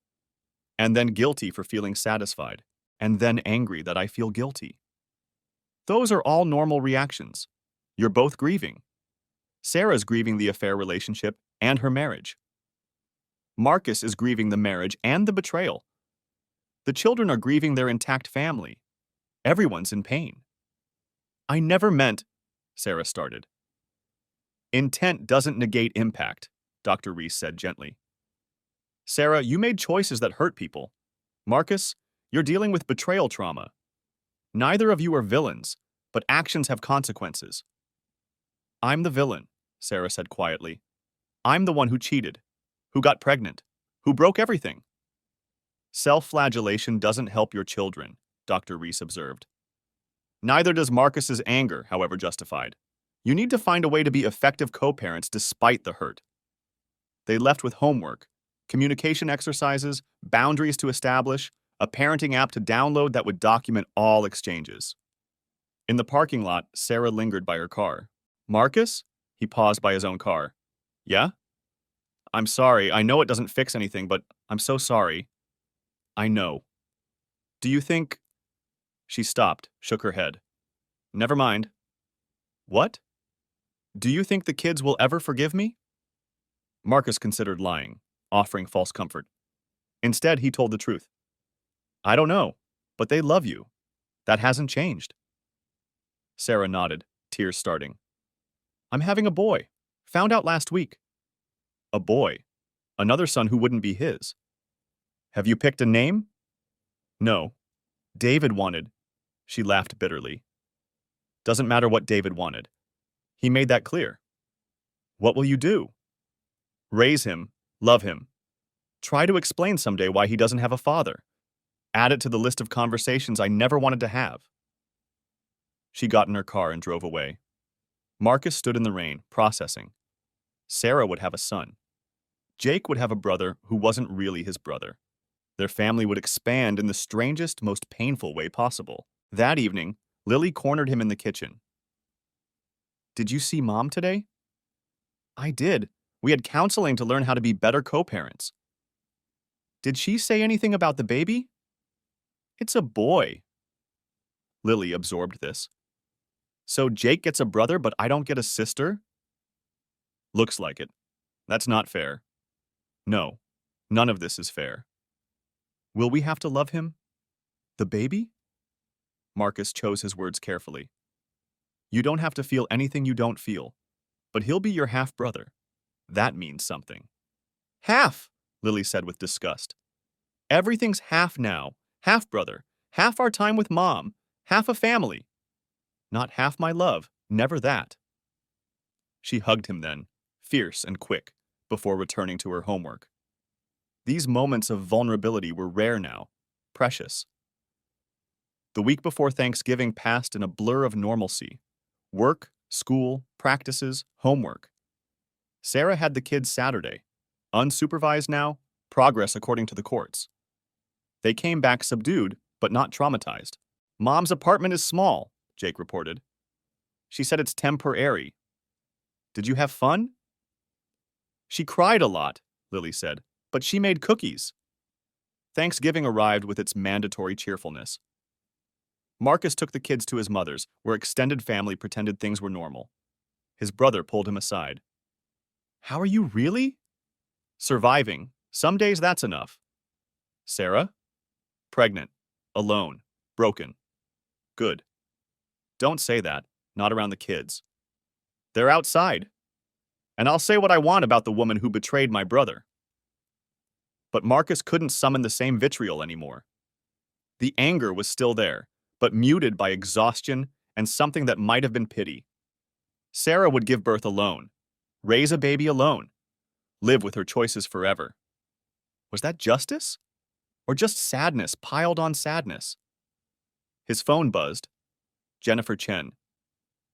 S1: "And then guilty for feeling satisfied. And then angry that I feel guilty. Those are all normal reactions. You're both grieving. Sarah's grieving the affair relationship and her marriage. Marcus is grieving the marriage and the betrayal. The children are grieving their intact family. Everyone's in pain." "I never meant—" Sarah started. "Intent doesn't negate impact," Dr. Reese said gently. "Sarah, you made choices that hurt people. Marcus, you're dealing with betrayal trauma. Neither of you are villains, but actions have consequences." "I'm the villain," Sarah said quietly. "I'm the one who cheated, who got pregnant, who broke everything." "Self-flagellation doesn't help your children," Dr. Reese observed. "Neither does Marcus's anger, however justified. You need to find a way to be effective co-parents despite the hurt." They left with homework, communication exercises, boundaries to establish, a parenting app to download that would document all exchanges. In the parking lot, Sarah lingered by her car. "Marcus?" He paused by his own car. "Yeah?" "I'm sorry, I know it doesn't fix anything, but I'm so sorry." "I know. Do you think—" She stopped, shook her head. "Never mind." "What?" "Do you think the kids will ever forgive me?" Marcus considered lying, offering false comfort. Instead, he told the truth. "I don't know, but they love you. That hasn't changed." Sarah nodded, tears starting. "I'm having a boy. Found out last week." "A boy? Another son who wouldn't be his. Have you picked a name?" "No. David wanted—" She laughed bitterly. "Doesn't matter what David wanted. He made that clear." "What will you do?" "Raise him, love him. Try to explain someday why he doesn't have a father. Add it to the list of conversations I never wanted to have." She got in her car and drove away. Marcus stood in the rain, processing. Sarah would have a son. Jake would have a brother who wasn't really his brother. Their family would expand in the strangest, most painful way possible. That evening, Lily cornered him in the kitchen. "Did you see Mom today?" "I did. We had counseling to learn how to be better co-parents." "Did she say anything about the baby?" "It's a boy." Lily absorbed this. "So Jake gets a brother, but I don't get a sister?" "Looks like it. That's not fair." "No, none of this is fair." "Will we have to love him? The baby?" Marcus chose his words carefully. You don't have to feel anything you don't feel, but he'll be your half-brother. That means something. Half, Lily said with disgust. Everything's half now. Half-brother. Half our time with Mom. Half a family. Not half my love. Never that. She hugged him then, fierce and quick, before returning to her homework. These moments of vulnerability were rare now, precious. The week before Thanksgiving passed in a blur of normalcy. Work, school, practices, homework. Sarah had the kids Saturday. Unsupervised now, progress according to the courts. They came back subdued, but not traumatized. Mom's apartment is small, Jake reported. She said it's temporary. Did you have fun? She cried a lot, Lily said, but she made cookies. Thanksgiving arrived with its mandatory cheerfulness. Marcus took the kids to his mother's, where extended family pretended things were normal. His brother pulled him aside. How are you really? Surviving. Some days that's enough. Sarah? Pregnant. Alone. Broken. Good. Don't say that. Not around the kids. They're outside. And I'll say what I want about the woman who betrayed my brother. But Marcus couldn't summon the same vitriol anymore. The anger was still there, but muted by exhaustion and something that might have been pity. Sarah would give birth alone, raise a baby alone, live with her choices forever. Was that justice? Or just sadness piled on sadness? His phone buzzed. Jennifer Chen.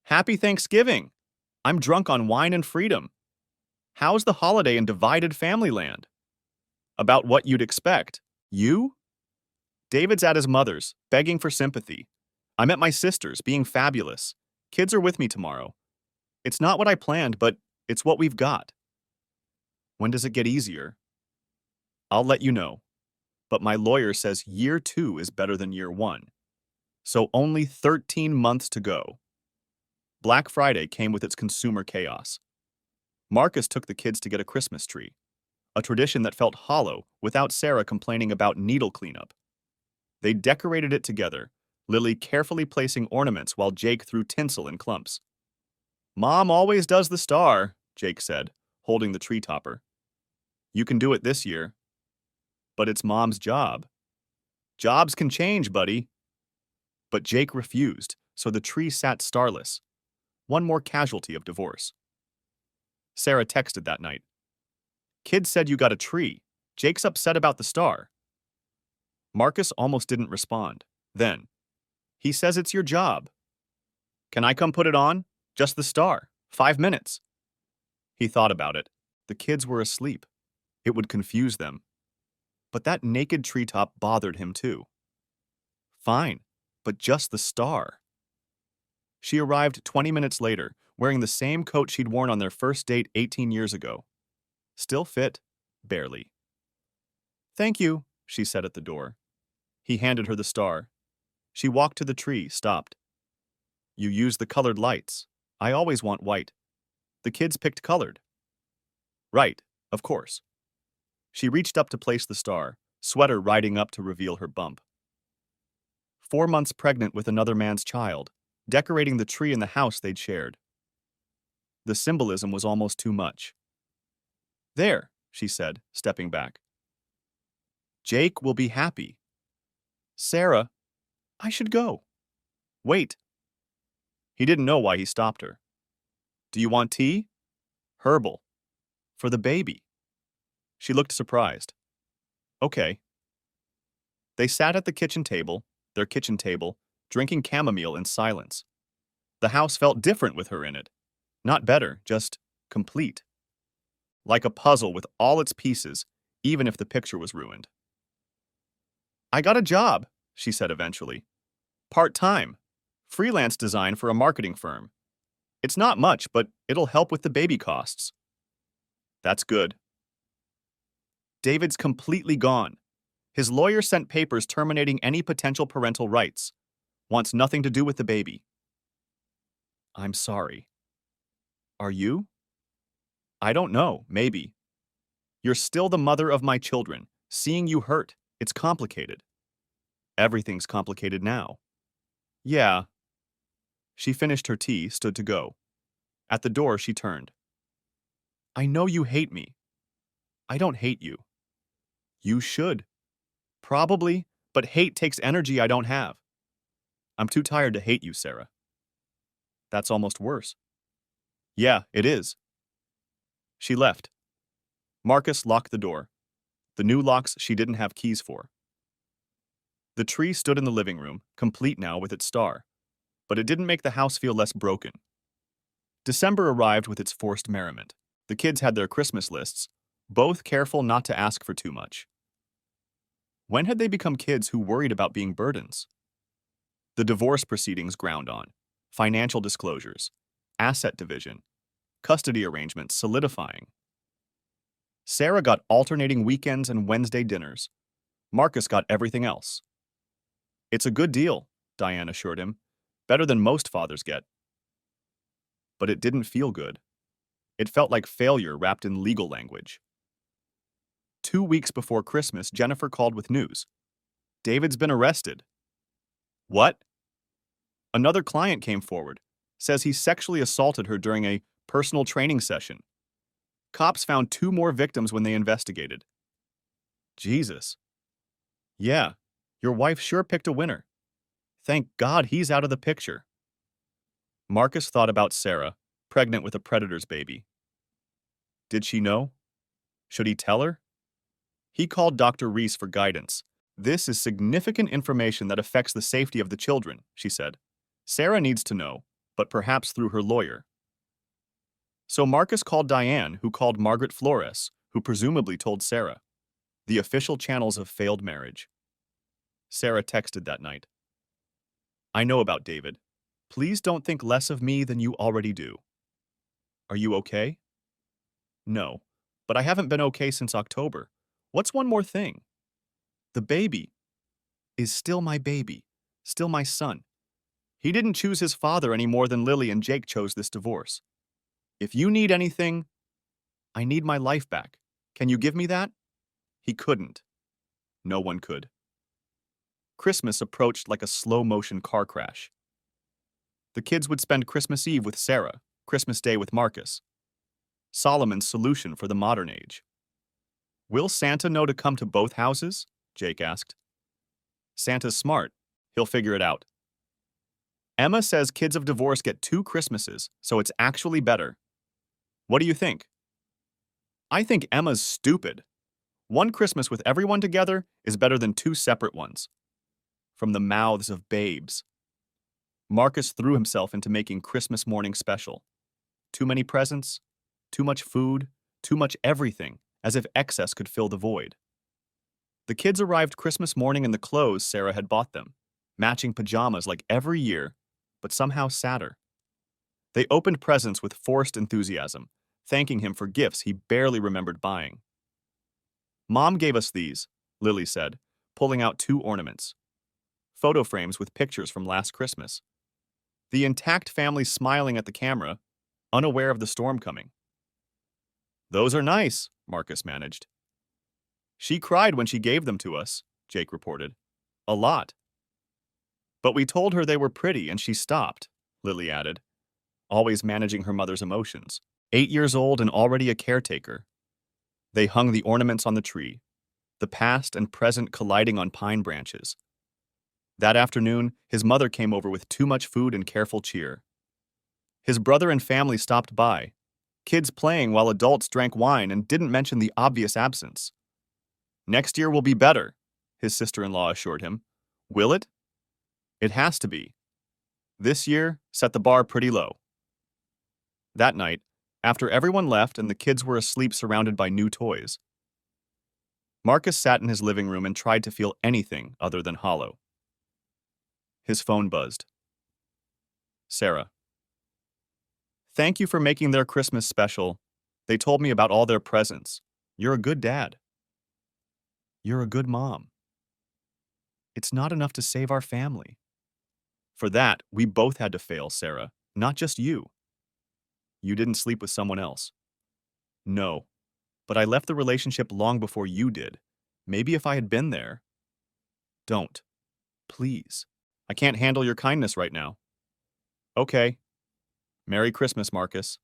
S1: Happy Thanksgiving! I'm drunk on wine and freedom. How's the holiday in divided family land? About what you'd expect. You? David's at his mother's, begging for sympathy. I'm at my sister's, being fabulous. Kids are with me tomorrow. It's not what I planned, but it's what we've got. When does it get easier? I'll let you know. But my lawyer says year 2 is better than year 1. So only 13 months to go. Black Friday came with its consumer chaos. Marcus took the kids to get a Christmas tree, a tradition that felt hollow without Sarah complaining about needle cleanup. They decorated it together, Lily carefully placing ornaments while Jake threw tinsel in clumps. Mom always does the star, Jake said, holding the tree topper. You can do it this year. But it's Mom's job. Jobs can change, buddy. But Jake refused, so the tree sat starless. One more casualty of divorce. Sarah texted that night. Kids said you got a tree. Jake's upset about the star. Marcus almost didn't respond. Then, he says it's your job. Can I come put it on? Just the star. 5 minutes. He thought about it. The kids were asleep. It would confuse them. But that naked treetop bothered him too. Fine, but just the star. She arrived 20 minutes later, wearing the same coat she'd worn on their first date 18 years ago. Still fit, barely. Thank you, she said at the door. He handed her the star. She walked to the tree, stopped. You use the colored lights. I always want white. The kids picked colored. Right, of course. She reached up to place the star, sweater riding up to reveal her bump. 4 months pregnant with another man's child, decorating the tree in the house they'd shared. The symbolism was almost too much. There, she said, stepping back. Jake will be happy. Sarah, I should go. Wait. He didn't know why he stopped her. Do you want tea? Herbal. For the baby. She looked surprised. Okay. They sat at the kitchen table, their kitchen table, drinking chamomile in silence. The house felt different with her in it. Not better, just complete. Like a puzzle with all its pieces, even if the picture was ruined. I got a job, she said eventually. Part-time. Freelance design for a marketing firm. It's not much, but it'll help with the baby costs. That's good. David's completely gone. His lawyer sent papers terminating any potential parental rights. Wants nothing to do with the baby. I'm sorry. Are you? I don't know, maybe. You're still the mother of my children. Seeing you hurt, it's complicated. Everything's complicated now. Yeah. She finished her tea, stood to go. At the door, she turned. I know you hate me. I don't hate you. You should. Probably, but hate takes energy I don't have. I'm too tired to hate you, Sarah. That's almost worse. Yeah, it is. She left. Marcus locked the door. The new locks she didn't have keys for. The tree stood in the living room, complete now with its star. But it didn't make the house feel less broken. December arrived with its forced merriment. The kids had their Christmas lists, both careful not to ask for too much. When had they become kids who worried about being burdens? The divorce proceedings ground on, financial disclosures, asset division, custody arrangements solidifying. Sarah got alternating weekends and Wednesday dinners. Marcus got everything else. It's a good deal, Diane assured him. Better than most fathers get. But it didn't feel good. It felt like failure wrapped in legal language. 2 weeks before Christmas, Jennifer called with news. David's been arrested. What? Another client came forward, says he sexually assaulted her during a personal training session. Cops found 2 more victims when they investigated. Jesus. Yeah, your wife sure picked a winner. Thank God he's out of the picture. Marcus thought about Sarah, pregnant with a predator's baby. Did she know? Should he tell her? He called Dr. Reese for guidance. This is significant information that affects the safety of the children, she said. Sarah needs to know, but perhaps through her lawyer. So Marcus called Diane, who called Margaret Flores, who presumably told Sarah. The official channels of failed marriage. Sarah texted that night. I know about David. Please don't think less of me than you already do. Are you okay? No, but I haven't been okay since October. What's one more thing? The baby is still my baby, still my son. He didn't choose his father any more than Lily and Jake chose this divorce. If you need anything, I need my life back. Can you give me that? He couldn't. No one could. Christmas approached like a slow-motion car crash. The kids would spend Christmas Eve with Sarah, Christmas Day with Marcus. Solomon's solution for the modern age. Will Santa know to come to both houses? Jake asked. Santa's smart. He'll figure it out. Emma says kids of divorce get 2 Christmases, so it's actually better. What do you think? I think Emma's stupid. 1 Christmas with everyone together is better than 2 separate ones. From the mouths of babes. Marcus threw himself into making Christmas morning special. Too many presents, too much food, too much everything, as if excess could fill the void. The kids arrived Christmas morning in the clothes Sarah had bought them, matching pajamas like every year, but somehow sadder. They opened presents with forced enthusiasm, thanking him for gifts he barely remembered buying. Mom gave us these, Lily said, pulling out 2 ornaments. Photo frames with pictures from last Christmas. The intact family smiling at the camera, unaware of the storm coming. Those are nice, Marcus managed. She cried when she gave them to us, Jake reported. A lot. But we told her they were pretty and she stopped, Lily added, always managing her mother's emotions. 8 years old and already a caretaker. They hung the ornaments on the tree, the past and present colliding on pine branches. That afternoon, his mother came over with too much food and careful cheer. His brother and family stopped by, kids playing while adults drank wine and didn't mention the obvious absence. Next year will be better, his sister-in-law assured him. Will it? It has to be. This year set the bar pretty low. That night, after everyone left and the kids were asleep surrounded by new toys, Marcus sat in his living room and tried to feel anything other than hollow. His phone buzzed. Sarah. Thank you for making their Christmas special. They told me about all their presents. You're a good dad. You're a good mom. It's not enough to save our family. For that, we both had to fail, Sarah, not just you. You didn't sleep with someone else. No, but I left the relationship long before you did. Maybe if I had been there. Don't. Please. I can't handle your kindness right now. Okay. Merry Christmas, Marcus.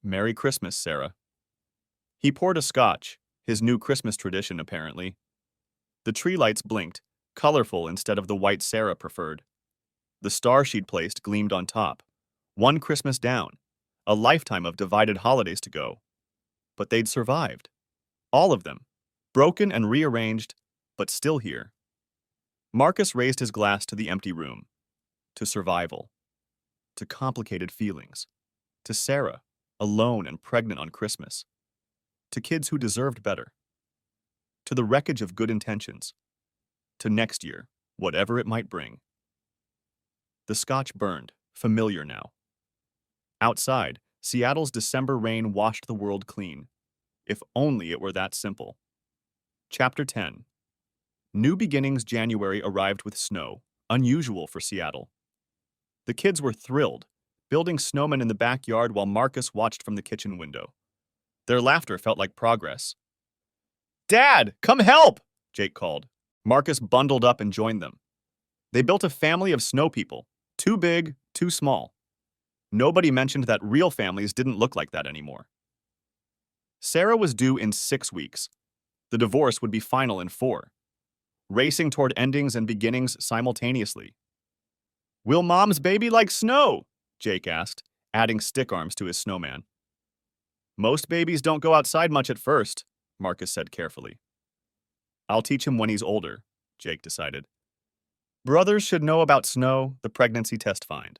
S1: Merry Christmas, Sarah. He poured a scotch, his new Christmas tradition, apparently. The tree lights blinked, colorful instead of the white Sarah preferred. The star she'd placed gleamed on top. One Christmas down. A lifetime of divided holidays to go. But they'd survived. All of them. Broken and rearranged, but still here. Marcus raised his glass to the empty room. To survival. To complicated feelings. To Sarah, alone and pregnant on Christmas. To kids who deserved better. To the wreckage of good intentions. To next year, whatever it might bring. The scotch burned, familiar now. Outside, Seattle's December rain washed the world clean. If only it were that simple. Chapter 10. New Beginnings January arrived with snow, unusual for Seattle. The kids were thrilled, building snowmen in the backyard while Marcus watched from the kitchen window. Their laughter felt like progress. "Dad, come help!" Jake called. Marcus bundled up and joined them. They built a family of snow people, too big, too small. Nobody mentioned that real families didn't look like that anymore. Sarah was due in 6 weeks. The divorce would be final in 4, racing toward endings and beginnings simultaneously. "Will Mom's baby like snow?" Jake asked, adding stick arms to his snowman. "Most babies don't go outside much at first," Marcus said carefully. "I'll teach him when he's older," Jake decided. Brothers should know about snow, the pregnancy test find.